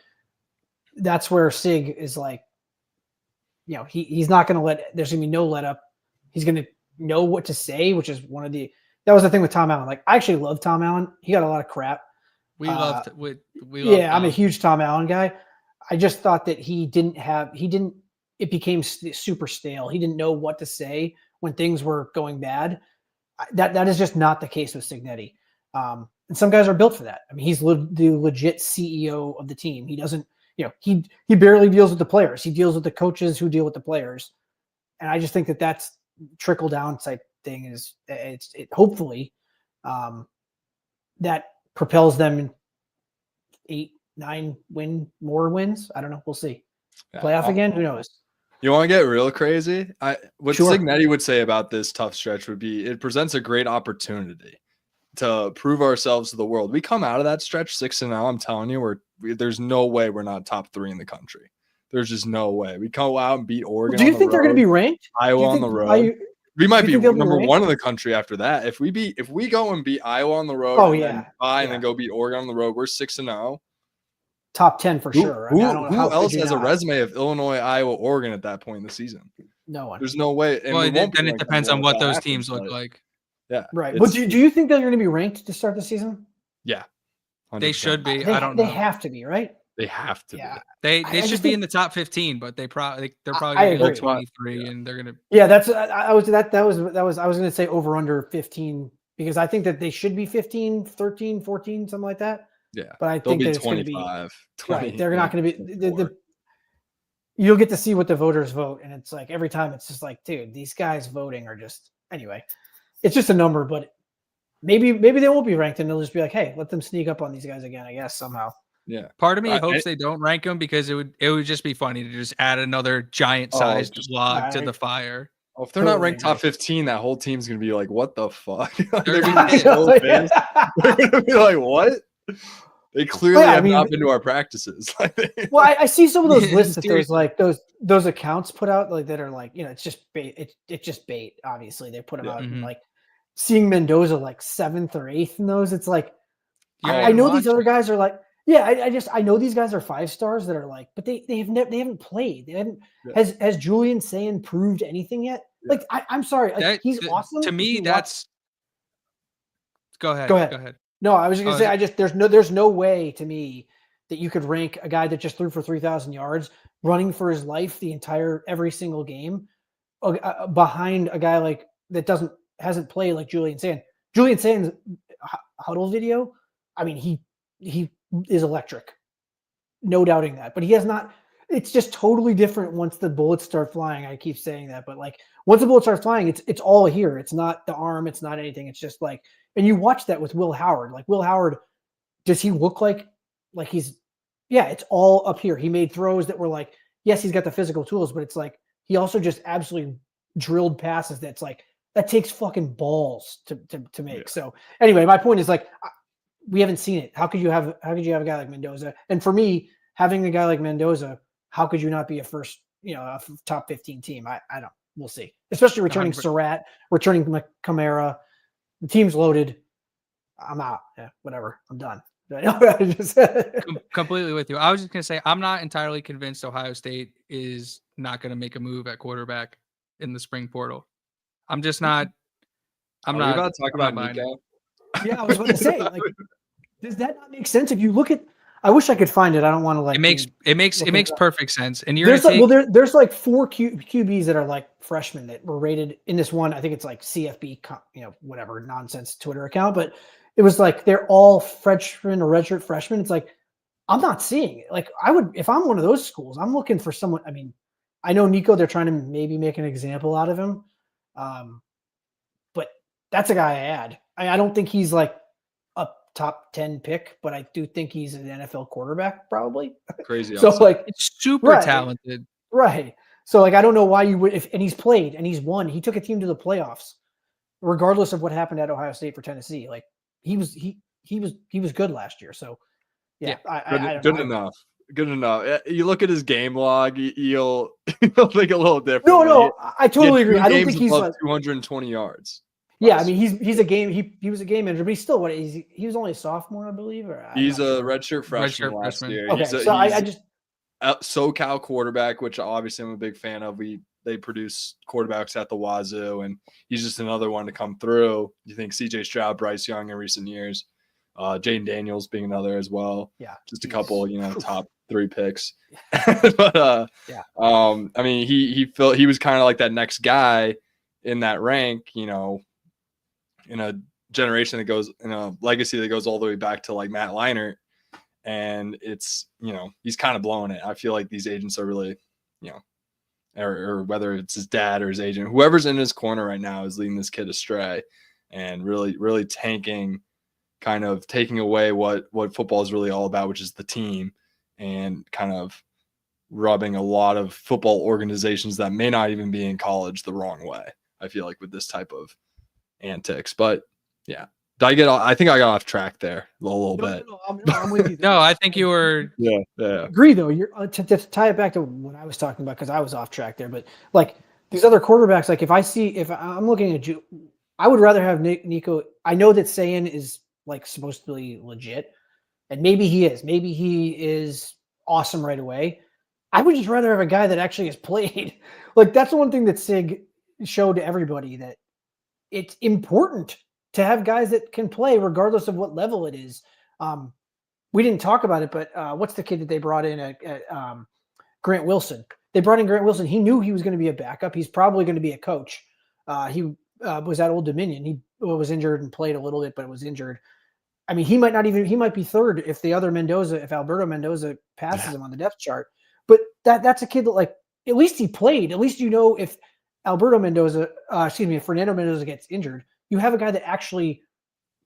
that's where Sig is like, he's not going to let. There's going to be no let up. He's going to know what to say, which is that was the thing with Tom Allen. Like, I actually love Tom Allen. He got a lot of crap. We loved. I'm a huge Tom Allen guy. I just thought that it became super stale. He didn't know what to say when things were going bad. That is just not the case with Signetti. And some guys are built for that. I mean, he's the legit CEO of the team. He doesn't, he barely deals with the players. He deals with the coaches who deal with the players. And I just think that that's trickle down type thing is hopefully that propels them 8-9 more wins. I don't know. We'll see. Playoff again? Who knows? You want to get real crazy? What Signetti would say about this tough stretch would be it presents a great opportunity to prove ourselves to the world. We come out of that stretch 6-0. I'm telling you, there's no way we're not top 3 in the country. There's just no way. We come out and beat Oregon. Do you think they're going to be ranked? Iowa on the road. We might be number 1 in the country after that. If we go and beat Iowa on the road, and then go beat Oregon on the road, we're 6-0. Top 10 for sure. Who else has a resume of Illinois, Iowa, Oregon at that point in the season? No one. There's no way. And then it depends on what those teams look like. Yeah. Right. But do you think they're going to be ranked to start the season? Yeah. 100%. They should be. I don't know. They have to be, right? They have to be. They should be in the top 15, but they're probably I going to be like agree. 23, and they're going to. Yeah, that's I was going to say over under 15 because I think that they should be 15, 13, 14, something like that. Yeah, but I think that it's going to be 20. Right, they're not going to be you'll get to see what the voters vote, and it's like every time it's just like, dude, these guys voting are just anyway. It's just a number, but maybe they won't be ranked, and they'll just be like, hey, let them sneak up on these guys again, I guess somehow. Yeah, part of me hopes they don't rank them because it would just be funny to just add another giant sized log to the fire. Oh, if they're not ranked top 15, that whole team's gonna be like, "What the fuck?" They're gonna be so pissed. They're gonna be like, "What?" They clearly have not been to our practices. Well, I see some of those lists that those accounts put out like that are like, it's just bait. It's just bait. Obviously, they put them out and like seeing Mendoza like 7th or 8th in those. It's like I know these other guys are like. Yeah, I know these guys are 5 stars that are like, but they haven't played. They haven't. Has Julian Sand proved anything yet? Yeah. Like I'm sorry, like, he's awesome. To me, that's. Go ahead. Go ahead. No, I was just gonna say there's no way to me that you could rank a guy that just threw for 3,000 yards, running for his life every single game, behind a guy like that hasn't played like Julian Sand. Julian Sand's huddle video. I mean, he is electric, no doubting that, but he has not. It's just totally different once the bullets start flying. I keep saying that, but like once the bullets start flying, it's all here. It's not the arm, it's not anything. It's just like, and you watch that with Will Howard. Like Will Howard, does he look like he's? Yeah, it's all up here. He made throws that were like, yes, he's got the physical tools, but it's like he also just absolutely drilled passes. That's like that takes fucking balls to make. Yeah. So anyway, my point is like. We haven't seen it. How could you have a guy like Mendoza? And for me, having a guy like Mendoza, how could you not be a top 15 team? I don't. We'll see. Especially returning Surratt, returning Kamara. The team's loaded. I'm out. Yeah, whatever. I'm done. Completely with you. I was just gonna say I'm not entirely convinced Ohio State is not gonna make a move at quarterback in the spring portal. I'm just not. I'm not about to talk about Nico. Yeah, I was going to say, like, does that not make sense? If you look at, I wish I could find it. I don't want to like. It makes perfect sense. And there's like 4 QBs that are like freshmen that were rated in this one. I think it's like CFB, whatever nonsense Twitter account, but it was like they're all freshmen or redshirt freshmen. It's like I'm not seeing it. Like I would, if I'm one of those schools, I'm looking for someone. I mean, I know Nico. They're trying to maybe make an example out of him, but that's a guy I add. I don't think he's like a top 10 pick, but I do think he's an NFL quarterback, probably. Crazy. So like it's super talented. Right. So like I don't know why you would and he's played and he's won. He took a team to the playoffs, regardless of what happened at Ohio State for Tennessee. Like he was good last year. So yeah. Good enough. Good enough. You look at his game log, you'll think a little different. No, I totally agree. I don't think he's like 220 yards. Yeah, I mean he's a game he was a game manager, but he's still he was only a sophomore, I believe. He's a redshirt freshman last year. Okay, I just SoCal quarterback, which obviously I'm a big fan of. They produce quarterbacks at the wazoo, and he's just another one to come through. You think C.J. Stroud, Bryce Young in recent years, Jaden Daniels being another as well. Yeah, just a couple, top 3 picks. But I mean he was kind of like that next guy in that rank, in a generation that goes in a legacy that goes all the way back to like Matt Leinart, and it's he's kind of blowing it. I feel like these agents are really or whether it's his dad or his agent, whoever's in his corner right now is leading this kid astray and really taking away what football is really all about, which is the team, and kind of rubbing a lot of football organizations that may not even be in college the wrong way. I feel like with this type of antics, but yeah, I think I got off track there a little bit. No, I'm with you. No, I think you were. Yeah. Agree though. You're to tie it back to what I was talking about because I was off track there. But like these other quarterbacks, like if I'm looking at you, I would rather have Nico. I know that Sayan is like supposed to be legit, and maybe he is. Maybe he is awesome right away. I would just rather have a guy that actually has played. Like that's the one thing that Sig showed to everybody, that it's important to have guys that can play regardless of what level it is. we didn't talk about it, but what's the kid that they brought in at Grant Wilson? They brought in Grant Wilson. He knew he was going to be a backup. He's probably going to be a coach. He was at Old Dominion. He was injured and played a little bit, but was injured. I mean, he might be third if Alberto Mendoza passes him on the depth chart. But that's a kid that, like, at least he played. At least if if Fernando Mendoza gets injured, you have a guy that actually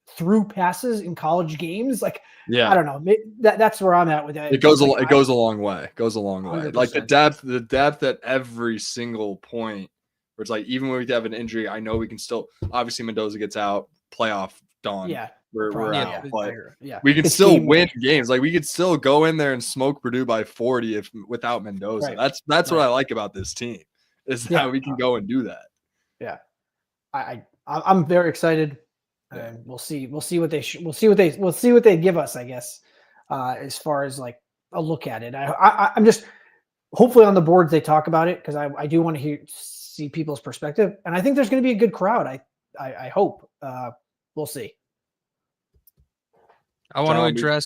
threw passes in college games. Like, I don't know. That's where I'm at with that. It goes a long way. Goes a long way. 100%. Like the depth at every single point. Where it's like, even when we have an injury, I know we can still. Obviously, Mendoza gets out, playoff done. Yeah, we're out. But yeah, we can still win games. Like, we could still go in there and smoke Purdue by 40 without Mendoza. Right. That's what I like about this team, is that we can go and do that. Yeah, I'm very excited. And we'll see what they give us, I guess, as far as like a look at it. I'm just hopefully on the boards they talk about it, because I do want to see people's perspective, and I think there's going to be a good crowd. I hope. We'll see. I want to address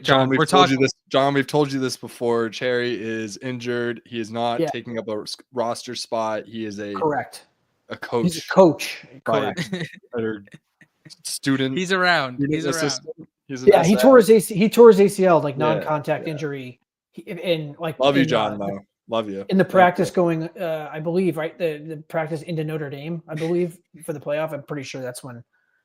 John. We've told you this. John, we've told you this before. Cherry is injured. He is not taking up a roster spot. He is a coach. He's a coach. Correct. Student. He's around. He tore his ACL, like non-contact injury. Love you, John. Though. Love you. In the practice going, I believe, right? The practice into Notre Dame, I believe, for the playoff. I'm pretty sure that's when.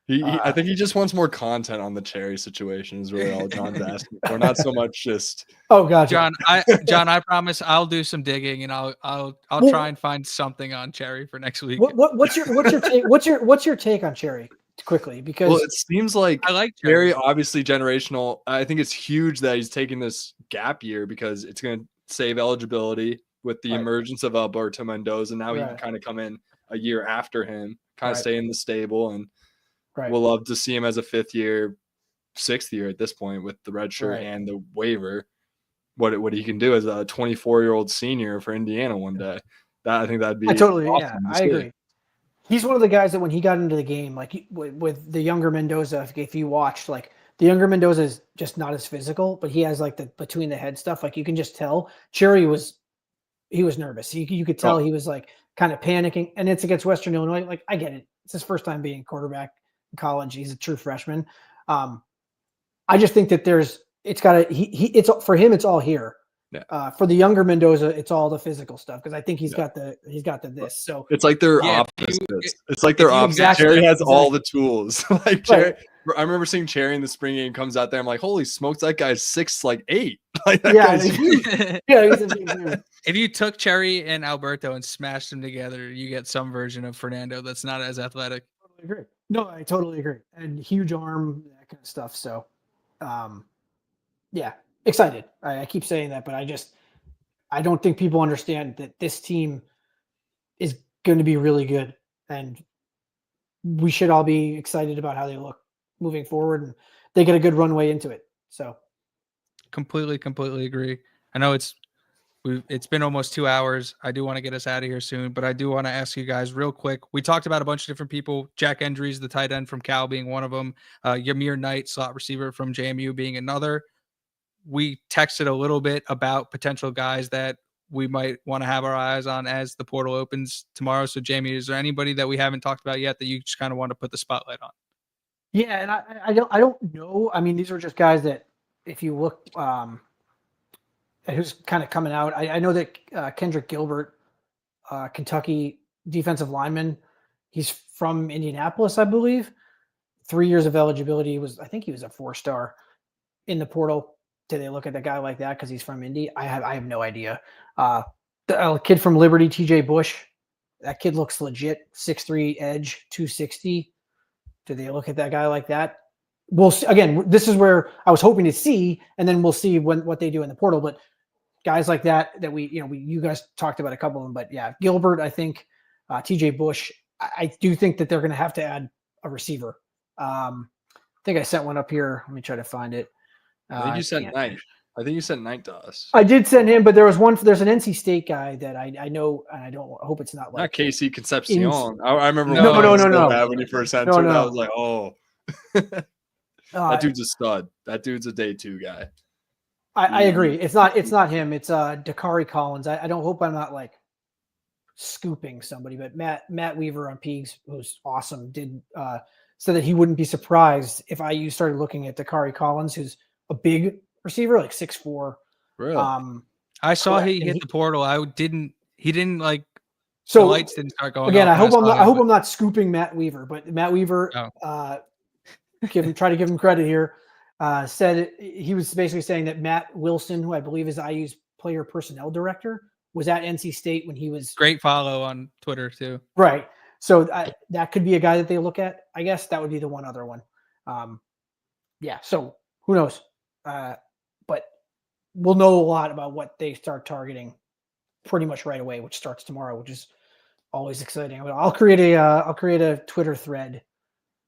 I think he just wants more content on the Cherry situation. Is really all John's asking for. Not so much just. Oh God, John, I promise I'll do some digging, and I'll try and find something on Cherry for next week. What's your take? What's your take on Cherry? Quickly, because it seems like I like Cherry, obviously generational. I think it's huge that he's taking this gap year, because it's going to save eligibility with the emergence of Alberto Mendoza. Now he can kind of come in a year after him, kind of stay in the stable, and we'll love to see him as a 5th year, 6th year at this point with the red shirt and the waiver. What he can do as a 24-year-old senior for Indiana one day. I think that'd be awesome I agree. He's one of the guys that when he got into the game, like with the younger Mendoza, if you watched, like the younger Mendoza is just not as physical, but he has like the between the head stuff. Like you can just tell Cherry he was nervous. You could tell he was like kind of panicking, and it's against Western Illinois. Like, I get it. It's his first time being quarterback in college. He's a true freshman. I just think that it's for him, it's all here. Yeah. For the younger Mendoza, it's all the physical stuff, because I think he's got the this. So it's like they're opposites. It's like they're opposites. Cherry has all the tools. Like Cherry, I remember seeing Cherry in the spring game, comes out there. I'm like, holy smokes, that guy's 6'8". Like that guy's huge. If you took Cherry and Alberto and smashed them together, you get some version of Fernando that's not as athletic. I agree. No, I totally agree. And huge arm, that kind of stuff. So, excited. I keep saying that, but I don't think people understand that this team is going to be really good, and we should all be excited about how they look moving forward, and they get a good runway into it. So completely agree. I know it's been almost 2 hours. I do want to get us out of here soon, but I do want to ask you guys real quick. We talked about a bunch of different people. Jack Endries, the tight end from Cal, being one of them. Yamir Knight, slot receiver from JMU, being another. We texted a little bit about potential guys that we might want to have our eyes on as the portal opens tomorrow. So, Jamie, is there anybody that we haven't talked about yet that you just kind of want to put the spotlight on? Yeah, and I don't know. I mean, these are just guys that, if you look at who's kind of coming out, I know that Kendrick Gilbert, Kentucky defensive lineman, he's from Indianapolis, I believe. 3 years of eligibility. I think he was a 4-star in the portal. Did they look at a guy like that because he's from Indy? I have no idea. The kid from Liberty, TJ Bush, that kid looks legit. 6'3", edge, 260. Do they look at that guy like that? We'll see. Again, this is where I was hoping to see, and then we'll see what they do in the portal. But guys like that you guys talked about a couple of them. But yeah, Gilbert, I think, TJ Bush, I do think that they're going to have to add a receiver. I think I sent one up here. Let me try to find it. I think you sent Knight. I think you sent Knight to us. I did send him, but there's an NC State guy that I know, and I hope it's not like not Casey Concepcion. I remember no. when you first sent it. I was like, oh. That dude's a stud. That dude's a day 2 guy. I agree. It's not him. It's Dakari Collins. I don't hope I'm not like scooping somebody, but Matt Weaver on Peegs, who's awesome, did said that he wouldn't be surprised if IU started looking at Dakari Collins, who's a big receiver, like 6'4". Really? I saw he hit the portal. He didn't like. So the lights didn't start going. Again, I hope I'm not scooping Matt Weaver, but Matt Weaver, try to give him credit here. Said he was basically saying that Matt Wilson, who I believe is IU's player personnel director, was at NC State when he was great follow on Twitter too. Right. So that could be a guy that they look at. I guess that would be the one other one. Yeah. So who knows? But we'll know a lot about what they start targeting pretty much right away, which starts tomorrow, which is always exciting. I'll create a Twitter thread.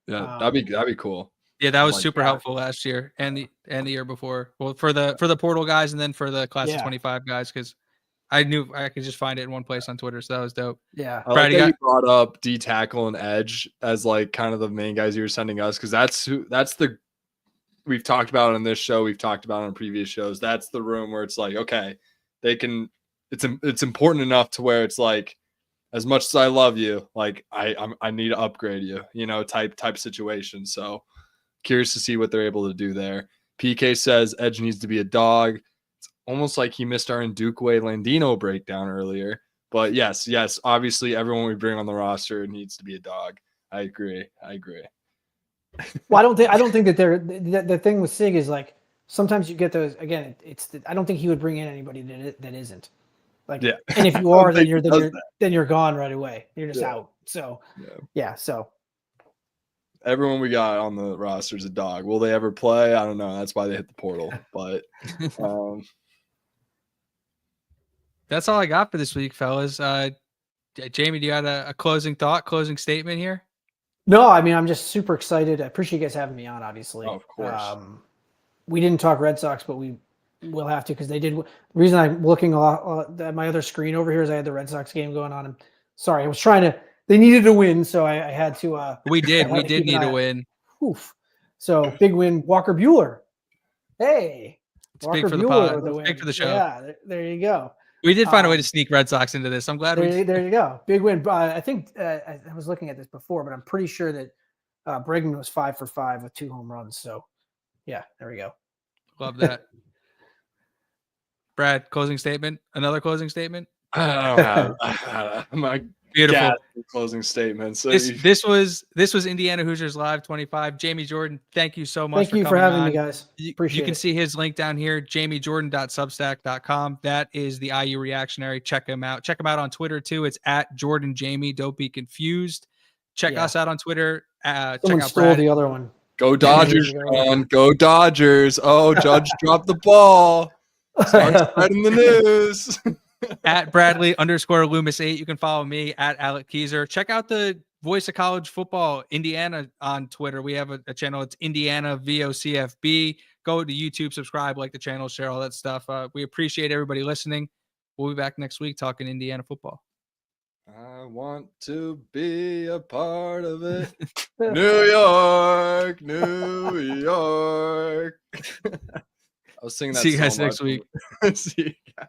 Yeah, that'd be cool. Yeah, that was super helpful last year and the year before. Well, for the portal guys and then for the class of 25 guys, because I knew I could just find it in one place on Twitter, so that was dope. Yeah, I like that you brought up D tackle and edge as like kind of the main guys you were sending us, because we've talked about it on this show, we've talked about it on previous shows. That's the room where it's like, okay, they can. It's important enough to where it's like, as much as I love you, like I need to upgrade you, type situation. So curious to see what they're able to do there. PK says edge needs to be a dog. It's almost like he missed our Ndukwe Landino breakdown earlier. But yes, obviously everyone we bring on the roster needs to be a dog. I agree. Well, I don't think that the thing with Sig is like sometimes you get those again. I don't think he would bring in anybody that isn't. Like, yeah. And if you are, then you're gone right away. You're just out. So so everyone we got on the roster is a dog. Will they ever play? I don't know. That's why they hit the portal. But that's all I got for this week, fellas. Jamie, do you have a closing thought, statement here? No, I mean, I'm just super excited. I appreciate you guys having me on, obviously. Oh, of course. We didn't talk Red Sox, but we will have to, because they did. The reason I'm looking at my other screen over here is I had the Red Sox game going on. Sorry, I was trying to. They needed to win, so I had to. We did need to win. Oof. So big win, Walker Buehler. Hey, it's Walker big for Buehler the pod. Big for the show. Yeah, there you go. We did find a way to sneak Red Sox into this. I'm glad there you go. Big win. I think I was looking at this before, but I'm pretty sure that Bregman was 5 for 5 with 2 home runs. So, yeah, there we go. Love that. Brad, closing statement? Another closing statement? I don't have my beautiful closing statement. So this was Indiana Hoosiers Live 25. Jamie Jordan, thank you so much. Thank you for having me, guys. Appreciate it. You can see his link down here, jamiejordan.substack.com. That is the IU Reactionary. Check him out. Check him out on Twitter too. It's at Jordan Jamie. Don't be confused. Check us out on Twitter. Check out Brad. The other one. Go Dodgers, John. Go Dodgers. Oh, Judge dropped the ball. Start spreading the news. At Bradley_Loomis8. You can follow me at Alec Keyser. Check out the Voice of College Football Indiana on Twitter. We have a channel. It's Indiana VOCFB. Go to YouTube, subscribe, like the channel, share all that stuff. We appreciate everybody listening. We'll be back next week talking Indiana football. I want to be a part of it. New York, New York. I was singing that. See you guys next week. See you guys.